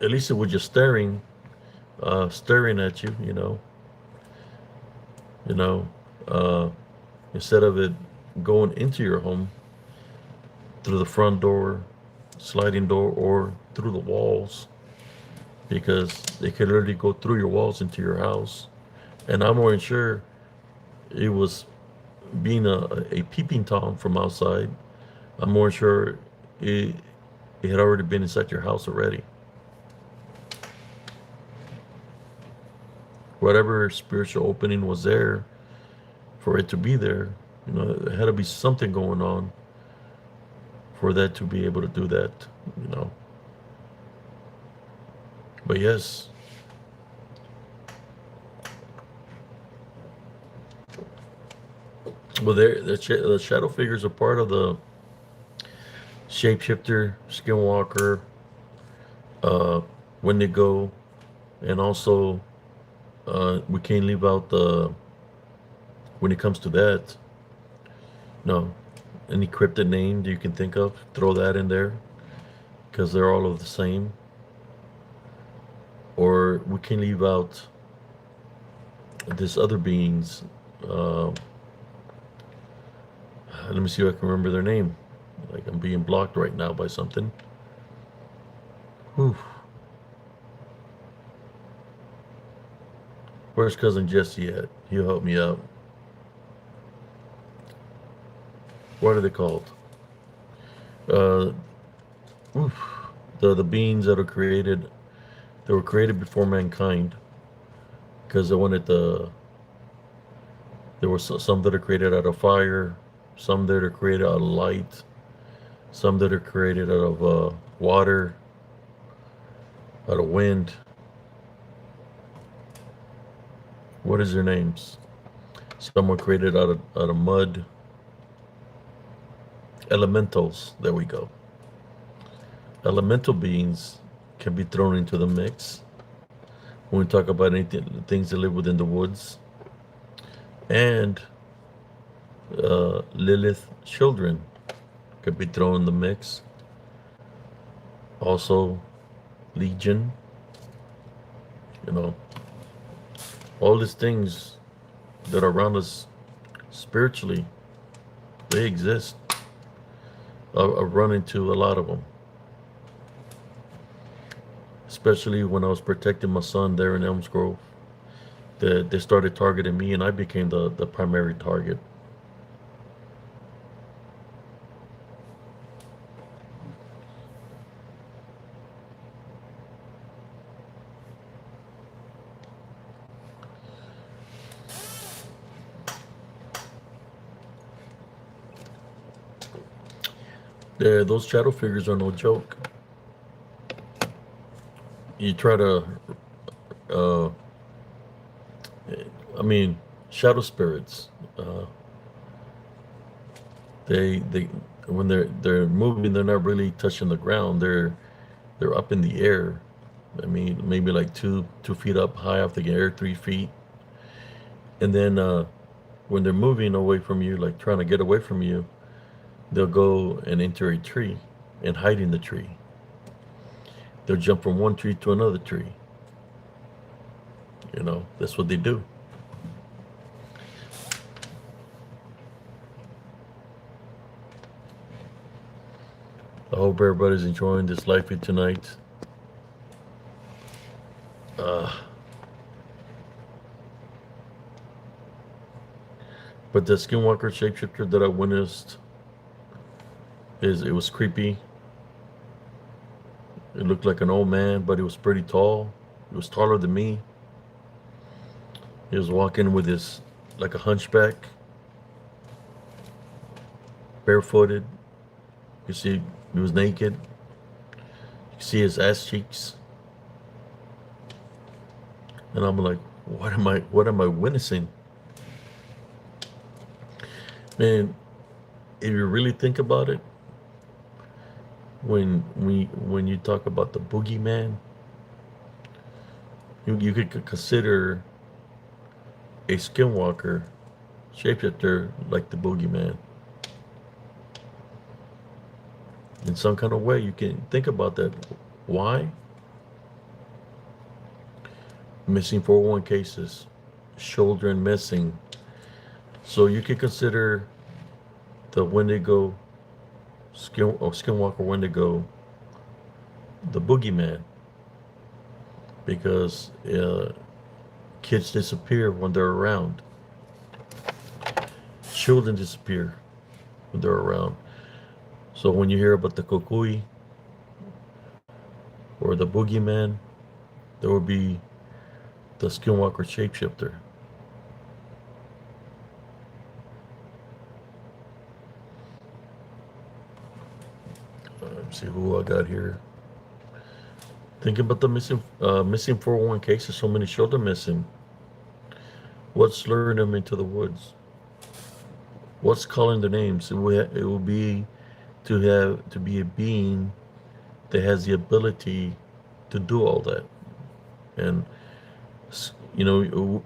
A: at least it was just staring at you. You know, uh, instead of it going into your home through the front door, sliding door, or through the walls, because they could literally go through your walls into your house. And I'm more than sure it was being a peeping tom from outside. I'm more sure it, it had already been inside your house already. Whatever spiritual opening was there for it to be there, there had to be something going on for that to be able to do that, you know. But yes, well, the shadow figures are part of the shapeshifter, skinwalker, uh, windigo, and also we can't leave out the when it comes to that. No, any cryptid name that you can think of, throw that in there because they're all of the same. Or we can leave out this other beings. Uh, Let me see if I can remember their name. Like I'm being blocked right now by something. Whew. Where's cousin Jesse at? He'll help me out. What are they called? Uh, oof. The beings that are created. They were created before mankind because they wanted the. There were some that are created out of fire, some that are created out of light, some that are created out of water, out of wind. What is their names? Some were created out of mud. Elementals. There we go. Elemental beings can be thrown into the mix when we talk about anything, things that live within the woods. And Lilith children could be thrown in the mix. Also, Legion. All these things that are around us spiritually, they exist. I've run into a lot of them. Especially when I was protecting my son there in Elms Grove. They started targeting me and I became the primary target. Those shadow figures are no joke. You try to, uh, I mean, shadow spirits. They when they're moving, they're not really touching the ground. They're up in the air. I mean, maybe like 2 feet up high off the air, 3 feet, and then when they're moving away from you, like trying to get away from you, they'll go and enter a tree and hide in the tree. They'll jump from one tree to another tree. That's what they do. I hope everybody's enjoying this live feed tonight. But the Skinwalker shapeshifter that I witnessed, it was creepy. It looked like an old man, but he was pretty tall. He was taller than me. He was walking with his, like a hunchback, barefooted. You see, he was naked. You see his ass cheeks. And I'm like, what am I witnessing? Man, if you really think about it, when you talk about the boogeyman, you could consider a skinwalker shapeshifter like the boogeyman. In some kind of way, you can think about that. Why? Missing 401 cases, children missing. So you could consider the Wendigo, Skinwalker Wendigo, the boogeyman, because kids disappear when they're around. Children disappear when they're around. So when you hear about the Kukui or the boogeyman, there will be the Skinwalker shapeshifter. Let's see who I got here. Think about the missing 401 cases. So many children missing. What's luring them into the woods? What's calling their names? It will be to be a being that has the ability to do all that. And if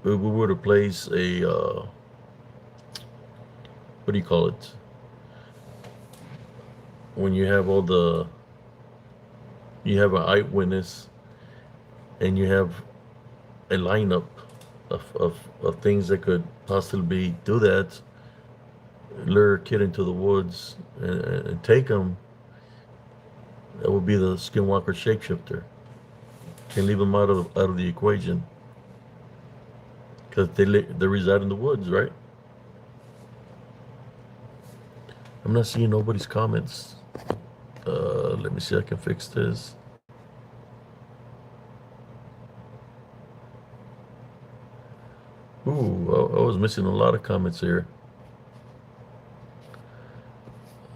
A: we were to place a what do you call it? When you have you have an eyewitness and you have a lineup of things that could possibly do that, lure a kid into the woods and take them, that would be the Skinwalker shapeshifter. Can't leave them out of the equation because they reside in the woods, right? I'm not seeing nobody's comments. Let me see if I can fix this. Ooh, I was missing a lot of comments here.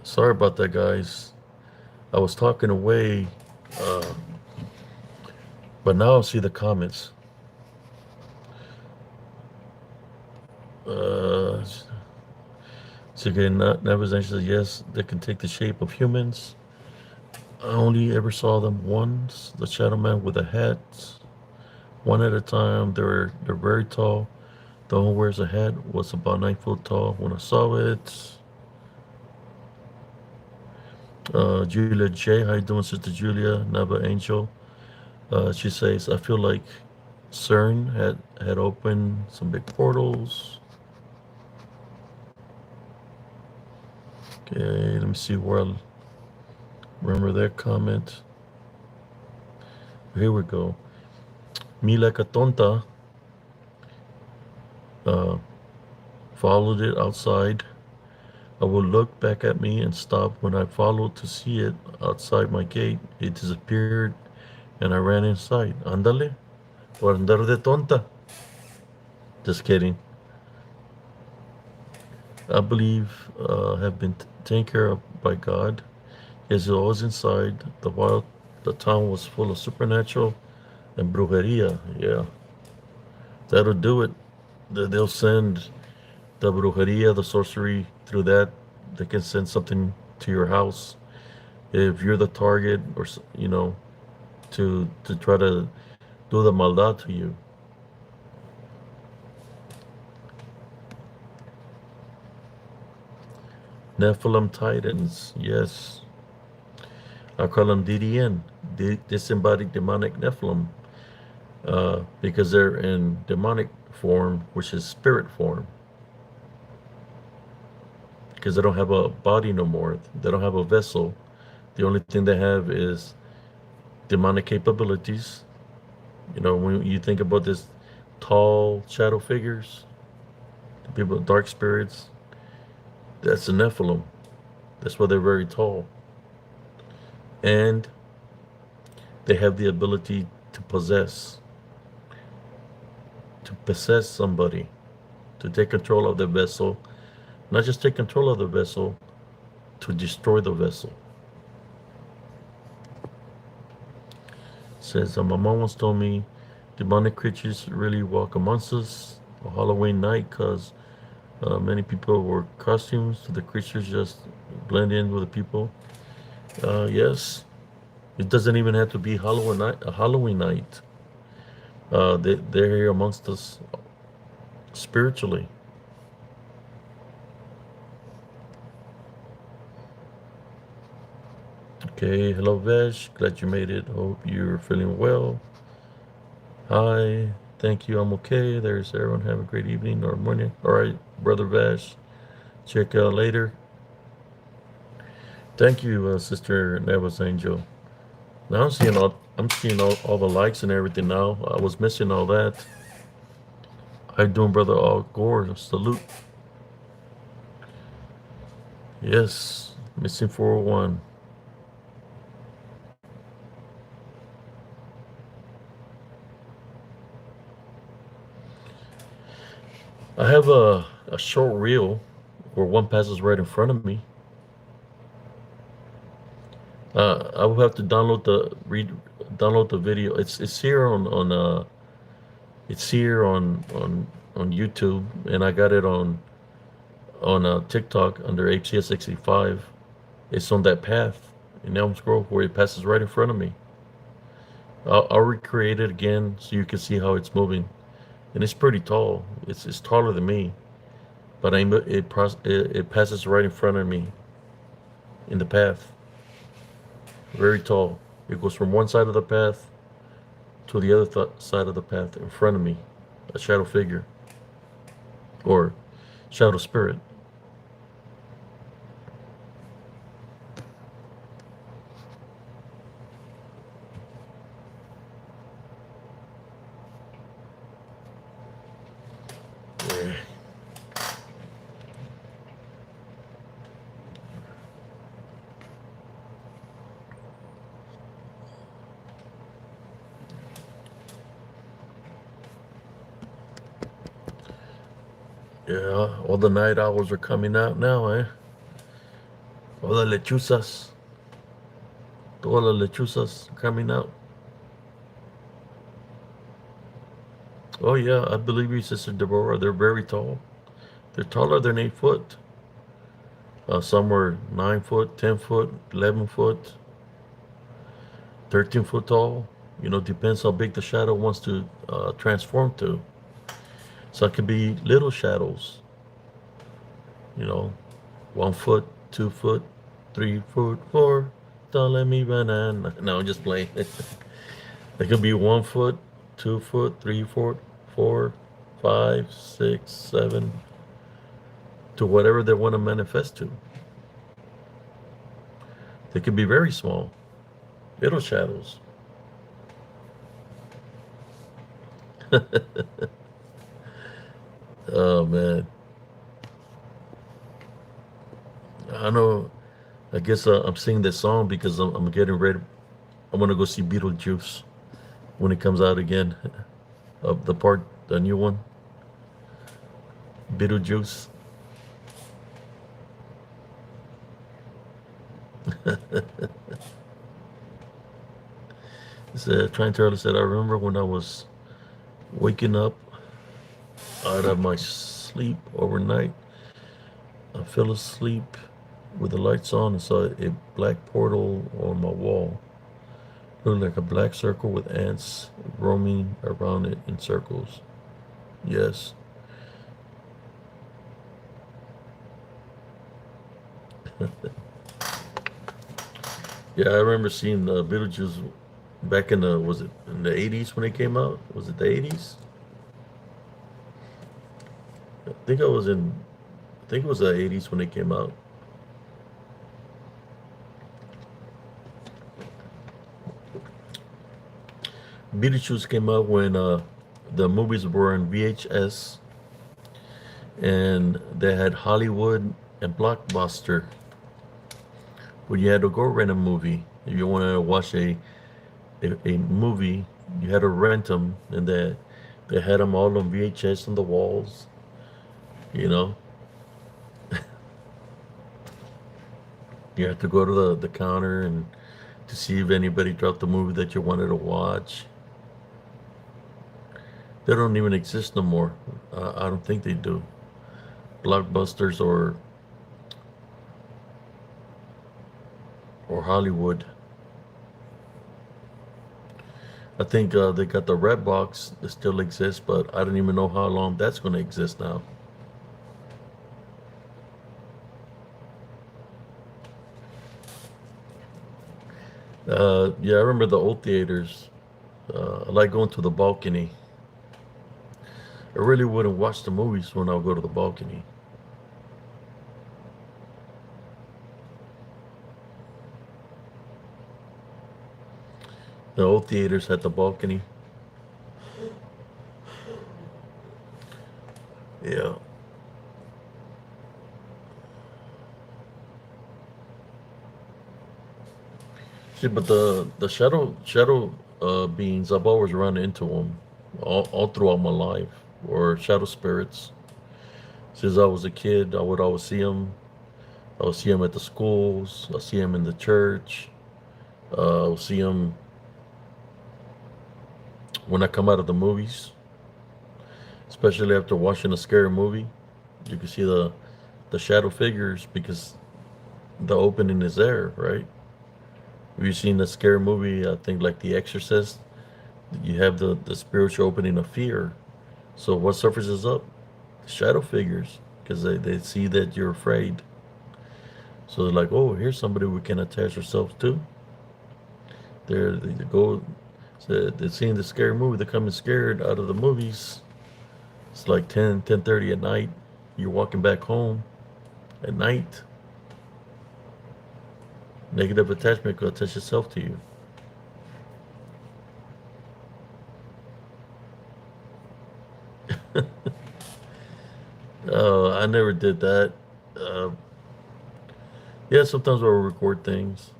A: Sorry about that, guys. I was talking away, but now I see the comments. So again, Never's says yes, they can take the shape of humans. I only ever saw them once. The Shadow Man with a hat, one at a time. They're very tall. The one who wears a hat was about 9 foot tall when I saw it. Julia J, how you doing, Sister Julia? Nava Angel. She says, I feel like CERN had opened some big portals. Okay, let me see where I remember that comment. Here we go. Me like a tonta followed it outside. I would look back at me and stop. When I followed to see it outside my gate, it disappeared and I ran inside. Ándale, por andar de tonta. Just kidding. I believe have been taken care of by God. Yes, I was inside. The town was full of supernatural and brujeria. Yeah, that'll do it. They'll send the brujeria, the sorcery through that. They can send something to your house if you're the target, or to try to do the maldad to you. Nephilim Titans, yes. I call them DDN, disembodied demonic Nephilim, because they're in demonic form, which is spirit form. Because they don't have a body no more. They don't have a vessel. The only thing they have is demonic capabilities. When you think about this tall shadow figures, the people, dark spirits, that's a Nephilim. That's why they're very tall. And they have the ability to possess somebody, to take control of the vessel. Not just take control of the vessel, to destroy the vessel. It says, my mom once told me demonic creatures really walk amongst us on Halloween night because many people wore costumes, so the creatures just blend in with the people. Yes, it doesn't even have to be Halloween night. They're here amongst us spiritually. Okay, hello Vesh. Glad you made it. Hope you're feeling well. Hi, thank you. I'm okay. There's everyone. Have a great evening or morning. All right, brother Vash. Check out later. Thank you, Sister Neva's Angel. Now I'm seeing all the likes and everything now. I was missing all that. How you doing, brother? All Gore. Salute. Yes, missing 401. I have a short reel where one passes right in front of me. I will have to download the video. It's here on it's here on YouTube, and I got it on TikTok under HCS65. It's on that path in Elm Grove where it passes right in front of me. I'll recreate it again so you can see how it's moving, and it's pretty tall. It's taller than me, but it passes right in front of me in the path. Very tall. It goes from one side of the path to the other side of the path in front of me, a shadow figure or shadow spirit. Yeah. Yeah, all the night owls are coming out now, eh? All the lechuzas, all the lechuzas are coming out. Oh yeah, I believe you, Sister Deborah. They're very tall. They're taller than 8 foot. Some were 9 foot, 10 foot, 11 foot, 13 foot tall. Depends how big the shadow wants to transform to. So it could be little shadows. You know, 1 foot, 2 foot, 3 foot, four. Don't let me banana. No, I'm just playing. It could be 1 foot, 2 foot, 3 foot, 4, 5, 6, 7, to whatever they want to manifest to. They could be very small, little shadows. Oh man, I know. I guess I'm singing this song because I'm getting ready. I'm gonna go see Beetlejuice when it comes out again. The new one, Beetlejuice. Trying to tell us that I remember when I was waking up out of my sleep overnight. I fell asleep with the lights on and saw a black portal on my wall. It looked like a black circle with ants roaming around it in circles. Yes. Yeah, I remember seeing Beetlejuice back in was it in the 80s when it came out? Was it the 80s? I think it was the 80s when it came out. Beetlejuice came out when the movies were in VHS, and they had Hollywood and Blockbuster. When you had to go rent a movie, if you wanted to watch a movie, you had to rent them, and they had them all on VHS on the walls. You know, you had to go to the counter and to see if anybody dropped the movie that you wanted to watch. They don't even exist no more. I don't think they do. Blockbusters or Hollywood. I think they got the Red Box that still exists, but I don't even know how long that's going to exist now. Yeah, I remember the old theaters. I like going to the balcony. I really wouldn't watch the movies when I would go to the balcony. The old theaters had the balcony. Yeah. See, but the shadow beings, I've always run into them all throughout my life, or shadow spirits. Since I was a kid, I would always see them. I would see them at the schools. I see them in the church. I would see them when I come out of the movies, especially after watching a scary movie. You can see the shadow figures because the opening is there, right? Have you seen a scary movie? I think like The Exorcist. You have the spiritual opening of fear. So what surfaces up? Shadow figures, because they see that you're afraid. So they're like, oh, here's somebody we can attach ourselves to. They go, so they're seeing the scary movie. They're coming scared out of the movies. It's like 10:30 at night. You're walking back home at night. Negative attachment could attach itself to you. I never did that. Uh, yeah, sometimes I'll record things.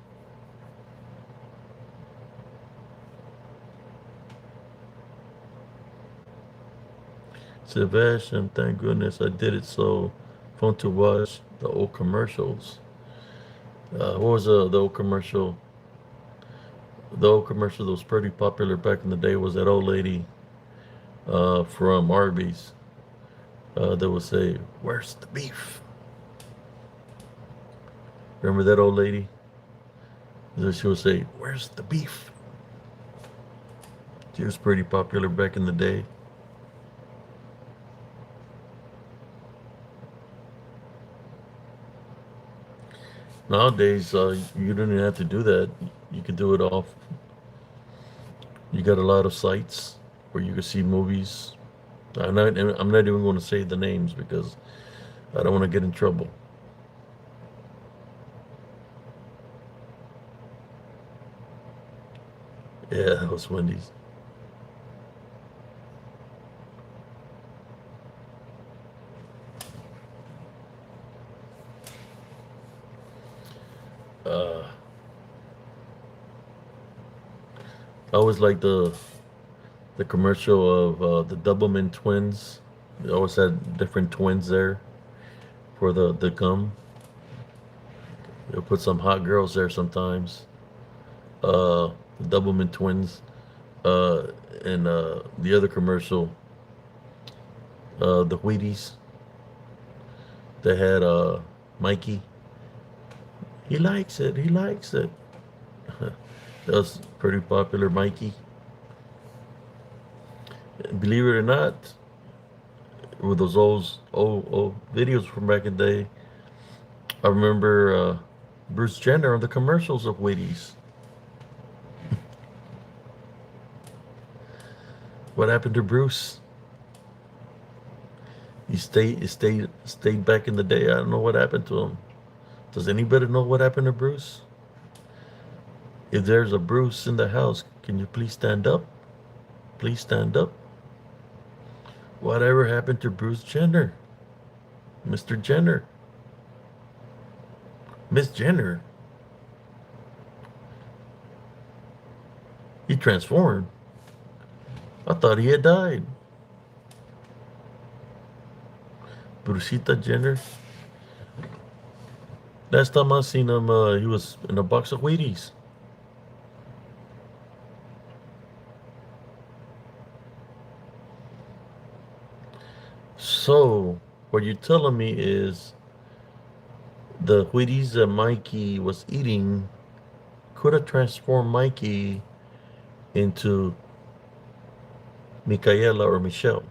A: Sebastian, thank goodness I did it so fun to watch the old commercials. What was the old commercial? The old commercial that was pretty popular back in the day was that old lady from Arby's that would say, "Where's the beef?" Remember that old lady? So she would say, "Where's the beef?" She was pretty popular back in the day. Nowadays, you don't even have to do that. You can do it off. You got a lot of sites where you can see movies. I'm not even going to say the names because I don't want to get in trouble. Yeah, that was Wendy's. Uh, I always like the commercial of the Doublemint twins. They always had different twins there for the gum. They'll put some hot girls there sometimes. The Doublemint twins. Uh, and the other commercial, the Wheaties. They had Mikey. He likes it. He likes it. That was pretty popular, Mikey. Believe it or not, with those old videos from back in the day, I remember Bruce Jenner on the commercials of Wheaties. What happened to Bruce? He stayed back in the day. I don't know what happened to him. Does anybody know what happened to Bruce? If there's a Bruce in the house, can you please stand up? Please stand up. Whatever happened to Bruce Jenner? Mr. Jenner? Miss Jenner? He transformed. I thought he had died. Brucita Jenner. Last time I seen him, he was in a box of Wheaties. So, what you're telling me is the Wheaties that Mikey was eating could have transformed Mikey into Michaela or Michelle.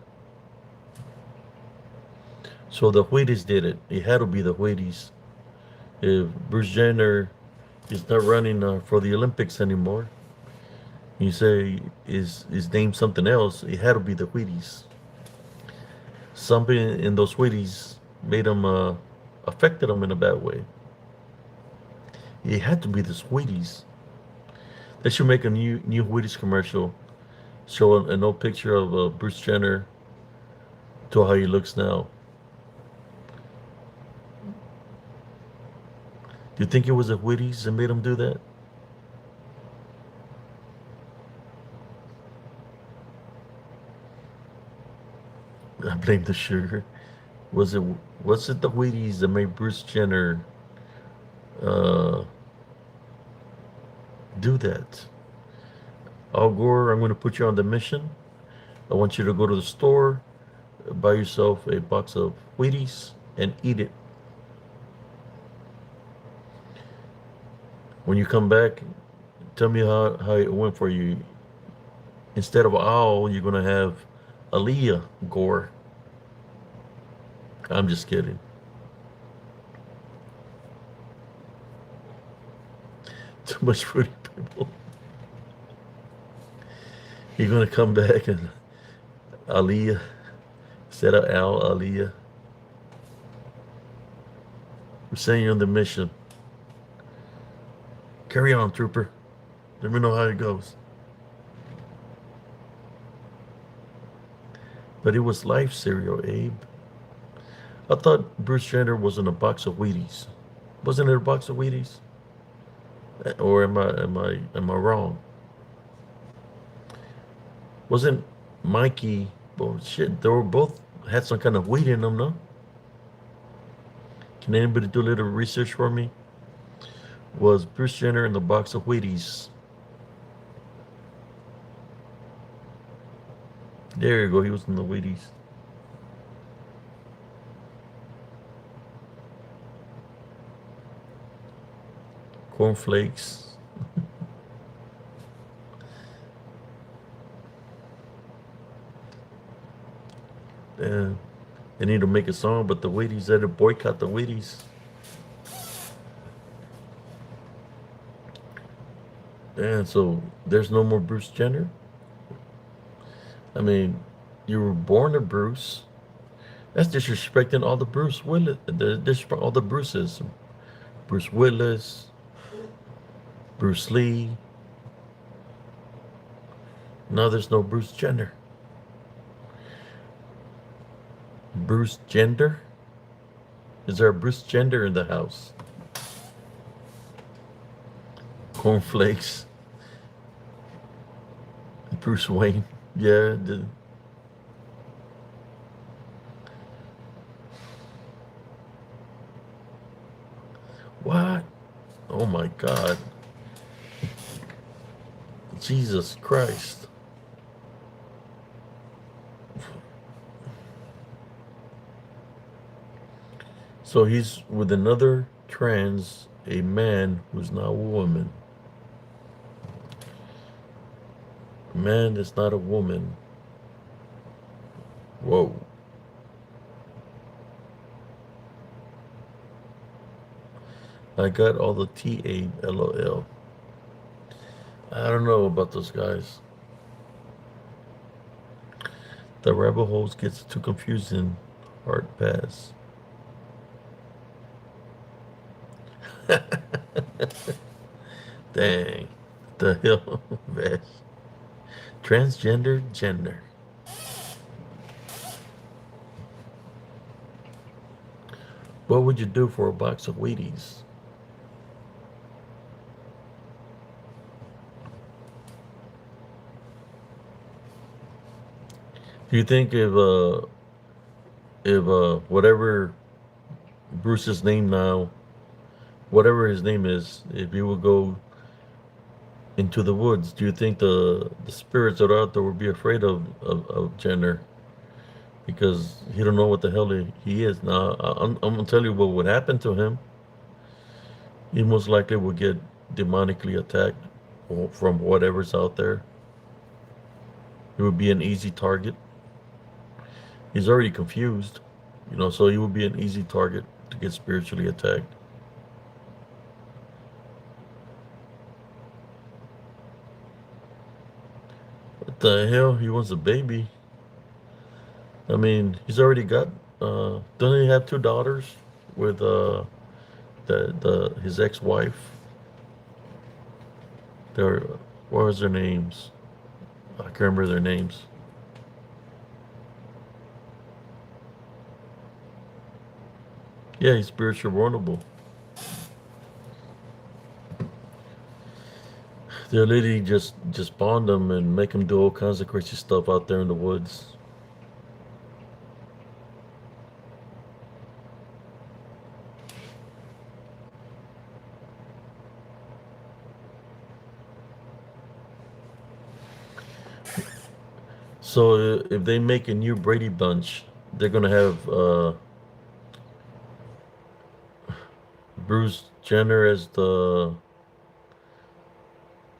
A: So the Wheaties did it. It had to be the Wheaties. If Bruce Jenner He's not running for the Olympics anymore. You say is named something else. It had to be the Wheaties. Something in those Wheaties made him affected him in a bad way. It had to be the Wheaties. They should make a new Wheaties commercial, show an old picture of Bruce Jenner to how he looks now. Do you think it was the Wheaties that made him do that? I blame the sugar. Was it was it the Wheaties that made Bruce Jenner uh, do that? Al Gore, I'm going to put you on the mission. I want you to go to the store, buy yourself a box of Wheaties, and eat it. When you come back, tell me how it went for you. Instead of Al, you're going to have Aaliyah Gore. I'm just kidding. Too much fruity people. You're going to come back and Aaliyah, instead of Al, Aaliyah. We're sending you on the mission. Carry on, trooper. Let me know how it goes. But it was life cereal, Abe. I thought Bruce Jenner was in a box of Wheaties. Wasn't it a box of Wheaties? Or am I wrong? Wasn't Mikey? Well, shit, they were both had some kind of wheat in them, no? Can anybody do a little research for me? Was Bruce Jenner in the box of Wheaties? There you go. He was in the Wheaties. Cornflakes. And they need to make a song, but the Wheaties had to boycott the Wheaties. And so there's no more Bruce Jenner. I mean, you were born a Bruce. That's disrespecting all the Bruce Willis, all the Bruces. Bruce Willis, Bruce Lee. Now there's no Bruce Jenner. Bruce Gender? Is there a Bruce Gender in the house? Cornflakes. Bruce Wayne. Yeah. What? Oh my God. Jesus Christ. So he's with another trans, a man who's now a woman. A man is not a woman. Whoa. I got all the TA, LOL. I don't know about those guys. The rabbit holes gets too confusing. Hard pass. Dang. The hell, man. Transgender gender. What would you do for a box of Wheaties? Do you think if whatever Bruce's name now, whatever his name is, if he would go into the woods, do you think the spirits that are out there would be afraid of Jenner? Because he don't know what the hell he is. Now, I'm gonna tell you what would happen to him. He most likely would get demonically attacked from whatever's out there. He would be an easy target. He's already confused, so he would be an easy target to get spiritually attacked. the hell? He wants a baby. I mean, he's already got. Doesn't he have two daughters with the his ex-wife? Their what was their names? I can't remember their names. Yeah, he's spiritually vulnerable. They'll literally just bond them and make them do all kinds of crazy stuff out there in the woods. So if they make a new Brady Bunch, they're gonna have Bruce Jenner as the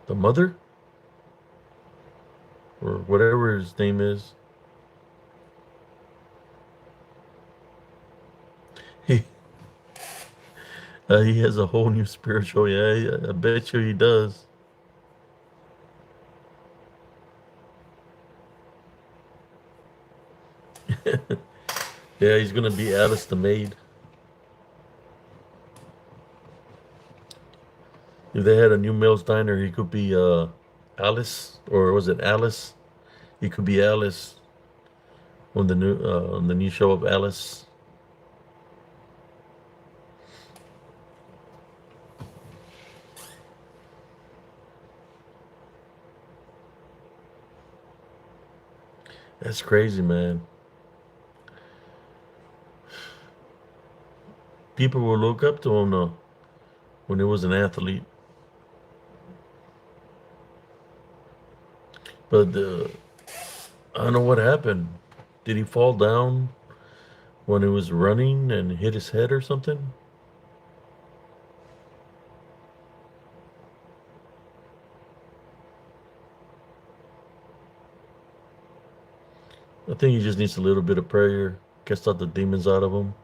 A: mother or whatever his name is. He he has a whole new spiritual. Yeah, I bet you he does. Yeah, he's gonna be Alice the maid. If they had a new Mel's Diner, he could be Alice, or was it Alice? He could be Alice on the new show of Alice. That's crazy, man. People will look up to him though when he was an athlete. But I don't know what happened. Did he fall down when he was running and hit his head or something? I think he just needs a little bit of prayer, cast out the demons out of him,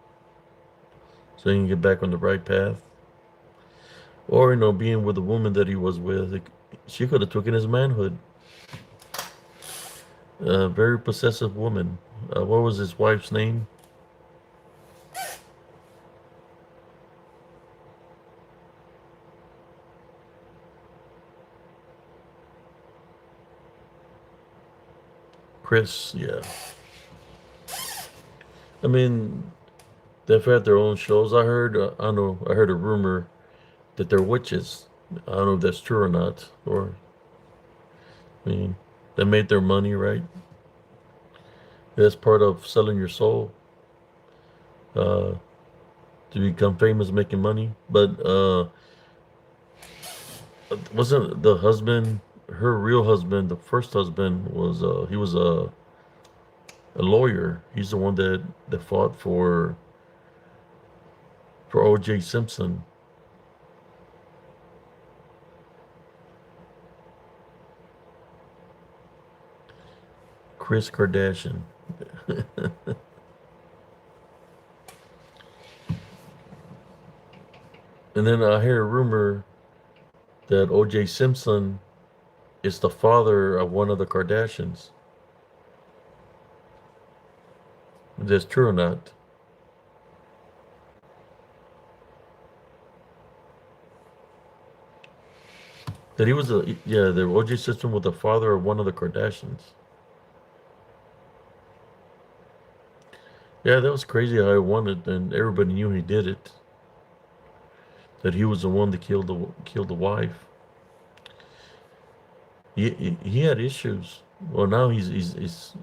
A: so he can get back on the right path. Or, being with the woman that he was with, she could have taken his manhood. A very possessive woman. What was his wife's name? Chris, yeah. I mean, they've had their own shows. I don't know, I heard a rumor that they're witches. I don't know if that's true or not. Or, I mean, they made their money, right? That's part of selling your soul uh, to become famous, making money. But wasn't the husband, her real husband, the first husband was he was a lawyer. He's the one that fought for O.J. Simpson. Chris Kardashian. And then I hear a rumor that O.J. Simpson is the father of one of the Kardashians. If that's true or not. That he was the O.J. Simpson was the father of one of the Kardashians. Yeah, that was crazy how he won it, and everybody knew he did it. That he was the one that killed the wife. He had issues. Well, now he's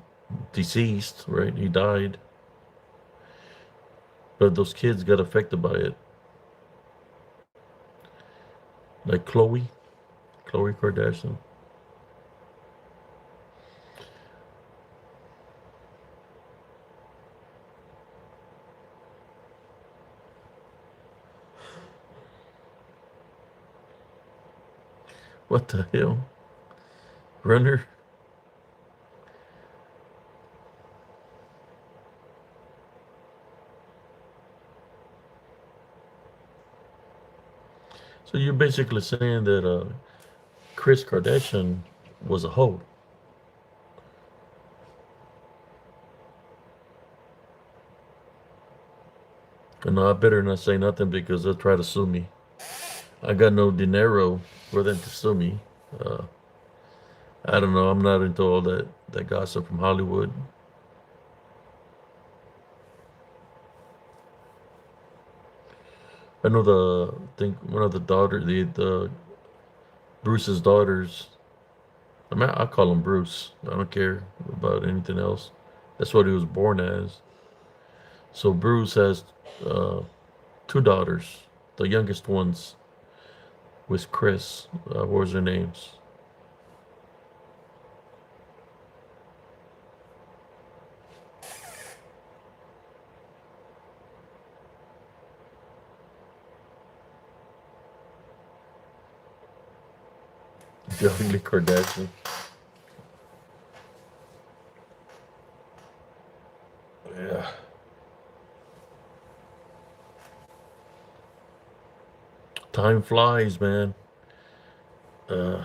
A: deceased, right? He died, but those kids got affected by it, like Khloe Kardashian. What the hell, Runner? So you're basically saying that Chris Kardashian was a hoe. And I better not say nothing because they'll try to sue me. I got no dinero for them to sue me. Uh, I don't know. I'm not into all that gossip from Hollywood. I know think one of the daughter, the Bruce's daughters. I mean, I call him Bruce. I don't care about anything else. That's what he was born as. So Bruce has uh, two daughters. The youngest ones was Chris. What was their names? The ugly Kardashian. Yeah. Time flies, man. Uh,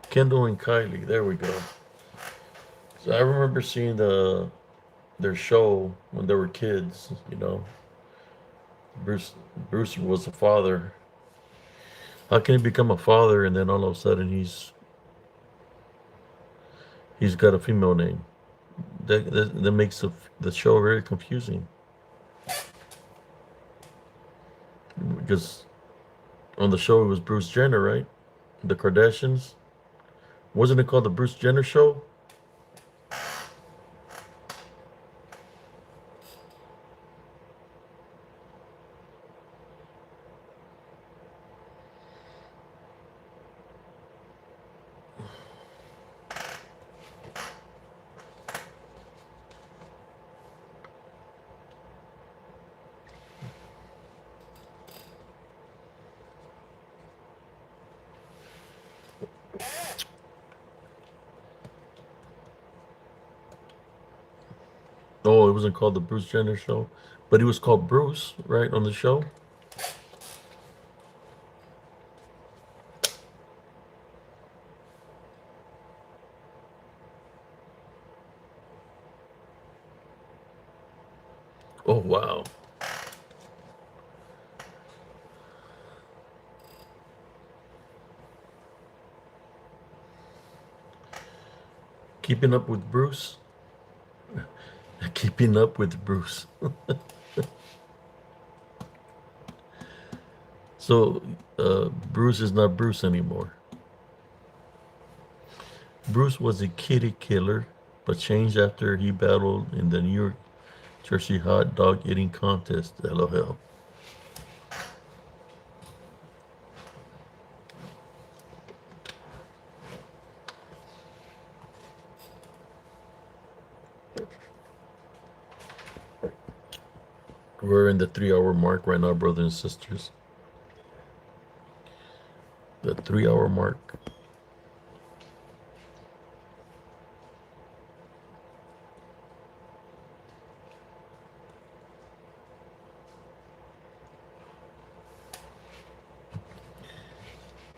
A: Kendall and Kylie. There we go. So I remember seeing their show when they were kids. You know, Bruce Bruce was a father. How can he become a father and then all of a sudden he's got a female name? That makes the show very confusing because on the show it was Bruce Jenner, right? The Kardashians. Wasn't it called the Bruce Jenner Show? Oh, it wasn't called the Bruce Jenner Show, but he was called Bruce, right, on the show. Oh wow. Keeping up with Bruce. Keeping up with Bruce. So Bruce is not Bruce anymore. Bruce was a kitty killer, but changed after he battled in the New York Jersey hot dog eating contest. LOL. We're in the 3 hour mark right now, brothers and sisters. The 3 hour mark.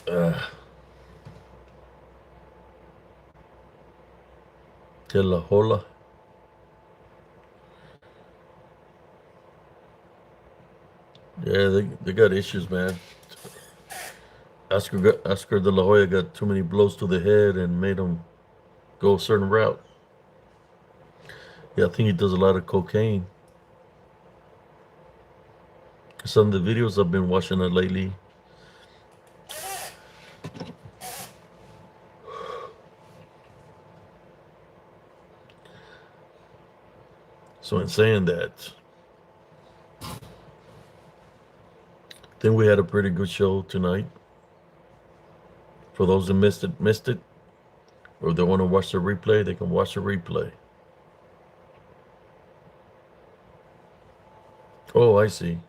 A: Uh, Hola. Yeah, they got issues, man. Oscar De La Hoya got too many blows to the head and made him go a certain route. Yeah, I think he does a lot of cocaine. Some of the videos I've been watching it lately. So in saying that, I think we had a pretty good show tonight. For those that missed it, or they want to watch the replay, they can watch the replay. Oh, I see.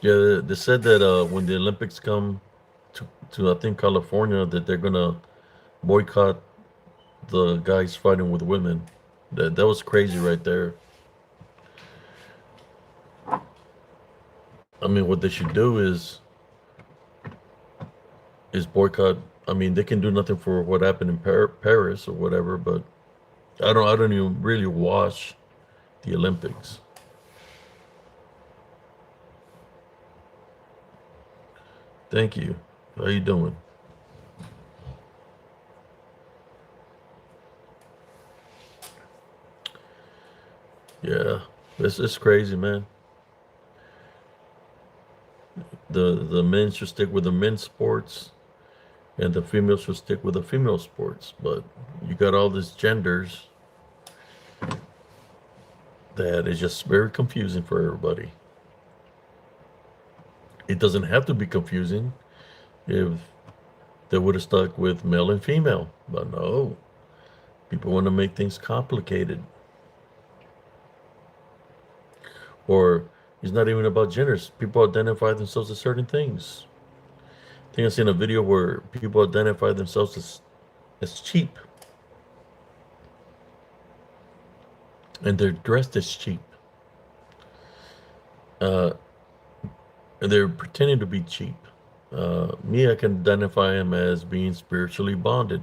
A: Yeah, they said that when the Olympics come to I think California, that they're gonna boycott the guys fighting with women. That was crazy right there. I mean, what they should do is boycott. I mean, they can do nothing for what happened in Paris or whatever, but I don't even really watch the Olympics. Thank you. How you doing? Yeah, it's crazy, man. The men should stick with the men's sports, and the females should stick with the female sports. But you got all these genders that is just very confusing for everybody. It doesn't have to be confusing if they would have stuck with male and female, but no, people want to make things complicated. Or it's not even about genders. People identify themselves as certain things. I think I seen a video where people identify themselves as cheap, and they're dressed as cheap. Uh, and they're pretending to be cheap. Me, I can identify them as being spiritually bonded,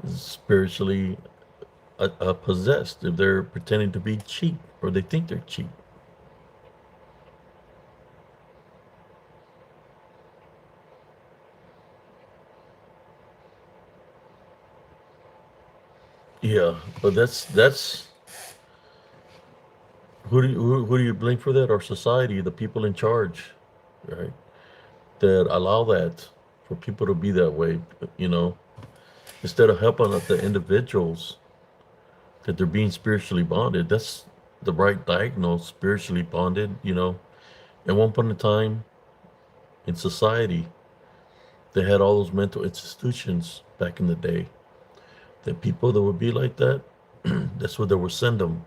A: spiritually possessed. If they're pretending to be cheap or they think they're cheap. Yeah, but that's who do you blame for that? Our society, the people in charge, right? That allow that for people to be that way, you know, instead of helping the individuals that they're being spiritually bonded. That's the right diagnose, spiritually bonded, you know. At one point in time in society, they had all those mental institutions back in the day. That people that would be like that, that's where they would send them.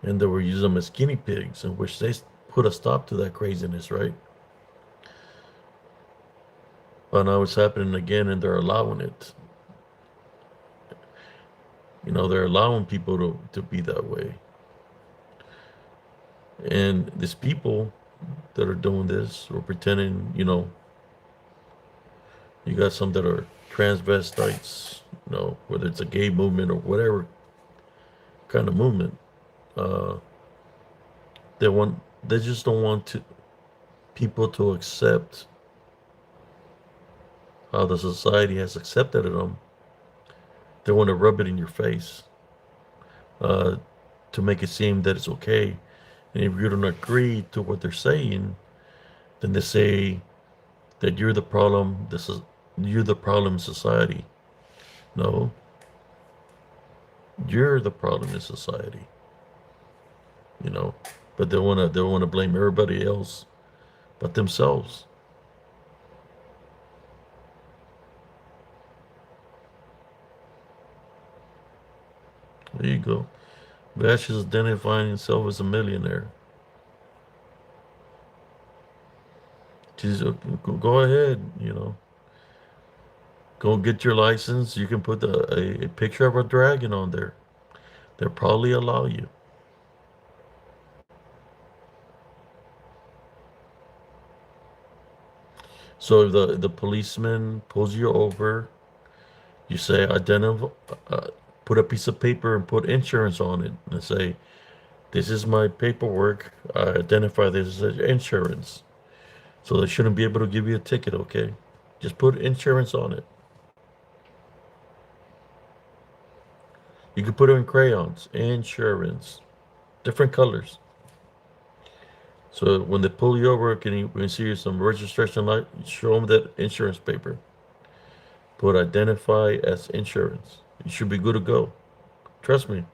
A: And they were using them as guinea pigs, in which they put a stop to that craziness, right? But now it's happening again, and they're allowing it. You know, they're allowing people to be that way. And these people that are doing this or pretending, you know, you got some that are transvestites, you know, whether it's a gay movement or whatever kind of movement. Uh, they just don't want people to accept how the society has accepted them. They want to rub it in your face uh, to make it seem that it's okay. And if you don't agree to what they're saying, then they say that you're the problem. You're the problem in society. No, you're the problem in society. You know, but they wanna blame everybody else but themselves. There you go. Vash is identifying himself as a millionaire. Just go ahead, you know. Go get your license. You can put a picture of a dragon on there. They'll probably allow you. So if the policeman pulls you over, you say identify, put a piece of paper and put insurance on it, and say, "This is my paperwork. I identify this as insurance." So they shouldn't be able to give you a ticket, okay? Just put insurance on it. You can put it in crayons, insurance, different colors. So when they pull you over, when you see some registration light, show them that insurance paper. Put identify as insurance. You should be good to go. Trust me,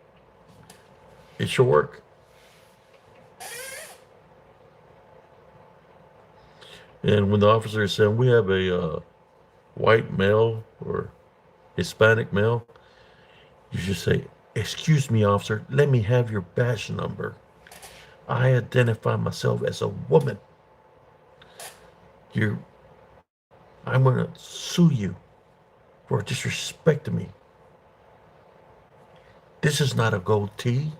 A: it should work. And when the officer is saying we have a white male or Hispanic male, you should say, "Excuse me, officer, let me have your badge number. I identify myself as a woman. You, I'm gonna sue you for disrespecting me. This is not a gold tee.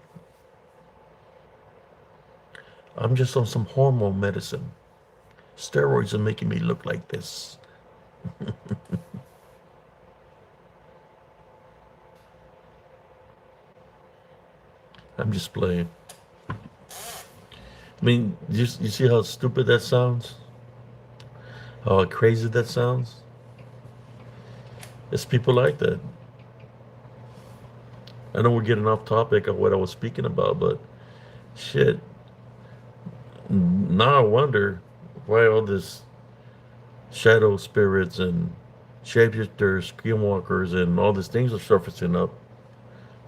A: I'm just on some hormone medicine. Steroids are making me look like this. I'm just playing. I mean, you see how stupid that sounds? How crazy that sounds? It's people like that. I know we're getting off topic of what I was speaking about, but shit. Now I wonder why all this shadow spirits and shapeshifters, skinwalkers, and all these things are surfacing up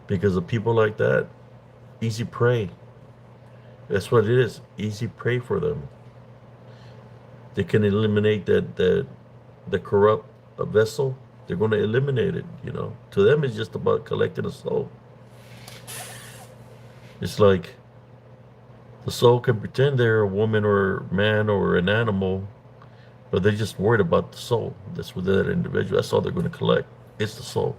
A: because of people like that. Easy prey. That's what it is. Easy prey for them. They can eliminate that the corrupt vessel. They're going to eliminate it. To them, it's just about collecting a soul. It's like the soul can pretend they're a woman or man or an animal, but they're just worried about the soul that's within that individual. That's all they're going to collect. It's the soul.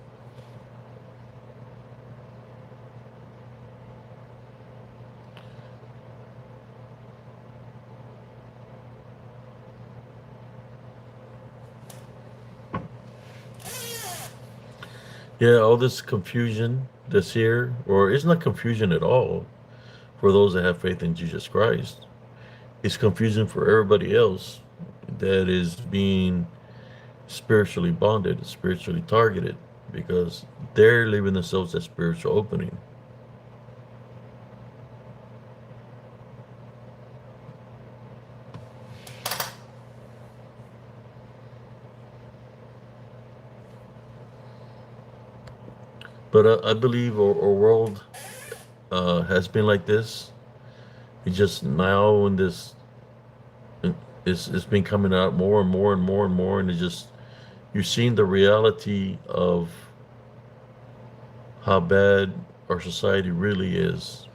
A: Yeah, all this confusion that's here, or it's not confusion at all for those that have faith in Jesus Christ. It's confusion for everybody else that is being spiritually bonded, spiritually targeted, because they're leaving themselves that spiritual opening. But I believe our world has been like this. It's just now in this, it's been coming out more and more and more and more, and it's just you're seeing the reality of how bad our society really is.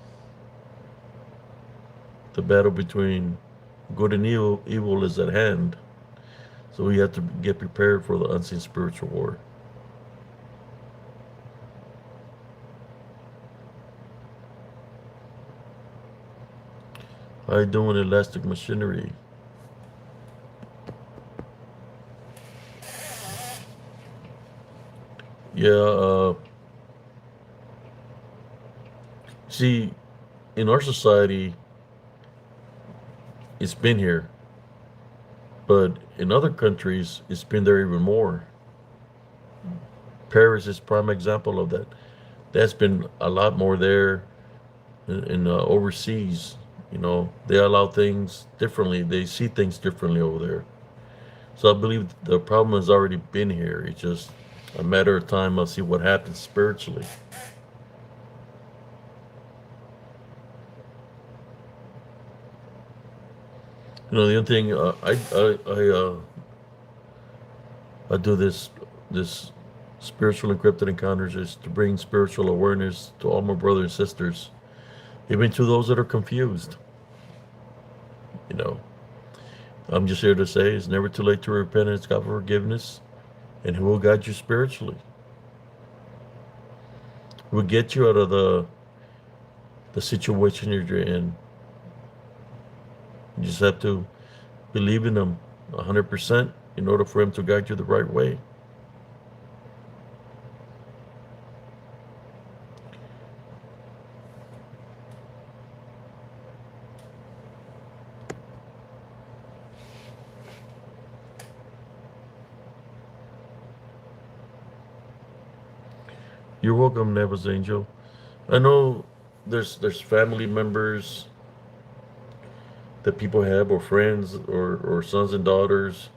A: The battle between good and evil is at hand. So we have to get prepared for the unseen spiritual war. How you doing, elastic machinery? Yeah, see, in our society, it's been here, but in other countries, it's been there even more. Paris is prime example of that. That's been a lot more there in overseas. They allow things differently. They see things differently over there. So I believe the problem has already been here. It's just a matter of time. I'll see what happens spiritually. The other thing I do this spiritual encrypted encounters is to bring spiritual awareness to all my brothers and sisters, even to those that are confused. You know, I'm just here to say it's never too late to repent and ask God for forgiveness, and He will guide you spiritually. He will get you out of the situation you're in. You just have to believe in Him 100% in order for Him to guide you the right way. You're welcome, Neva's Angel. I know there's family members that people have, or friends, or sons and daughters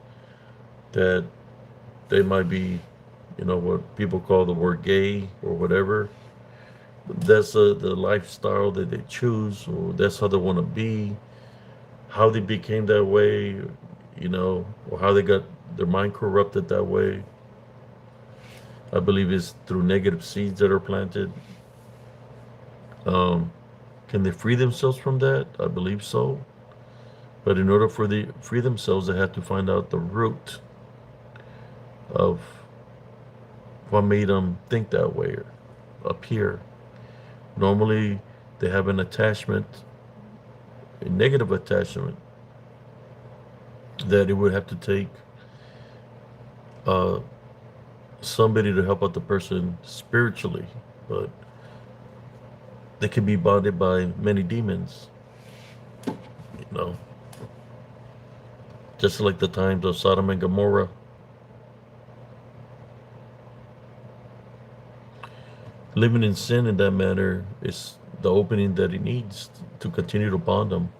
A: that they might be, what people call the word gay or whatever. That's the lifestyle that they choose, or that's how they want to be. How they became that way, or how they got their mind corrupted that way. I believe it's through negative seeds that are planted. Um, can they free themselves from that? I believe so. But in order for they free themselves, they have to find out the root of what made them think that way or appear. Normally, they have an attachment a negative attachment, that it would have to take uh, somebody to help out the person spiritually, but they can be bonded by many demons, you know, just like the times of Sodom and Gomorrah. Living in sin in that manner is the opening that it needs to continue to bond them.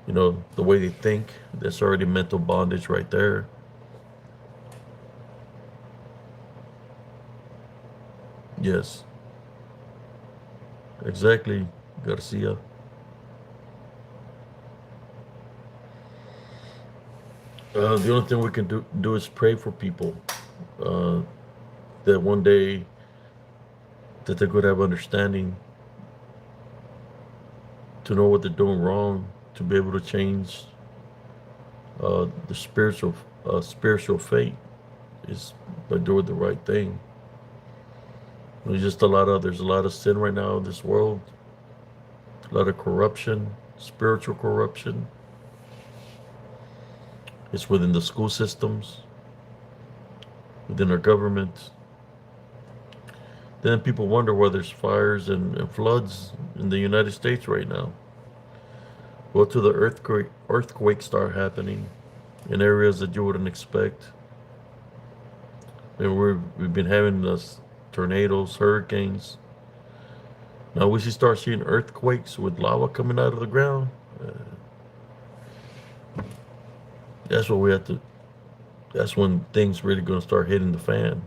A: You know, the way they think, that's already mental bondage right there. Yes, exactly, Garcia. The only thing we can do is pray for people, uh, that one day that they could have understanding, to know what they're doing wrong, to be able to change the spiritual fate is by doing the right thing. There's a lot of sin right now in this world, a lot of corruption, spiritual corruption. It's within the school systems, within our government. Then people wonder why there's fires and floods in the United States right now. Well, till the earthquakes start happening in areas that you wouldn't expect. And we've been having this tornadoes, hurricanes. Now we should start seeing earthquakes with lava coming out of the ground. That's what we have to. That's when things really going to start hitting the fan.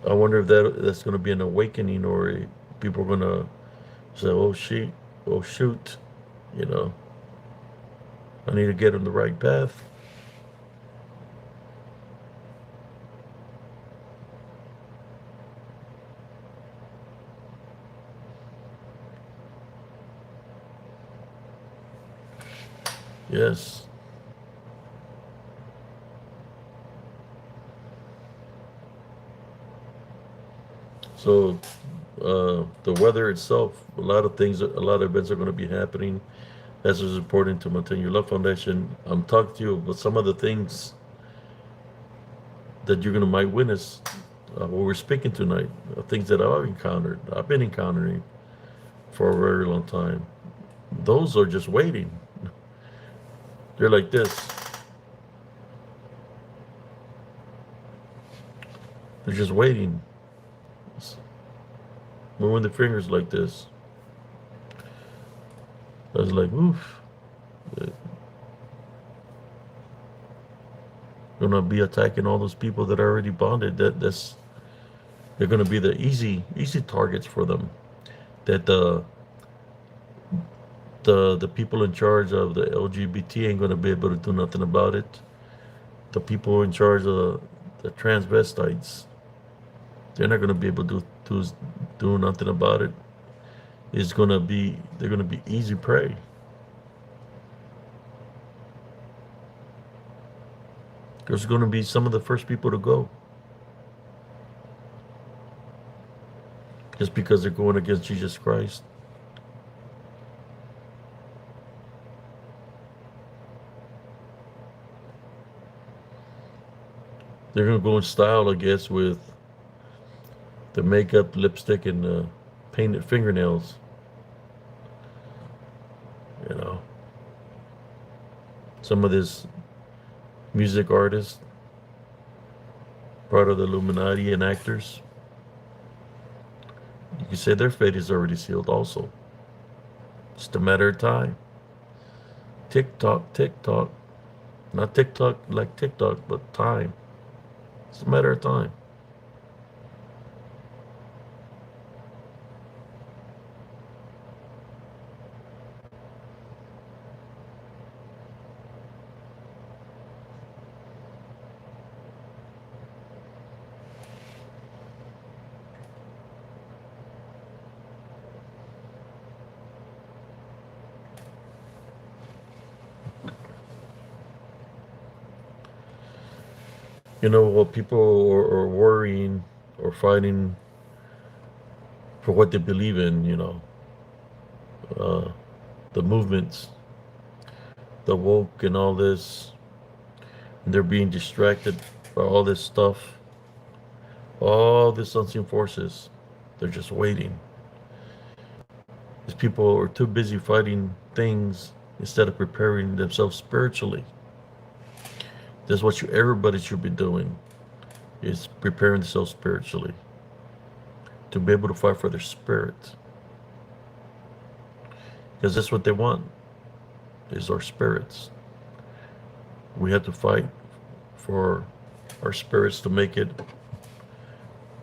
A: I wonder if that's going to be an awakening, or people are going to say, "Oh shit, oh shoot," you know. I need to get on the right path. Yes. So the weather itself, a lot of events are going to be happening. As is reporting to Maintain Your Love Foundation, I'm talking to you about some of the things that you're going to might witness, what we're speaking tonight, things that I've been encountering for a very long time. Those are just waiting. They're like this. They're just waiting. Moving the fingers like this. I was like, oof. They're gonna be attacking all those people that are already bonded. They're gonna be the easy targets for them. That the people in charge of the LGBT ain't gonna be able to do nothing about it. The people in charge of the transvestites, they're not gonna be able to do nothing about it. They're gonna be easy prey. There's gonna be some of the first people to go, just because they're going against Jesus Christ. They're gonna go in style, I guess, with the makeup, lipstick, and painted fingernails. You know, some of this music artists, part of the Illuminati and actors, you can say their fate is already sealed also. Just a matter of time. Tick tock, tick tock. Not TikTok like TikTok, but time. It's a matter of time. While people are worrying or fighting for what they believe in, uh, the movements, the woke and all this, and they're being distracted by all this stuff, all these unseen forces. They're just waiting. These people are too busy fighting things instead of preparing themselves spiritually. That's what everybody should be doing, is preparing themselves spiritually to be able to fight for their spirit. Because that's what they want, is our spirits. We have to fight for our spirits to make it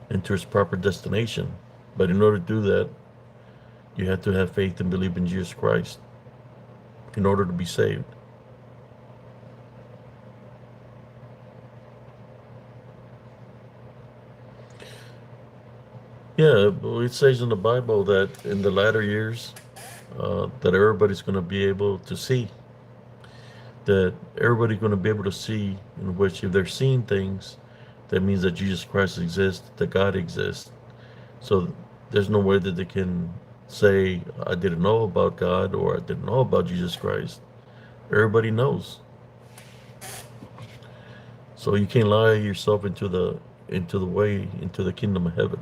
A: into its proper destination. But in order to do that, you have to have faith and believe in Jesus Christ in order to be saved. Yeah, it says in the Bible that in the latter years, that everybody's going to be able to see, that everybody's going to be able to see, in which if they're seeing things, that means that Jesus Christ exists, that God exists. So there's no way that they can say, I didn't know about God or I didn't know about Jesus Christ. Everybody knows. So you can't lie yourself into the way into the kingdom of heaven.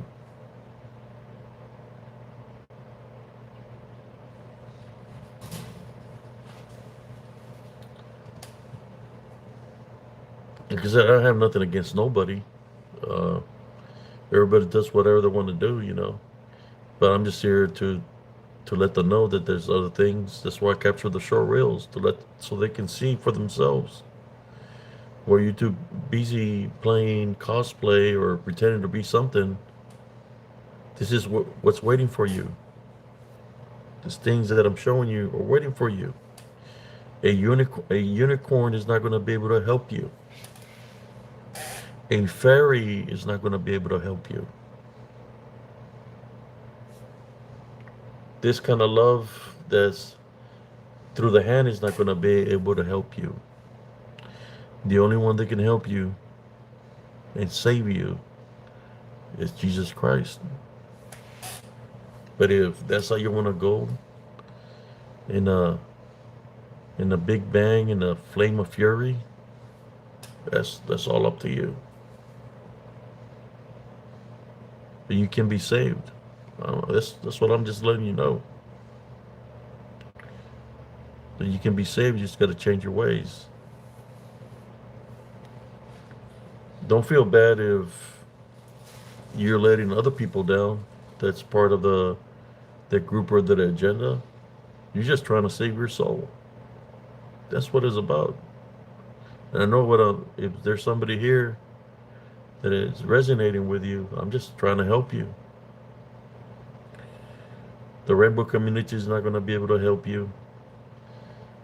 A: Because I have nothing against nobody. Uh, Everybody does whatever they want to do. But I'm just here to let them know that there's other things. That's why I capture the short reels so they can see for themselves. Where you're too busy playing cosplay or pretending to be something, this is what's waiting for you. These things that I'm showing you are waiting for you. A unicorn is not going to be able to help you. A fairy is not going to be able to help you. This kind of love that's through the hand is not going to be able to help you. The only one that can help you and save you is Jesus Christ. But if that's how you want to go in a big bang, in a flame of fury, that's all up to you. But you can be saved. That's what I'm just letting you know. That you can be saved. You just got to change your ways. Don't feel bad if you're letting other people down. That's part of the group or the agenda. You're just trying to save your soul. That's what it's about. And I know if there's somebody here that is resonating with you, I'm just trying to help you. The rainbow community is not going to be able to help you.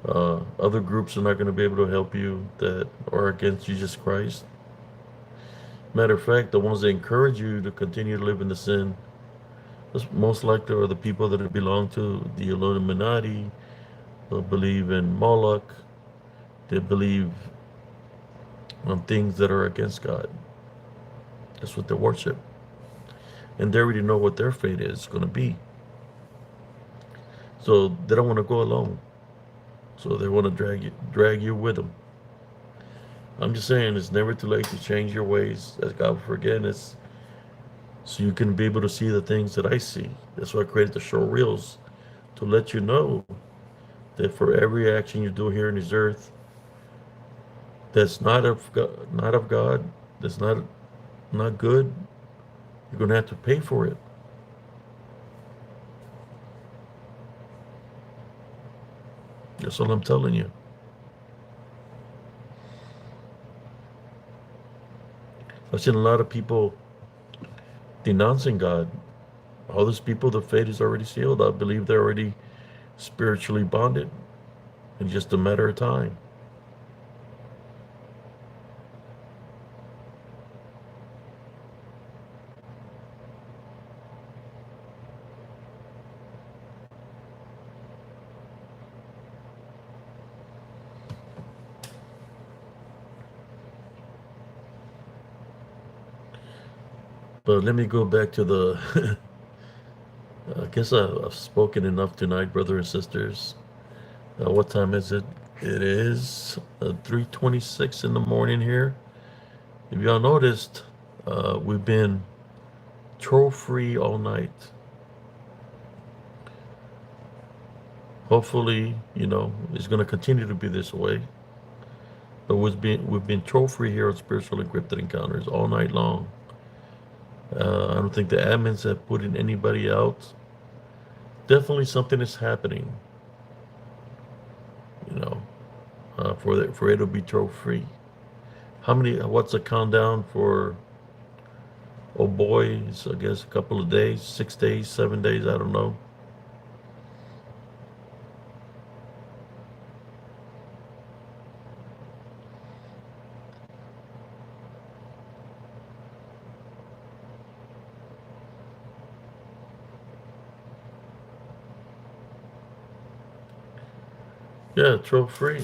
A: Other groups are not going to be able to help you that are against Jesus Christ. Matter of fact, the ones that encourage you to continue to live in the sin, that's most likely are the people that belong to the Illuminati, that believe in Moloch, they believe on things that are against God. That's what they worship. And they already know what their fate is going to be. So they don't want to go alone. So they want to drag you with them. I'm just saying it's never too late to change your ways, as God forgiveness, so you can be able to see the things that I see. That's why I created the short reels, to let you know that for every action you do here on this earth that's not of God, that's not good, you're gonna have to pay for it. That's all I'm telling you. I've seen a lot of people denouncing God. All these people, the fate is already sealed. I believe they're already spiritually bonded. It's just a matter of time. But let me go back to the. I guess I've spoken enough tonight, brothers and sisters. What time is it? It is 3:26 in the morning here. If y'all noticed, we've been troll free all night. Hopefully, it's going to continue to be this way. But we've been troll free here on Spiritual Encrypted Encounters all night long. I don't think the admins have put in anybody out. Definitely something is happening, you know, for it to be troll free. How many? What's the countdown for? Oh boy, it's, I guess a couple of days, 6 days, 7 days. I don't know. Yeah, troll free.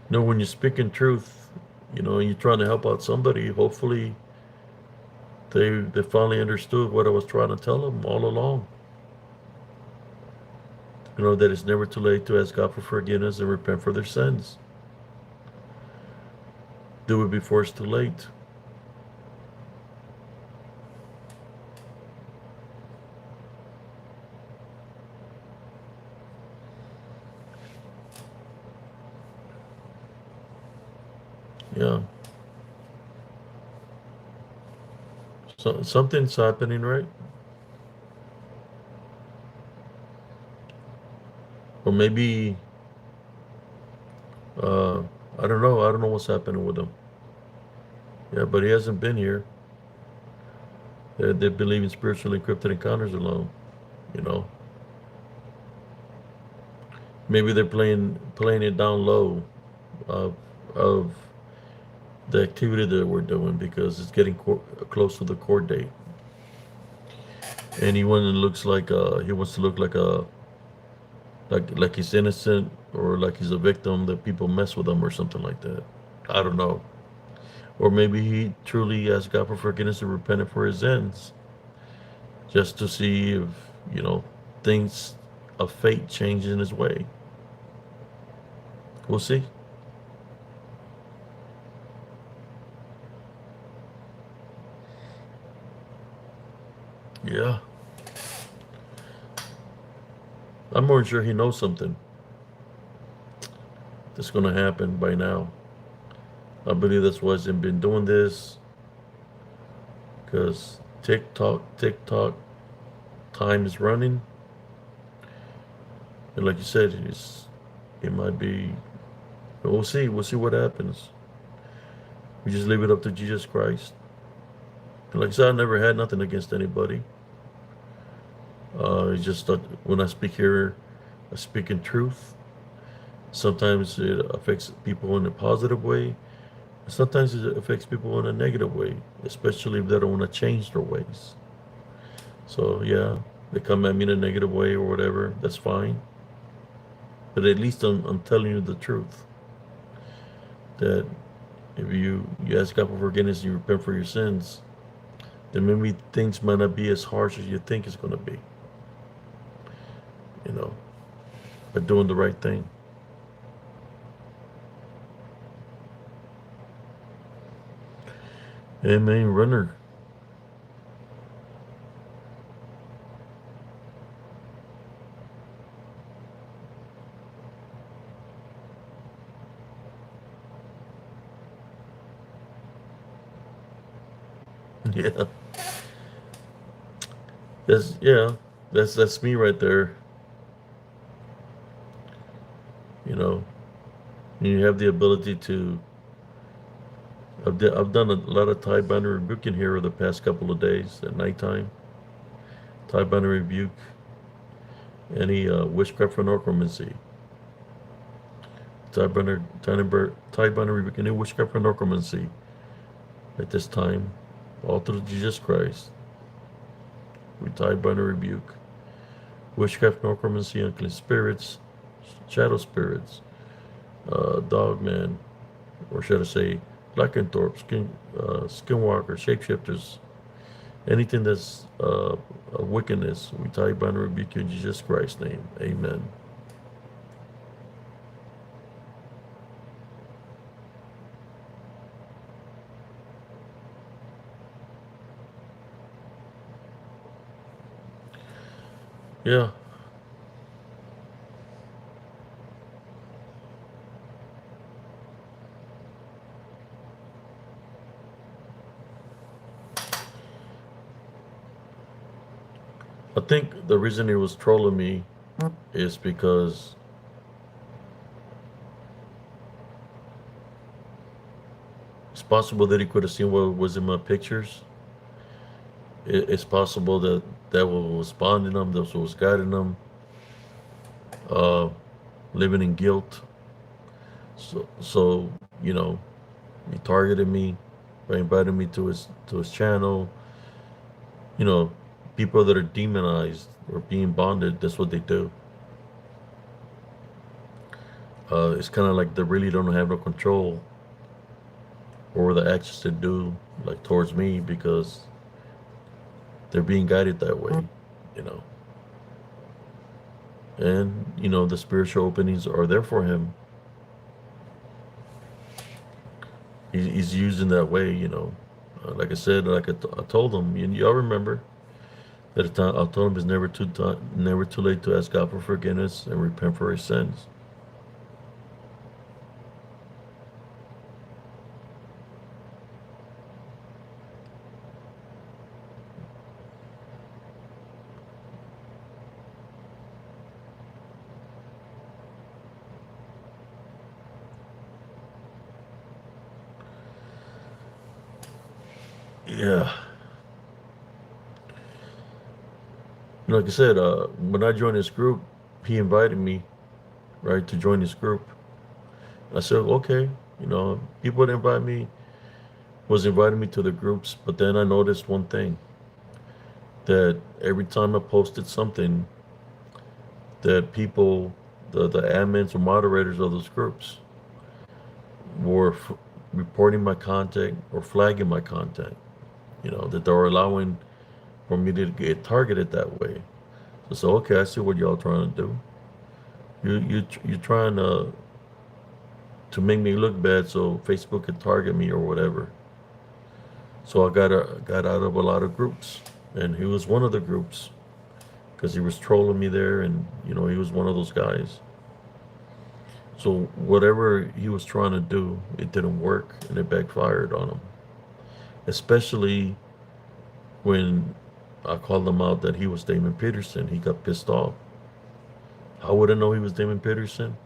A: When you're speaking truth, and you're trying to help out somebody, hopefully they finally understood what I was trying to tell them all along. That it's never too late to ask God for forgiveness and repent for their sins. Do it before it's too late. Yeah. So something's happening, right? Or maybe uh, I don't know. I don't know what's happening with him. Yeah, but he hasn't been here. They believe in spiritual encrypted encounters alone. You know, maybe they're playing it down low of the activity that we're doing because it's getting close to the court date, and he wants to look like he's innocent or like he's a victim that people mess with him or something like that. I don't know. Or maybe he truly asked God for forgiveness and repented for his sins, just to see if you know things of fate change in his way. We'll see. Yeah, I'm more sure he knows something that's going to happen by now. I believe that's why he's been doing this, because tick tock, time is running, and like you said, it might be. We'll see. We'll see what happens. We just leave it up to Jesus Christ. And like I said, I never had nothing against anybody. It's just that when I speak here, I speak in truth. Sometimes it affects people in a positive way. Sometimes it affects people in a negative way, especially if they don't want to change their ways. So yeah, they come at me in a negative way or whatever. That's fine. But at least I'm telling you the truth. That if you ask God for forgiveness and you repent for your sins, then maybe things might not be as harsh as you think it's going to be. You know, by doing the right thing. Amen, runner. Yeah, yeah, that's me right there. You know, you have the ability to. I've done a lot of tie binder rebuking here over the past couple of days at nighttime. Tie binder rebuke, any witchcraft or necromancy. Tie binder rebuke, any witchcraft or necromancy at this time. All through Jesus Christ. We tie binder rebuke. Witchcraft, necromancy, unclean spirits, shadow spirits, dog man, or should I say, lycanthropes, skinwalkers, shapeshifters, anything that's a wickedness, we tie you bind and rebuke you in Jesus Christ's name. Amen. Yeah, I think the reason he was trolling me is because it's possible that he could have seen what was in my pictures. It's possible that that was bonding them, that was guiding them, uh, living in guilt. So you know, he targeted me by inviting me to his channel. You know, people that are demonized or being bonded, that's what they do. It's kind of like they really don't have no control over the actions they do, like towards me, because they're being guided that way. You know, and you know the spiritual openings are there for him. He's using that way. You know, like I said, I told him, y'all remember at the time, I told him it's never too late to ask God for forgiveness and repent for his sins. Yeah, like I said, when I joined this group, he invited me, right, to join this group. I said, okay, you know, people that invite me was inviting me to the groups, but then I noticed one thing, that every time I posted something, that people, the admins or moderators of those groups, were reporting my content or flagging my content. You know, that they were allowing for me to get targeted that way. So okay, I see what y'all trying to do. You're trying to make me look bad so Facebook could target me or whatever. So I got out of a lot of groups, and he was one of the groups because he was trolling me there, and you know he was one of those guys. So whatever he was trying to do, it didn't work, and it backfired on him. Especially when I called him out that he was Damon Peterson, he got pissed off. How would I know he was Damon Peterson?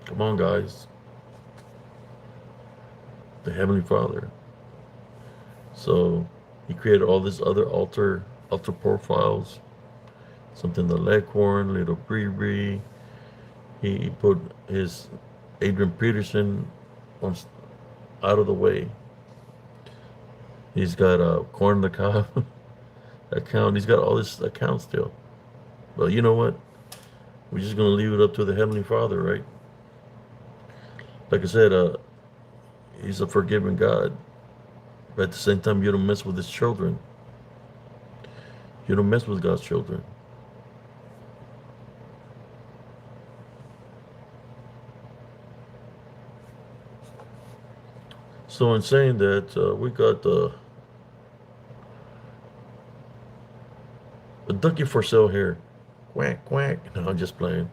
A: Come on, guys. The Heavenly Father. So he created all this other altar profiles. Something the Leghorn, Little Bree. He put his Adrian Peterson on, out of the way. He's got a Corn the Cob account. He's got all this account still. But you know what? We're just gonna leave it up to the Heavenly Father, right? Like I said, he's a forgiving God. But at the same time, you don't mess with his children. You don't mess with God's children. So in saying that, we got a ducky for sale here. Quack, quack. No, I'm just playing.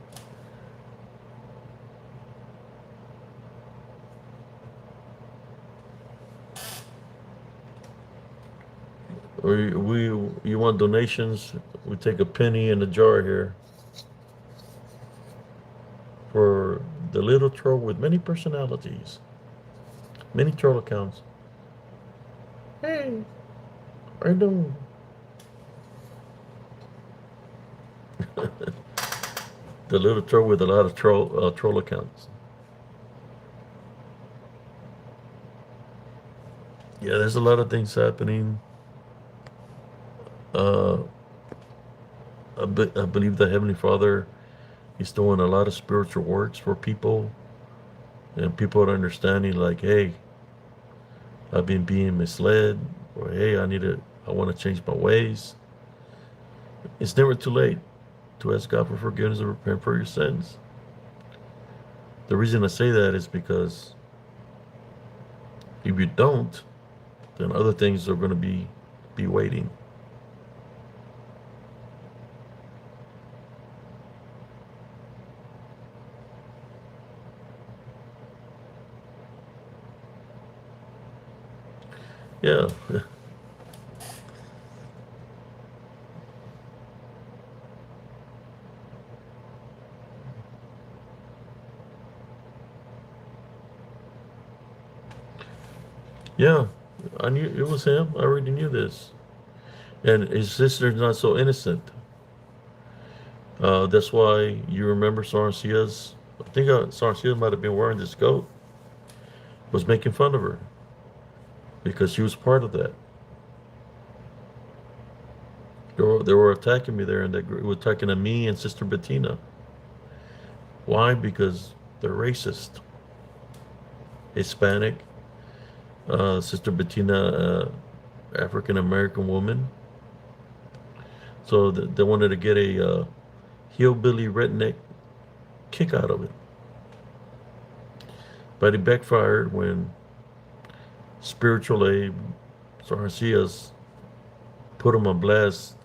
A: You want donations? We take a penny in a jar here for the little troll with many personalities, many troll accounts. Hey, how you doing? The little troll with a lot of troll accounts. Yeah, there's a lot of things happening. Uh, I believe the Heavenly Father is doing a lot of spiritual works for people, and people are understanding like, hey, I've been being misled, or hey, I want to change my ways. It's never too late to ask God for forgiveness and repent for your sins. The reason I say that is because if you don't, then other things are going to be waiting. Yeah, yeah. I knew it was him. I already knew this. And his sister's not so innocent. That's why you remember Sarcia's. I think Sarcia might have been wearing this coat. Was making fun of her because she was part of that. They were attacking me there, and they were attacking at me and Sister Bettina. Why? Because they're racist. Hispanic, Sister Bettina, African American woman. So they wanted to get a hillbilly redneck kick out of it. But it backfired when Spiritual Abe Sarcias put him on blast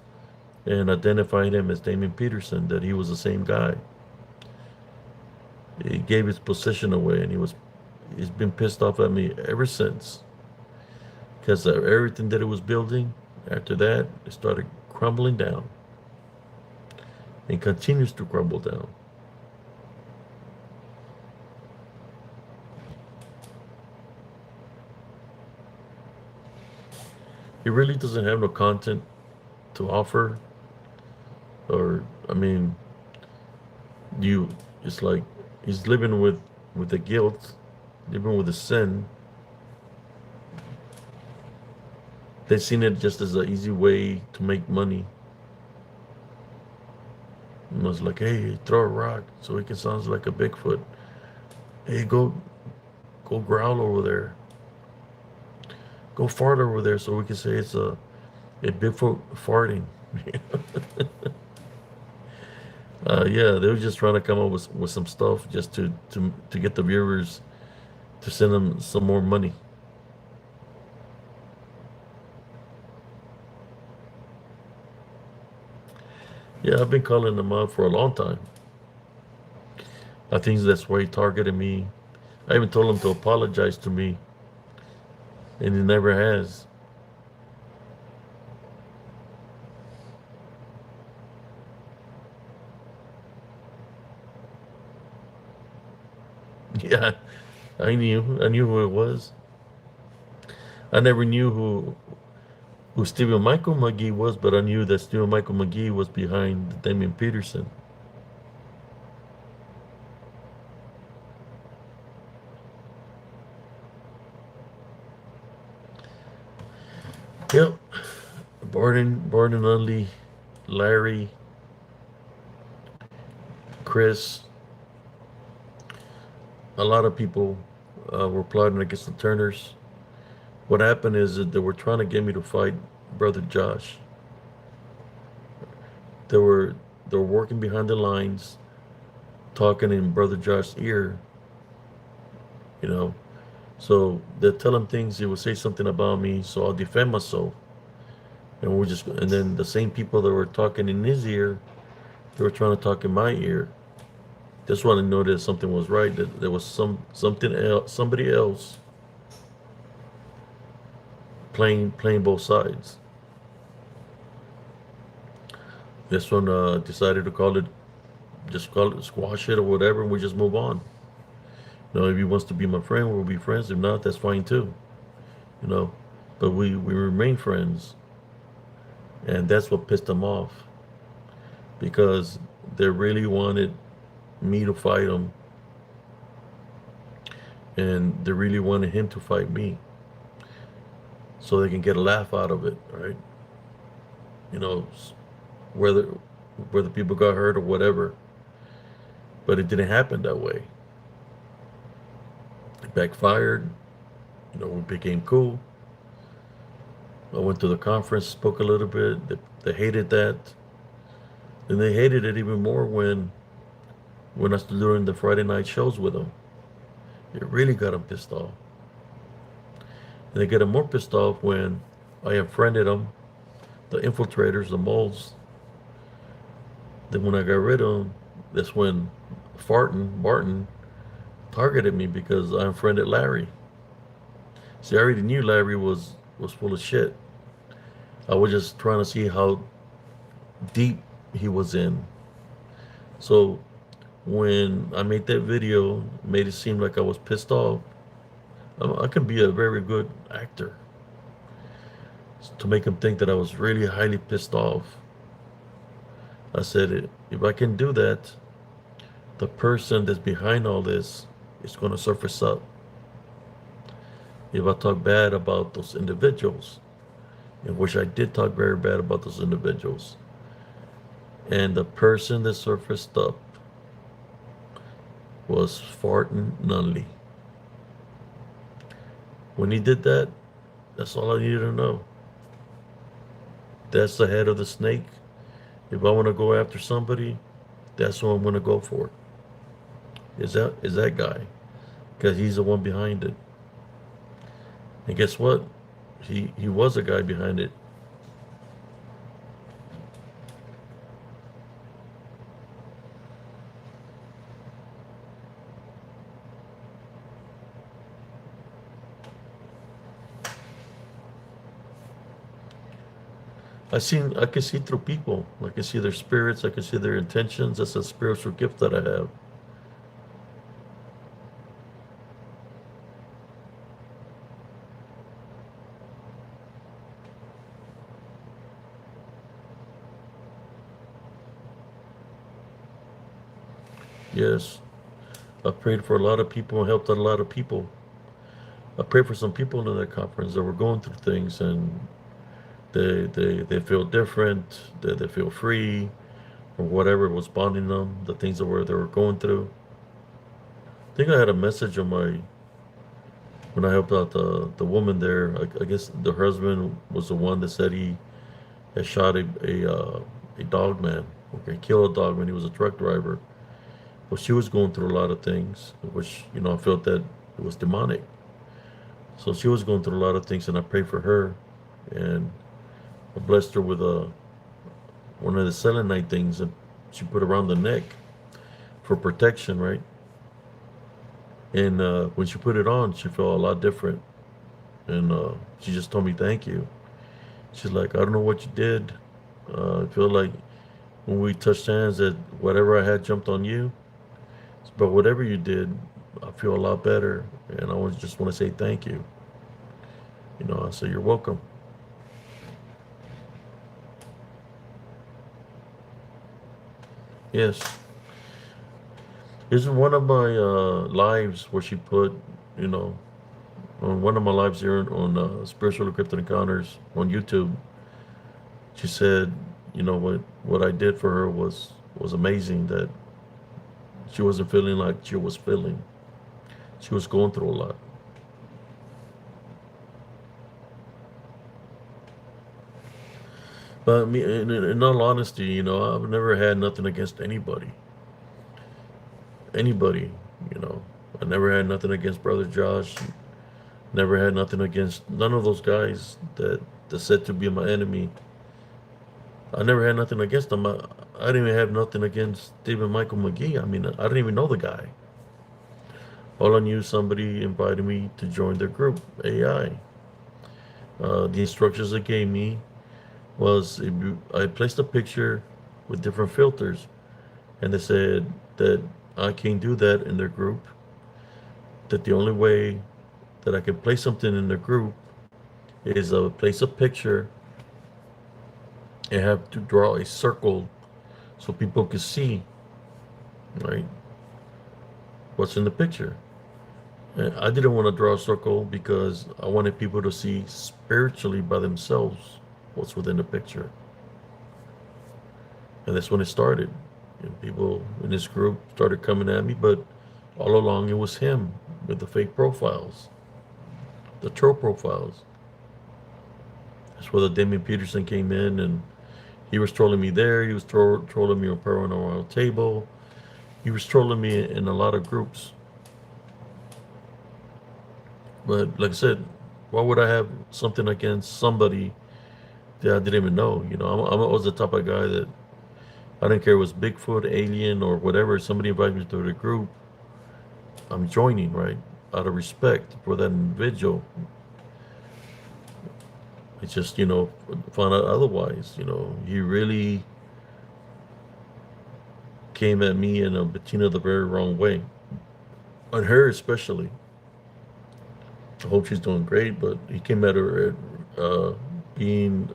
A: and identified him as Damon Peterson, that he was the same guy. He gave his position away, and he's been pissed off at me ever since. Because of everything that it was building, after that, it started crumbling down and continues to crumble down. He really doesn't have no content to offer, or I mean, you. It's like he's living with the guilt, living with the sin. They've seen it just as an easy way to make money. And it's like, hey, throw a rock so he can sound like a Bigfoot. Hey, go growl over there. Go fart over there so we can say it's a Bigfoot farting. Yeah, they were just trying to come up with some stuff just to get the viewers to send them some more money. Yeah, I've been calling them out for a long time. I think that's why he targeted me. I even told him to apologize to me, and he never has. Yeah, I knew who it was. I never knew who Stephen Michael McGee was, but I knew that Stephen Michael McGee was behind Damien Peterson. Yep, Barton Unley, Larry, Chris, a lot of people were plotting against the Turners. What happened is that they were trying to get me to fight Brother Josh. They were they were working behind the lines, talking in Brother Josh's ear, you know. So they tell him things. He will say something about me, so I'll defend myself. And then the same people that were talking in his ear, they were trying to talk in my ear. That's when I noticed something was right. That there was something else, somebody else playing both sides. This one decided to call it, just call it, squash it or whatever, and we just move on. You know, if he wants to be my friend, we'll be friends. If not, that's fine too. You know, but we remain friends, and that's what pissed them off because they really wanted me to fight him, and they really wanted him to fight me, so they can get a laugh out of it, right? You know, whether whether people got hurt or whatever. But it didn't happen that way. It backfired, We became cool. I went to the conference, spoke a little bit. They hated that. And they hated it even more when I started doing the Friday night shows with them. It really got them pissed off. And they get them more pissed off when I unfriended them, the infiltrators, the moles. Then when I got rid of them, that's when Barton targeted me because I unfriended Larry. See, I already knew Larry was full of shit. I was just trying to see how deep he was in. So when I made that video, made it seem like I was pissed off. I can be a very good actor to make him think that I was really highly pissed off. I said, if I can do that, the person that's behind all this is going to surface up. If I talk bad about those individuals, in which I did talk very bad about those individuals, and the person that surfaced up was Farton Nunley. When he did that, that's all I needed to know. That's the head of the snake. If I want to go after somebody, that's who I'm going to go for. Is that guy, because he's the one behind it. And guess what? He was a guy behind it. I can see through people. I can see their spirits. I can see their intentions. That's a spiritual gift that I have. Yes, I prayed for a lot of people and helped out a lot of people. I prayed for some people in that conference that were going through things, and they feel different, they feel free, or whatever was bonding them, the things they were going through. I think I had a message on my when I helped out the woman there. I guess the husband was the one that said he had shot a dog man, okay, killed a dog man. He was a truck driver. Well, she was going through a lot of things, which I felt that it was demonic. So she was going through a lot of things, and I prayed for her, and I blessed her with one of the selenite things that she put around the neck for protection, right? And when she put it on, she felt a lot different, and she just told me thank you. She's like, I don't know what you did. I feel like when we touched hands that whatever I had jumped on you, but whatever you did, I feel a lot better, and just want to say thank you. I say you're welcome. Yes. This is one of my lives where she put, on one of my lives here on Spiritual Encrypted Encounters on YouTube. She said, what I did for her was amazing. That she wasn't feeling like she was feeling. She was going through a lot. But me, in all honesty, I've never had nothing against anybody. Anybody, I never had nothing against Brother Josh. Never had nothing against none of those guys that said to be my enemy. I never had nothing against them. I didn't even have nothing against David Michael McGee. I mean, I didn't even know the guy. All I knew, somebody invited me to join their group, AI. The instructions they gave me was I placed a picture with different filters, and they said that I can't do that in their group. That the only way that I can place something in their group is place a picture and have to draw a circle so people can see, right, what's in the picture. And I didn't want to draw a circle because I wanted people to see spiritually by themselves what's within the picture. And that's when it started. And people in this group started coming at me, but all along it was him with the fake profiles. the troll profiles. That's where the Damien Peterson came in, and he was trolling me there. He was trolling me on Paranormal Table. He was trolling me in a lot of groups. But like I said, why would I have something against somebody that I didn't even know? You know, I was the type of guy that I didn't care if it was Bigfoot, alien, or whatever. Somebody invited me to the group, I'm joining, right? Out of respect for that individual. It's just, found out otherwise. He really came at me and Bettina the very wrong way. On her especially. I hope she's doing great, but he came at her being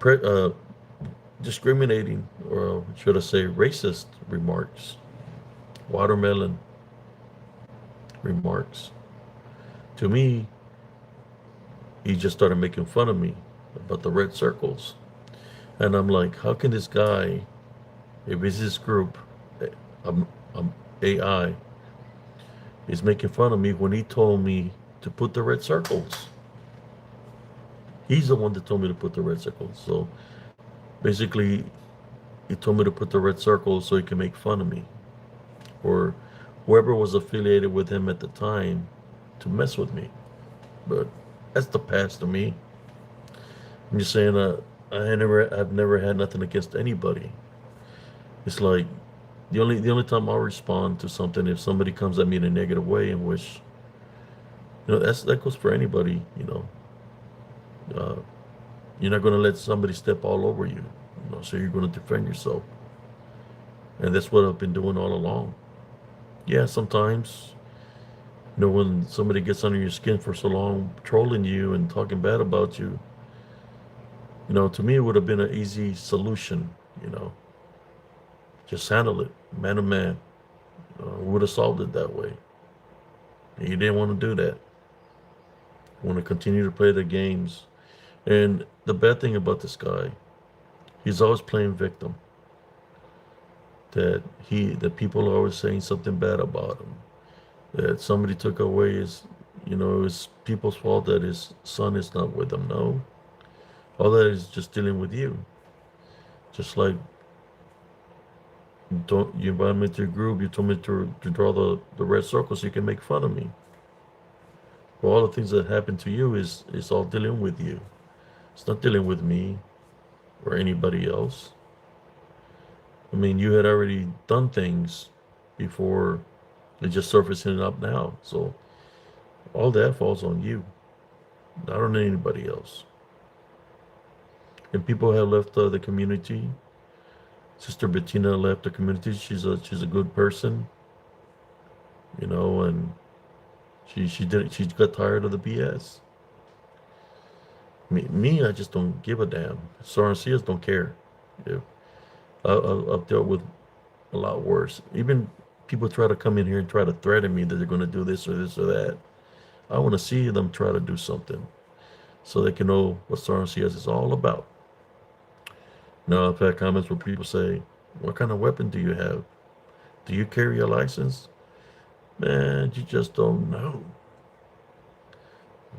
A: uh, discriminating, or should I say racist remarks, watermelon remarks. To me, he just started making fun of me about the red circles. And I'm like, how can this guy, if it's this group, um, AI, is making fun of me when he told me to put the red circles? He's the one that told me to put the red circles. So basically, he told me to put the red circles so he can make fun of me, or whoever was affiliated with him at the time to mess with me. But that's the past to me. I'm just saying, I've never had nothing against anybody. It's like the only time I'll respond to something if somebody comes at me in a negative way, in which that goes for anybody. Uh, you're not going to let somebody step all over you. So you're going to defend yourself, and that's what I've been doing all along. Yeah, sometimes when somebody gets under your skin for so long, trolling you and talking bad about you, to me it would have been an easy solution. Just handle it, man to man. We would have solved it that way. And he didn't want to do that. He want to continue to play the games. And the bad thing about this guy, he's always playing victim. That people are always saying something bad about him. That somebody took away it's people's fault that his son is not with him. No. All that is just dealing with you. Just like, you invited me to your group, you told me to draw the red circle so you can make fun of me. Well, all the things that happen to you is all dealing with you. It's not dealing with me or anybody else. I mean, you had already done things before, they're just surfacing up now. So all that falls on you, not on anybody else. And people have left the community. Sister Bettina left the community. She's a good person, and she got tired of the BS. Me, I just don't give a damn. Sorceers don't care. If I've dealt with a lot worse. Even people try to come in here and try to threaten me that they're going to do this or this or that. I want to see them try to do something so they can know what Sorceers is all about. Now, I've had comments where people say, what kind of weapon do you have? Do you carry a license? Man, you just don't know.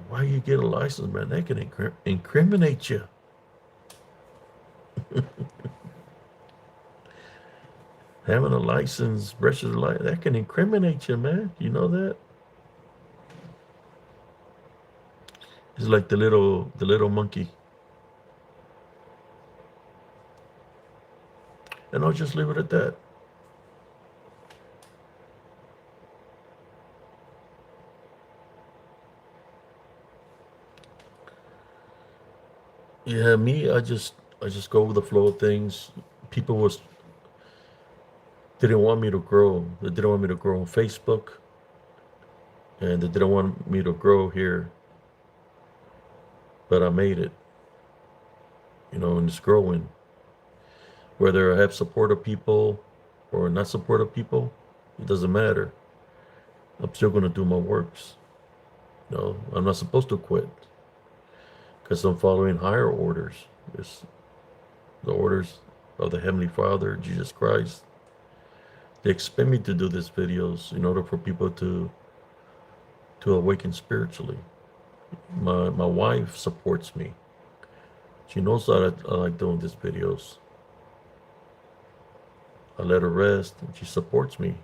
A: Why you get a license, man? They can incriminate you. Having a license, registered license, that can incriminate you, man. You know that? It's like the little monkey. And I'll just leave it at that. Yeah, me, I just go with the flow of things. People didn't want me to grow. They didn't want me to grow on Facebook, and they didn't want me to grow here. But I made it, and it's growing. Whether I have supportive people or not supportive people, it doesn't matter. I'm still going to do my works. I'm not supposed to quit because I'm following higher orders. It's the orders of the Heavenly Father, Jesus Christ. They expect me to do these videos in order for people to to awaken spiritually. My wife supports me. She knows that I like doing these videos. I let her rest, and she supports me.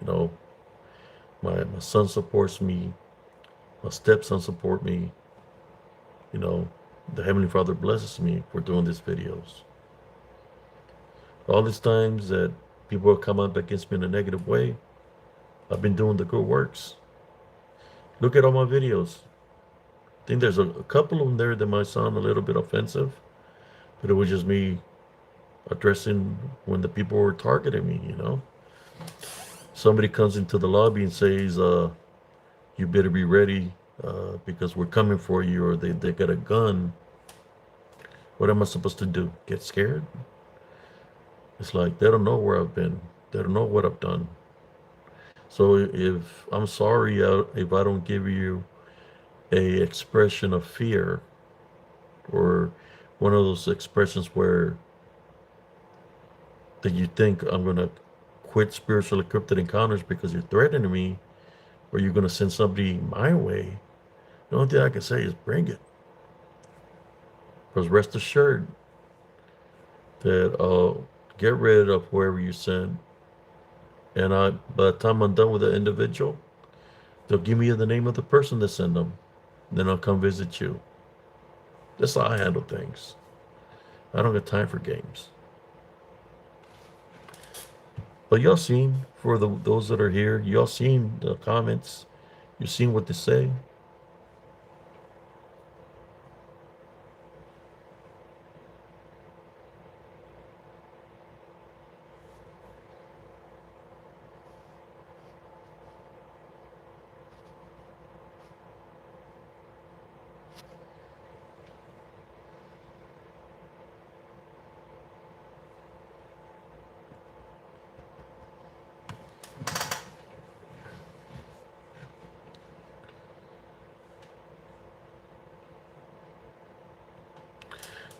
A: You know, my son supports me. My stepson support me. You know, the Heavenly Father blesses me for doing these videos. All these times that people have come up against me in a negative way, I've been doing the good works. Look at all my videos. I think there's a couple of them there that might sound a little bit offensive, but it was just me addressing when the people were targeting me, you know. Somebody comes into the lobby and says, you better be ready because we're coming for you, or they got a gun. What am I supposed to do? Get scared? It's like they don't know where I've been. They don't know what I've done. So if I'm sorry if I don't give you a expression of fear, or one of those expressions where that you think I'm gonna quit spiritual encrypted encounters because you're threatening me, or you're gonna send somebody my way, the only thing I can say is bring it. Because rest assured that I'll get rid of whoever you send, and by the time I'm done with the individual, they'll give me the name of the person that sent them. Then I'll come visit you. That's how I handle things. I don't got time for games. But y'all seen, for those that are here, y'all seen the comments. You seen what they say.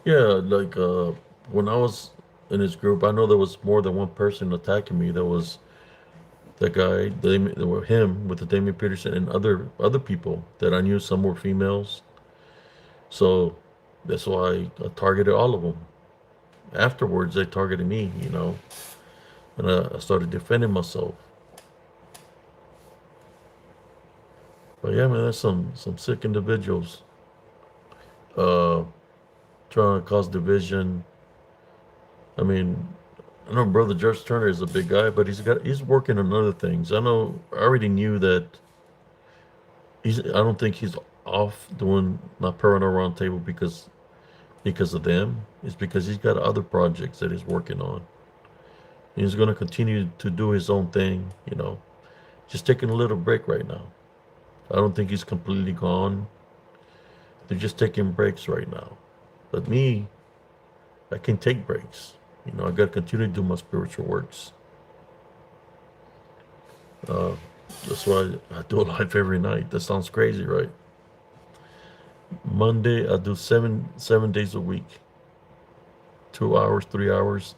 A: Yeah, like when I was in this group, I know there was more than one person attacking me. There was that guy, there were him with the Damien Peterson, and other people that I knew. Some were females, so that's why I targeted all of them. Afterwards, they targeted me, you know, and I started defending myself. But yeah, man, there's some sick individuals uh, trying to cause division. I mean, I know Brother George Turner is a big guy, but he's working on other things. I already knew that I don't think he's off doing my Paranormal Roundtable because of them. It's because he's got other projects that he's working on. He's going to continue to do his own thing, you know. Just taking a little break right now. I don't think he's completely gone. They're just taking breaks right now. But me, I can take breaks. You know, I got to continue to do my spiritual works. Uh, that's why I do a live every night. That sounds crazy, right? Monday, I do seven days a week. 2 hours, 3 hours.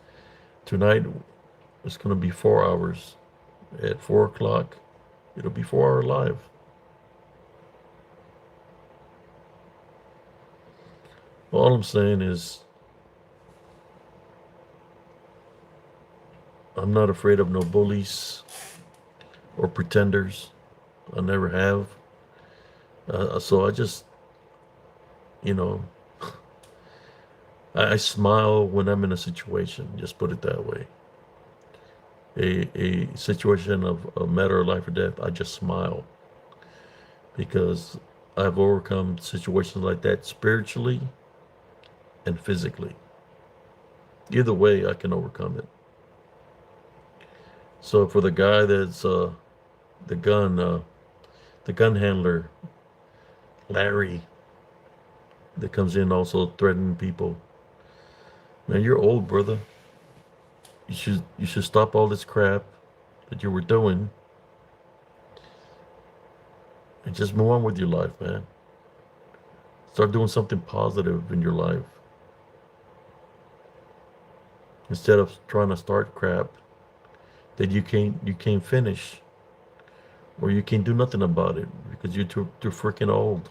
A: Tonight, it's going to be 4 hours. At 4 o'clock, it'll be 4 hour live. All I'm saying is, I'm not afraid of no bullies or pretenders. I never have. So I just, you know, I smile when I'm in a situation. Just put it that way. A situation of a matter of life or death, I just smile because I've overcome situations like that spiritually and physically. Either way, I can overcome it. So for the guy that's the gun uh, the gun handler, Larry, that comes in also threatening people, man, you're old, brother. You should stop all this crap that you were doing and just move on with your life, man. Start doing something positive in your life instead of trying to start crap that you can't finish, or you can't do nothing about it because you're too freaking old.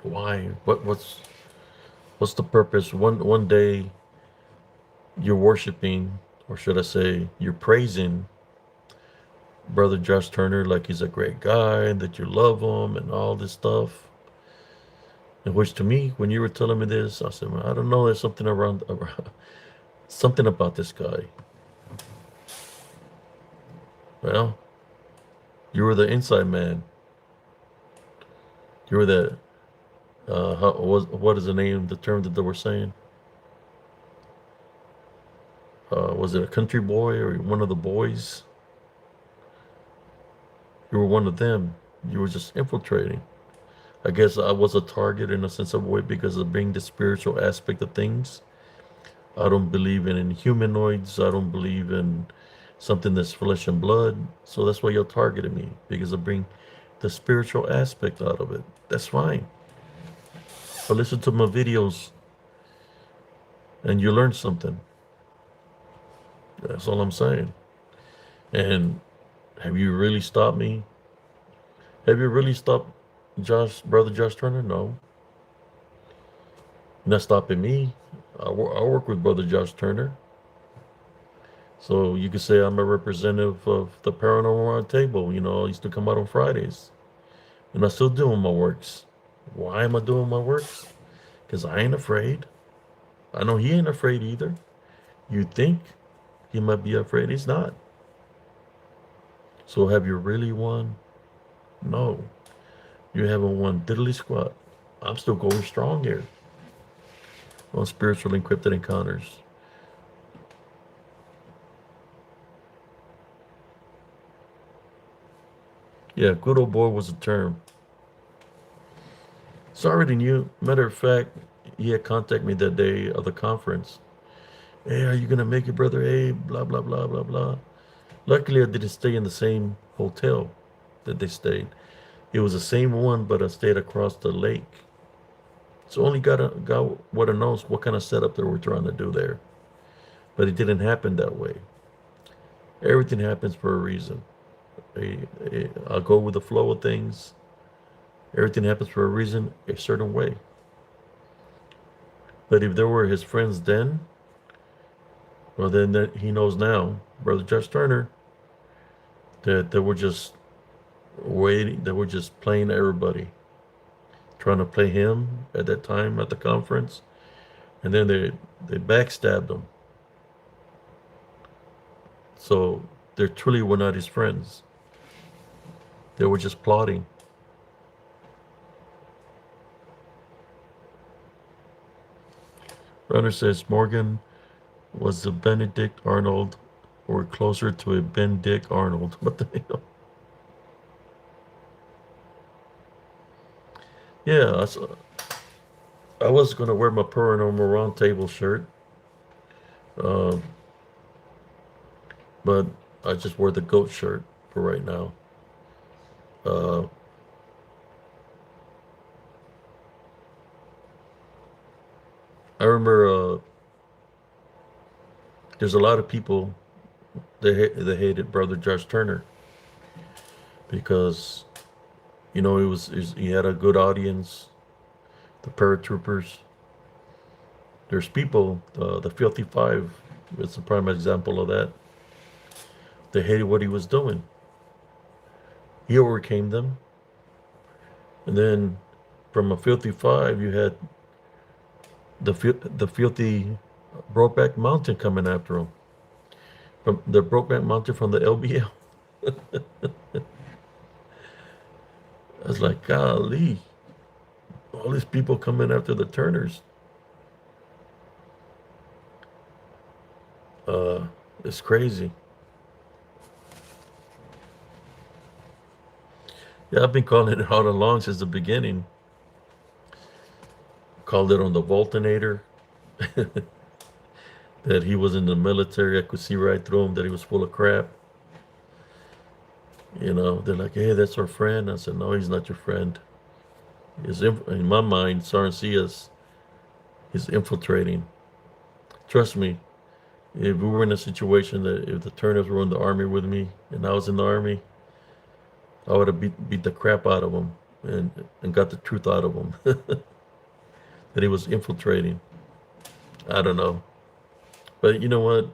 A: Why? What's the purpose? One day you're worshiping, or should I say, you're praising Brother Josh Turner like he's a great guy and that you love him and all this stuff. In which, to me, when you were telling me this, I said, "Man, I don't know. There's something around something about this guy." Well, you were the inside man. You were the what is the name? The term that they were saying? Was it a country boy or one of the boys? You were one of them. You were just infiltrating. I guess I was a target in a sense of way because of being the spiritual aspect of things. I don't believe in humanoids. I don't believe in something that's flesh and blood. So that's why you're targeting me, because I bring the spiritual aspect out of it. That's fine. But listen to my videos and you learn something. That's all I'm saying. And have you really stopped me? Have you really stopped Brother Josh Turner? No. You're not stopping me. I work with Brother Josh Turner. So you could say I'm a representative of the Paranormal Round Table. You know, I used to come out on Fridays. And I'm still doing my works. Why am I doing my works? Because I ain't afraid. I know he ain't afraid either. You think he might be afraid. He's not. So have you really won? No. You haven't won diddly squat. I'm still going strong here on spiritual encrypted encounters. Yeah, good old boy was a term. So I already knew. Matter of fact, he had contacted me that day of the conference. Hey, are you gonna make it, brother? Hey, blah blah blah blah blah. Luckily, I didn't stay in the same hotel that they stayed. It was the same one, but I stayed across the lake. So only got what knows what kind of setup they were trying to do there. But it didn't happen that way. Everything happens for a reason. I'll go with the flow of things. Everything happens for a reason, a certain way. But if there were his friends then, well, then that he knows now, Brother Josh Turner, that they were just waiting, they were just playing everybody, trying to play him at that time at the conference, and then they backstabbed him. So they truly were not his friends. They were just plotting. Runner says Morgan was the Benedict Arnold or closer to a Ben Dick Arnold. What the hell? Yeah, I was going to wear my Paranormal Roundtable shirt, uh, but I just wore the goat shirt for right now. Uh, I remember there's a lot of people that hated Brother Josh Turner because he had a good audience, the paratroopers. There's people, the Filthy Five is a prime example of that. They hated what he was doing. He overcame them. And then from a Filthy Five, you had the Filthy Brokeback Mountain coming after him. From the Brokeback Mountain from the LBL. I was like, golly, all these people coming after the Turners. It's crazy. Yeah, I've been calling it all along since the beginning. Called it on the Voltinator. That he was in the military. I could see right through him that he was full of crap. They're like, hey, that's our friend. I said, no, he's not your friend. In my mind, Sarn is infiltrating. Trust me, If we were in a situation that if the Turners were in the army with me and I was in the army, I would have beat the crap out of him and got the truth out of him that he was infiltrating. I don't know. But you know what?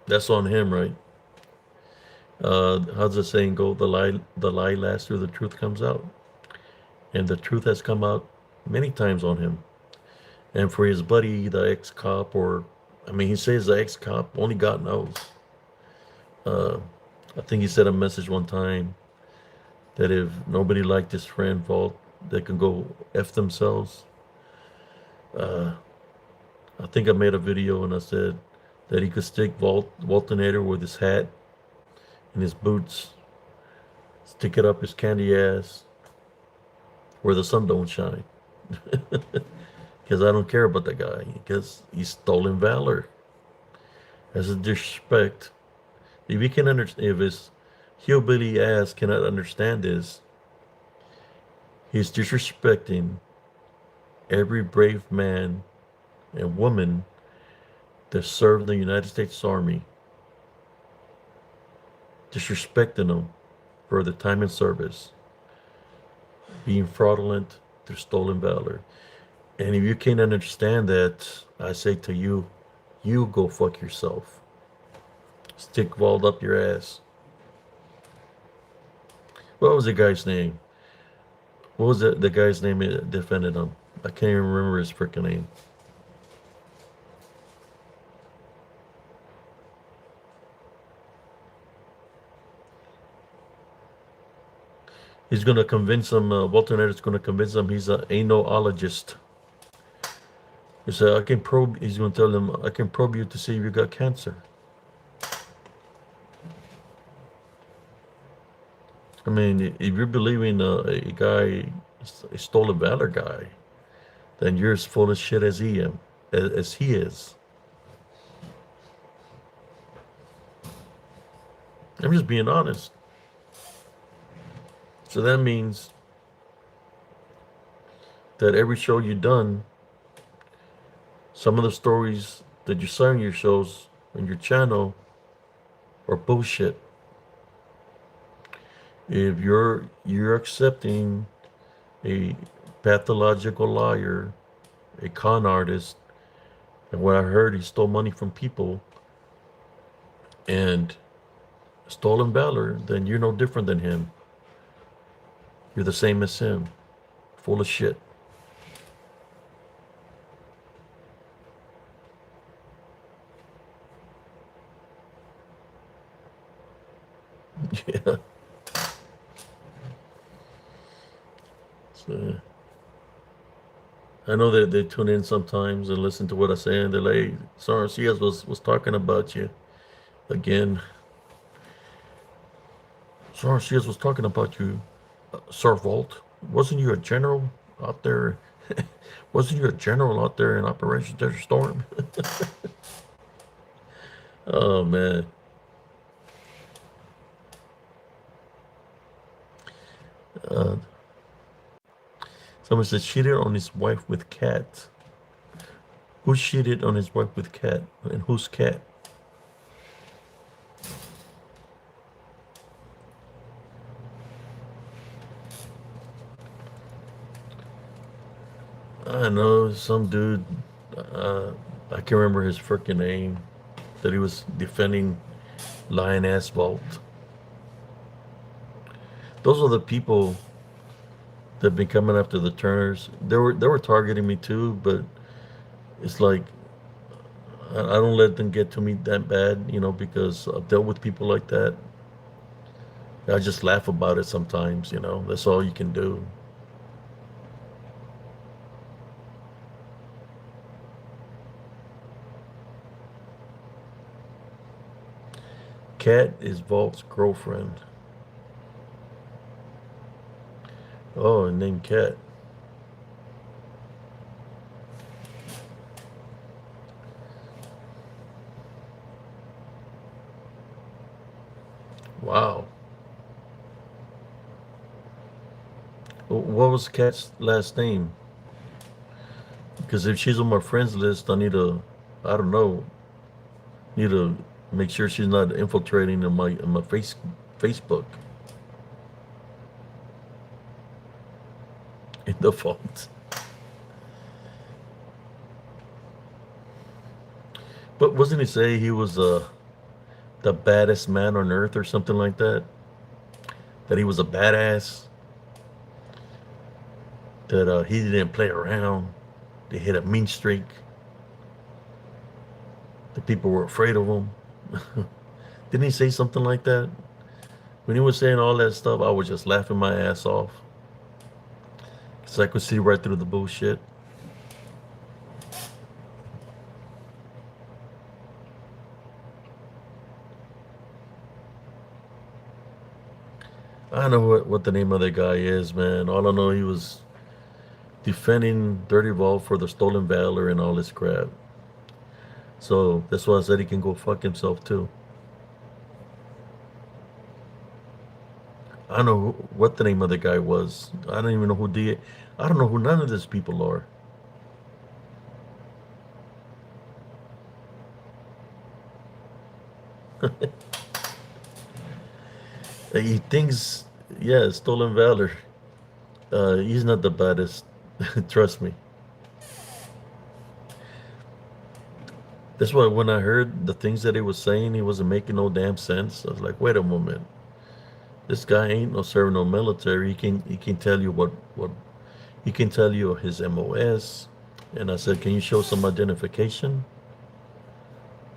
A: That's on him, right? How's the saying go? The lie lasts till the truth comes out. And the truth has come out many times on him. And for his buddy, the ex-cop, or, I mean, he says the ex-cop, only God knows. Uh, I think he said a message one time that if nobody liked his friend Vault, they can go F themselves. Uh, I think I made a video and I said that he could stick Waltonator with his hat and his boots, stick it up his candy ass where the sun don't shine. Because I don't care about the guy, because he's stolen valor. As a disrespect. If he can understand, if his hillbilly ass cannot understand this, he's disrespecting every brave man and woman that served in the United States Army, disrespecting them for the time in service, being fraudulent through stolen valor. And if you can't understand that, I say to you, you go fuck yourself. Stick walled up your ass. What was the guy's name? What was the guy's name that defended him? I can't even remember his freaking name. He's going to convince him, Walter Knight is going to convince him he's an analologist. He said, I can probe, he's going to tell him, I can probe you to see if you got cancer. I mean, if you're believing a guy, a stolen valor guy, then you're as full of shit as as he is. I'm just being honest. So that means that every show you've done, some of the stories that you say on your shows, on your channel, are bullshit. If you're accepting a pathological liar, a con artist, and what I heard, he stole money from people and stolen valor, then you're no different than him. You're the same as him, full of shit. Yeah. So, I know that they tune in sometimes and listen to what I say, and they're like, hey, Sarah Cias was talking about you again. Sarah Cias was talking about you, Sir Vault. Wasn't you a general out there? Wasn't you a general out there in Operation Desert Storm? Oh, man. Uh, Someone said cheated on his wife with cat. Who cheated on his wife with cat? And whose cat? I know some dude. I can't remember his freaking name. That he was defending Lion Ass Vault. Those are the people that have been coming after the Turners. They were targeting me too, but it's like I don't let them get to me that bad, because I've dealt with people like that. I just laugh about it sometimes, That's all you can do. Kat is Vault's girlfriend. Oh, and named Kat. Wow. What was Kat's last name? Because if she's on my friends list, I need to, I don't know, need to make sure she's not infiltrating in my Facebook in the fault. But wasn't he say he was the baddest man on earth or something like that? That he was a badass. That he didn't play around. They hit a mean streak. The people were afraid of him. Didn't he say something like that? When he was saying all that stuff, I was just laughing my ass off. Because I could see right through the bullshit. I don't know what the name of that guy is, man. All I know, he was defending Dirty Vault for the stolen valor and all this crap. So that's why I said he can go fuck himself too. I don't know what the name of the guy was. I don't even know who did. I don't know who none of these people are. He thinks, yeah, stolen valor. He's not the baddest. Trust me. That's why when I heard the things that he was saying, he wasn't making no damn sense. I was like, wait a moment. This guy ain't no serving no military. He can tell you what he can tell you his MOS. And I said, can you show some identification?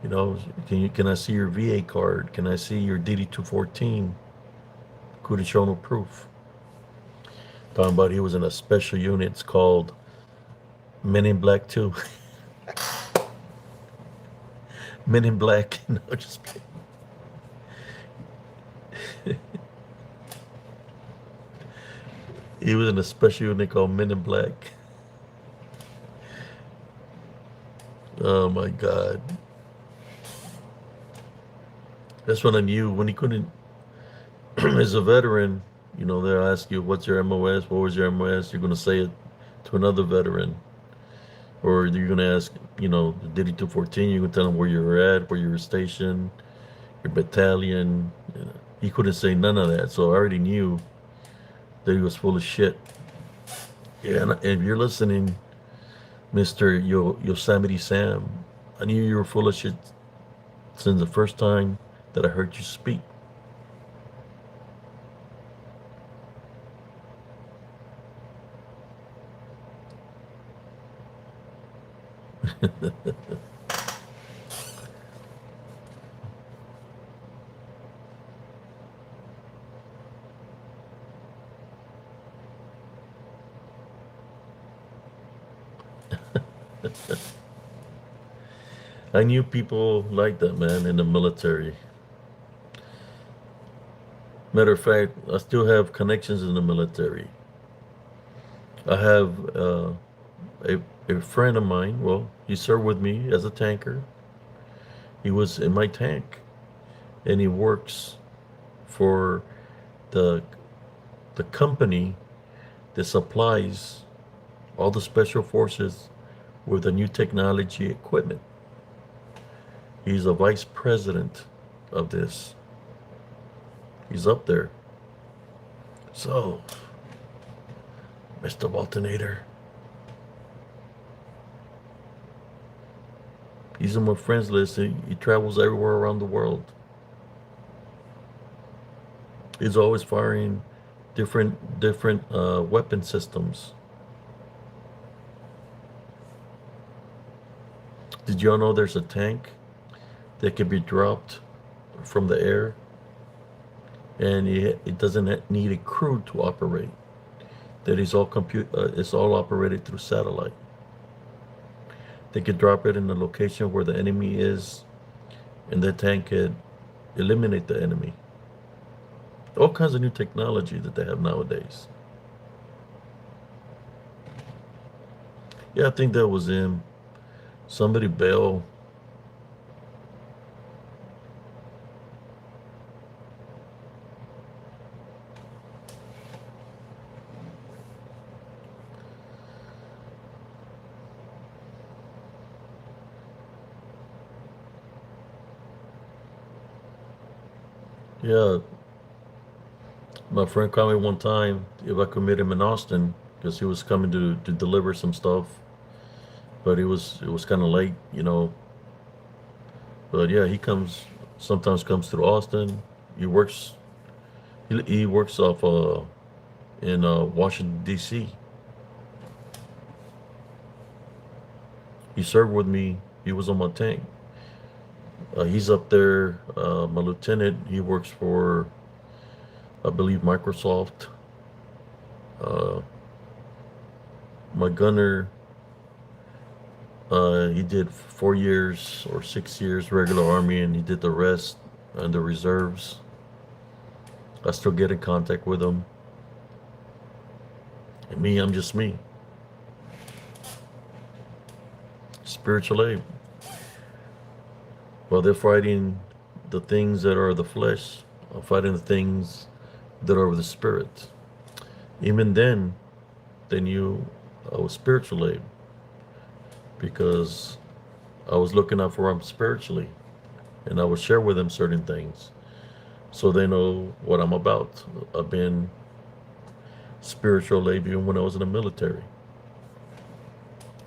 A: You know, can I see your VA card? Can I see your DD-214? Couldn't show no proof. Talking about he was in a special unit. It's called Men in Black 2. Men in Black. No, just kidding. He was in a special unit called Men in Black. Oh my God. That's when I knew when he couldn't, as a veteran, they'll ask you, what's your MOS? What was your MOS? You're going to say it to another veteran. Or you're going to ask, the DD 214, you're going to tell them where you were at, where you were stationed, your battalion. He couldn't say none of that. So I already knew that he was full of shit. Yeah, and if you're listening, Mr. Yosemite Sam, I knew you were full of shit since the first time that I heard you speak. I knew people like that, man, in the military. Matter of fact, I still have connections in the military. I have a friend of mine. Well, he served with me as a tanker. He was in my tank, and he works for the the company that supplies all the special forces with the new technology equipment. He's a vice president of this. He's up there. So, Mr. Waltonator, he's on my friends list. He travels everywhere around the world. He's always firing different weapon systems. Did y'all know there's a tank that can be dropped from the air, and it doesn't need a crew to operate? That is all it's all operated through satellite. They could drop it in the location where the enemy is, and the tank could eliminate the enemy. All kinds of new technology that they have nowadays. Yeah, I think that was him. Somebody bail. Yeah, my friend called me one time if I could meet him in Austin because he was coming to deliver some stuff, but it was kind of late, you know. But yeah, he comes sometimes comes through Austin. He works he works off in Washington D.C. He served with me. He was on my tank. He's up there. My lieutenant. He works for I believe Microsoft. Uh, my gunner. He did 4 years or 6 years regular army, and he did the rest and the reserves. I still get in contact with him. And me, I'm just me. Spiritual aid. While they're fighting the things that are the flesh, I'm fighting the things that are of the spirit. Even then, they knew I was spiritual aid because I was looking out for them spiritually, and I would share with them certain things so they know what I'm about. I've been spiritual aid even when I was in the military.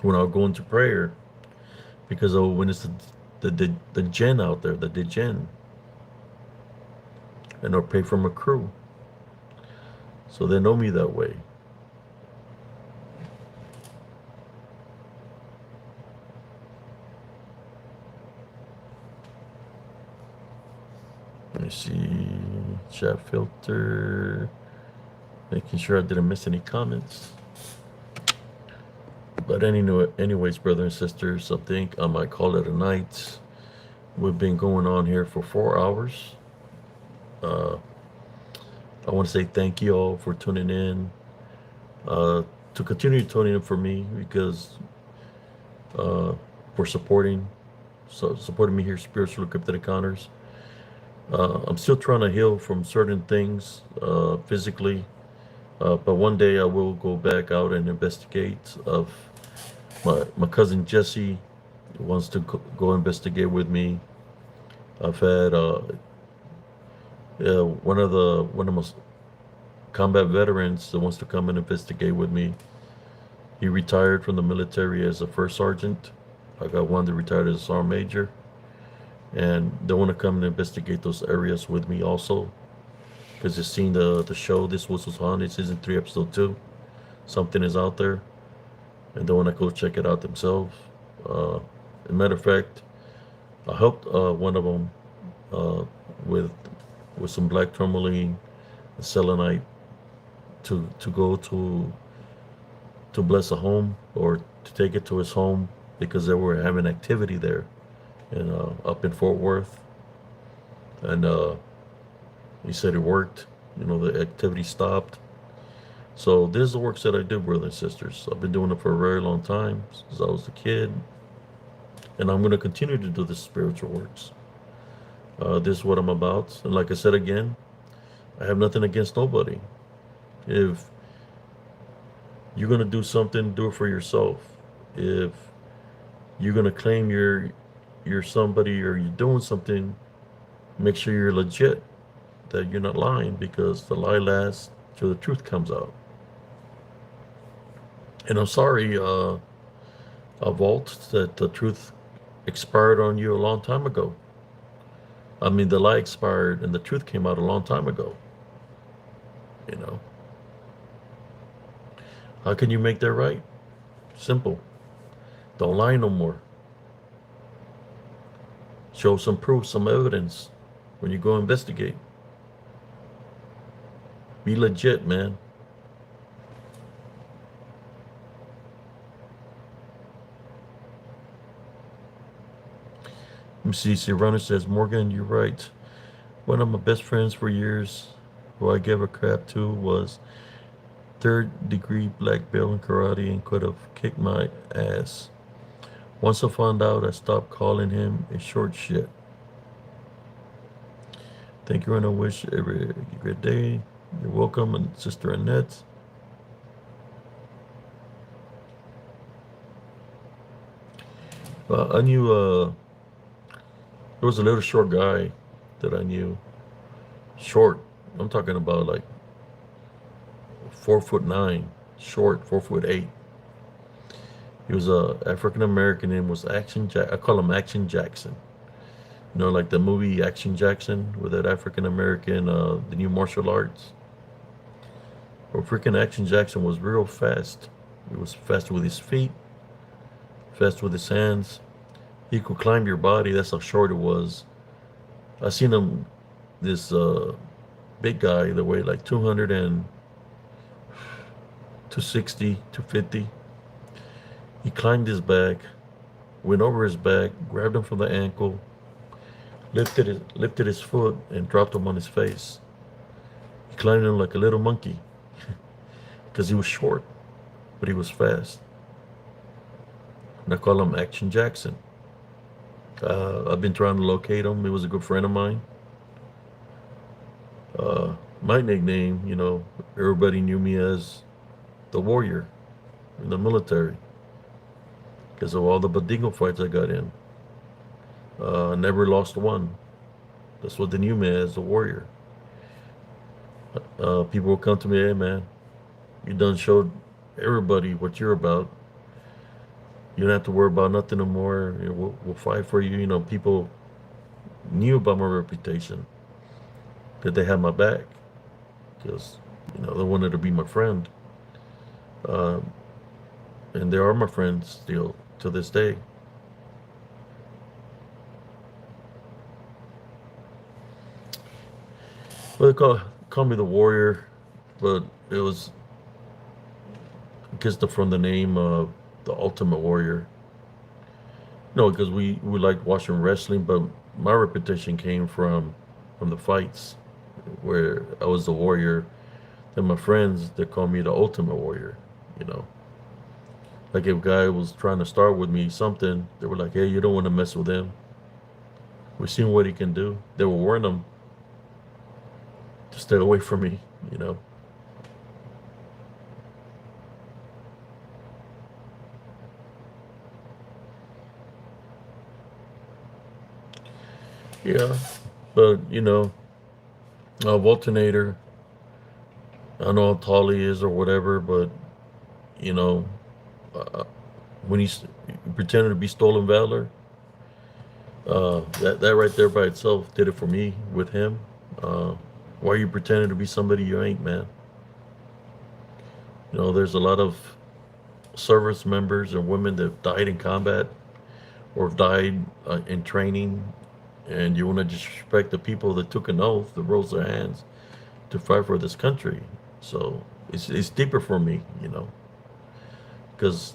A: When I would go into prayer, because when it's the gen out there, the degen, and I'll pray from a crew, so they know me that way. Let me see, chat filter, making sure I didn't miss any comments. But anyways, brothers and sisters, I think I might call it a night. We've been going on here for 4 hours. Uh, I want to say thank you all for tuning in. To continue tuning in for me because for supporting me here, Spiritual Cryptid Encounters. I'm still trying to heal from certain things physically, but one day I will go back out and investigate. Of my cousin Jesse wants to go investigate with me. I've had one of my combat veterans that wants to come and investigate with me. He retired from the military as a first sergeant. I got one that retired as a sergeant major, and they want to come and investigate those areas with me also, because they've seen the show This Was Haunted season 3 episode 2. Something is out there, and they want to go check it out themselves. As a matter of fact, I helped one of them uh, with some black tourmaline and selenite to go to bless a home or to take it to his home because they were having activity there and up in Fort Worth, and he said it worked. You know, the activity stopped. So this is the works that I do, brothers and sisters. I've been doing it for a very long time since I was a kid, and I'm going to continue to do the spiritual works. This is what I'm about, and like I said again, I have nothing against nobody. If you're going to do something, do it for yourself. If you're going to claim you're somebody or you're doing something, make sure you're legit, that you're not lying, because the lie lasts till the truth comes out. And I'm sorry, Vault, that the truth expired on you a long time ago. I mean, the lie expired and the truth came out a long time ago. You know, how can you make that right? Simple. Don't lie no more. Show some proof, some evidence when you go investigate. Be legit, man. MCC Runner says, Morgan, you're right. One of my best friends for years, who I gave a crap to, was third-degree black belt in karate and could have kicked my ass. Once I found out, I stopped calling him a short shit. Thank you, and I wish every great day. You're welcome, and Sister Annette. I knew there was a little short guy that I knew. short. I'm talking about like 4'9", short, 4'8". He was a African American name was Action Jack. I call him Action Jackson. You know, like the movie Action Jackson with that African American, the new martial arts. Well, freaking Action Jackson was real fast. He was fast with his feet, fast with his hands. He could climb your body. That's how short it was. I seen him, this big guy that weighed like 200 and 260, 250. He climbed his back, went over his back, grabbed him from the ankle, lifted his foot, and dropped him on his face. He climbed him like a little monkey because he was short, but he was fast. And I call him Action Jackson. I've been trying to locate him. He was a good friend of mine. My nickname, you know, everybody knew me as the warrior in the military because of all the Badingo fights I got in. Never lost one. That's what they knew me as, the warrior. People will come to me, hey man, you done showed everybody what you're about. You don't have to worry about nothing no more. You know, we'll fight for you. You know, people knew about my reputation, that they had my back because, you know, they wanted to be my friend. Uh, and they are my friends still to this day. Well, they call me the warrior, but it was because from the name of the Ultimate Warrior. No, because we liked watching wrestling, but my reputation came from the fights where I was the warrior. And my friends, they call me the Ultimate Warrior. You know, like if a guy was trying to start with me something, they were like, "Hey, you don't want to mess with him. We've seen what he can do." They will warn him to stay away from me. You know. Yeah, but you know, Voltinator. I don't know how tall he is or whatever, but you know, uh, when he's pretending to be stolen valor, that right there by itself did it for me with him. Uh, why are you pretending to be somebody you ain't, man? You know, there's a lot of service members and women that have died in combat or have died in training, and you want to disrespect the people that took an oath, that rose their hands to fight for this country. So it's deeper for me, you know, because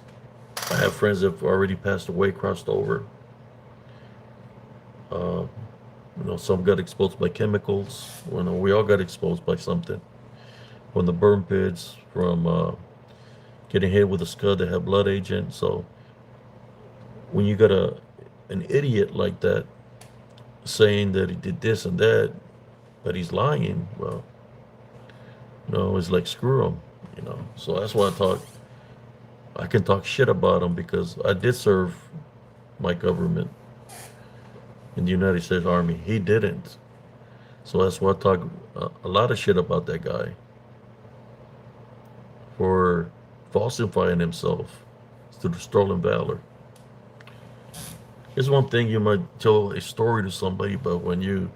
A: I have friends that have already passed away, crossed over. Uh, you know, some got exposed by chemicals. You know, we all got exposed by something. From the burn pits, from getting hit with a scud that had blood agent. So when you got an idiot like that saying that he did this and that, but he's lying, well, you know, it's like screw him, you know. So that's why I can talk shit about him because I did serve my government in the United States Army. He didn't. So that's why I talk a lot of shit about that guy for falsifying himself through the stolen valor. It's one thing you might tell a story to somebody, but when you're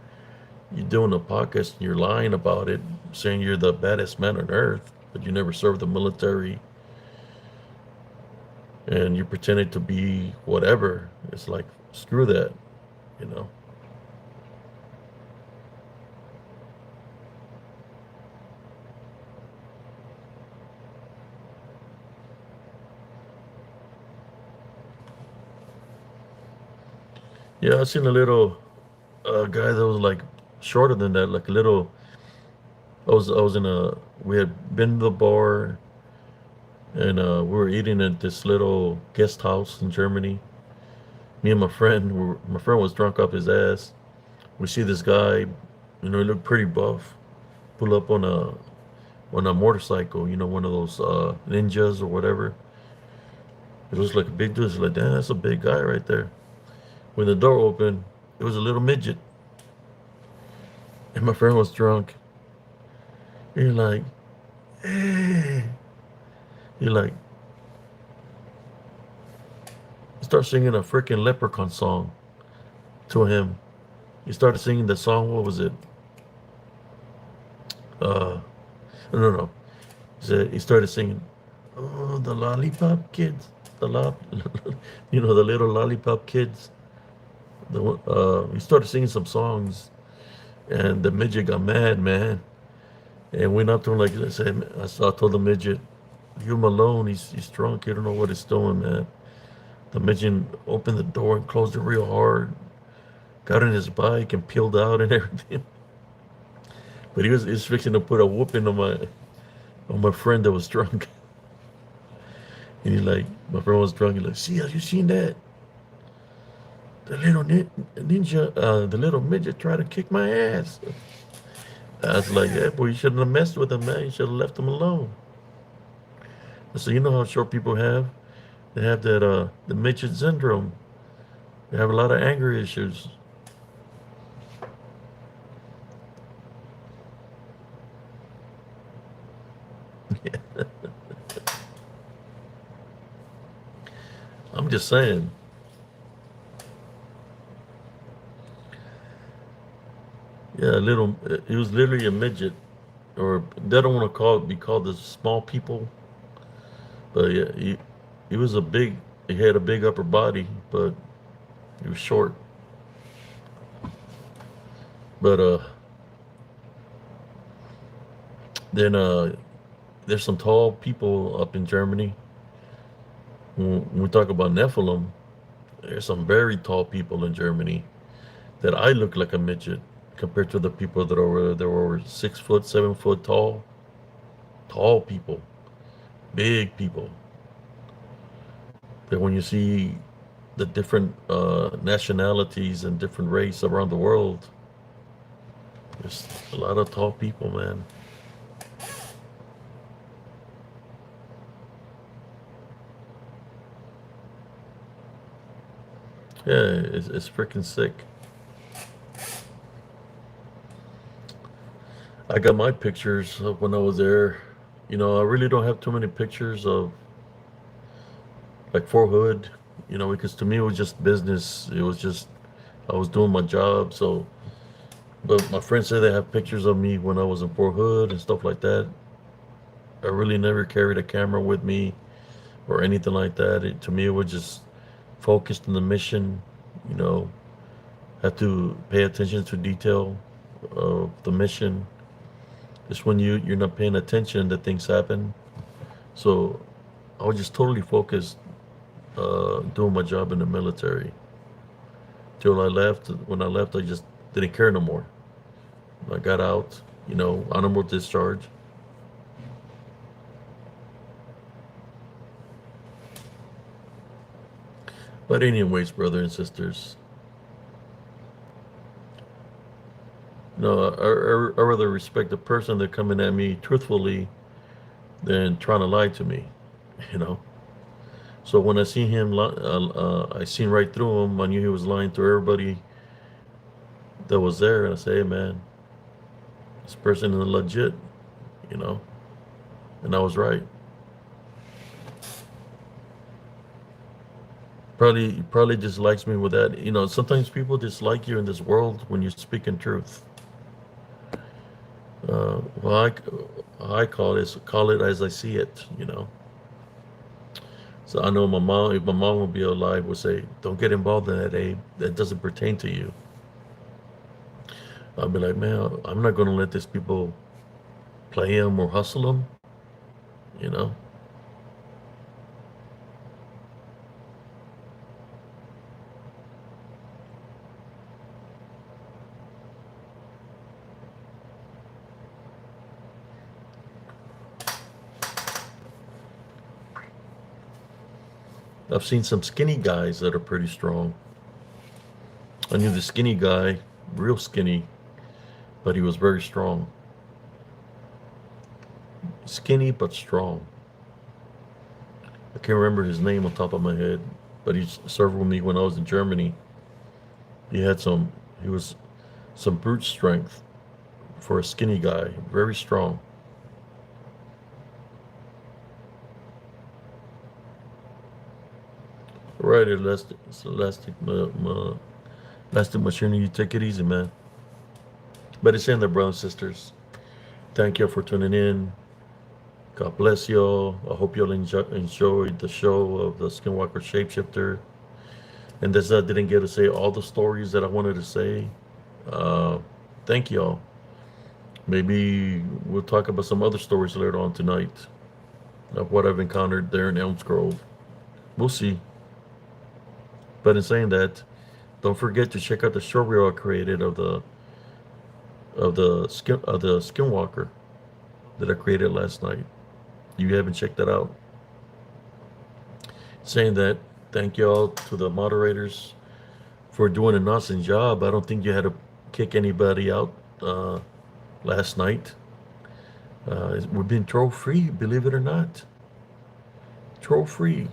A: doing a podcast and you're lying about it, saying you're the baddest man on earth, but you never served the military, and you pretended to be whatever, it's like screw that, you know. Yeah, I seen a little guy that was like shorter than that, like a little. I was in a. We had been to the bar, and we were eating at this little guest house in Germany. Me and my friend was drunk off his ass. We see this guy, you know, he looked pretty buff, pull up on a motorcycle, you know, one of those ninjas or whatever. It looks like a big dude. It's like, damn, that's a big guy right there. When the door opened, it was a little midget. and my friend was drunk. You're like, hey. You're like, start singing a freaking leprechaun song to him. He started singing the song. What was it? Uh, no. He started singing, "Oh, the lollipop kids, the the little lollipop kids." He started singing some songs, and the midget got mad, man, and went up to him like I said. I told the midget, "Leave him alone. He's drunk. He don't know what he's doing, man." The midget opened the door and closed it real hard. Got on his bike and peeled out and everything. But he was fixing to put a whooping on my friend that was drunk. And he like, my friend was drunk. He's like, "See, have you seen that? The little ninja, the little midget tried to kick my ass." I was like, "Yeah, boy, you shouldn't have messed with him, man. You should have left him alone." So you know how short people have? They have that the midget syndrome. They have a lot of anger issues. I'm just saying. Yeah, a little. He was literally a midget, or they don't want to be called the small people. But yeah, he was a big. He had a big upper body, but he was short. But then there's some tall people up in Germany. When we talk about Nephilim, there's some very tall people in Germany that I look like a midget compared to the people that were over 6 foot, 7 foot tall. Tall people, big people. That when you see the different nationalities and different race around the world, there's a lot of tall people, man. Yeah, it's freaking sick. I got my pictures of when I was there. I really don't have too many pictures of like Fort Hood, because to me it was just business. It was just I was doing my job. So, but my friends say they have pictures of me when I was in Fort Hood and stuff like that. I really never carried a camera with me or anything like that. To me, it was just focused on the mission. You know, have to pay attention to detail of the mission. It's when you're not paying attention that things happen. So I was just totally focused doing my job in the military. Till I left. When I left, I just didn't care no more. I got out, honorable discharge. But anyways, brothers and sisters, I rather respect the person that coming at me truthfully than trying to lie to me, you know. So when I seen him, I seen right through him. I knew he was lying to everybody that was there, and I say, "Hey, man, this person is legit," you know. And I was right. Probably dislikes me with that. Sometimes people dislike you in this world when you're speaking truth. Well, I call it as I see it. So I know my mom, if my mom would be alive, would say, "Don't get involved in that, Abe. That doesn't pertain to you." I'll be like, "Man, I'm not gonna let these people play him or hustle him." You know. I've seen some skinny guys that are pretty strong. I knew the skinny guy, real skinny, but he was very strong. Skinny but strong. I can't remember his name on top of my head, but he served with me when I was in Germany. He had some. He was some brute strength. for a skinny guy. Very strong. All right, elastic machine. You take it easy, man. But it's in there, brothers and sisters. Thank you for tuning in. God bless y'all. I hope y'all enjoyed the show of the Skinwalker Shapeshifter. And this didn't get to say all the stories that I wanted to say. Uh, Thank y'all. Maybe we'll talk about some other stories later on tonight of what I've encountered there in Elms Grove. We'll see. But in saying that, don't forget to check out the show reel I created of the Skinwalker that I created last night. You haven't checked that out. Saying that, thank y'all to the moderators for doing an awesome job. I don't think you had to kick anybody out last night. We've been troll free, believe it or not. Troll free.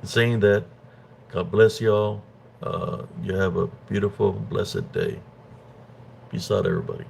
A: Saying that, God bless y'all. You have a beautiful, blessed day. Peace out, everybody.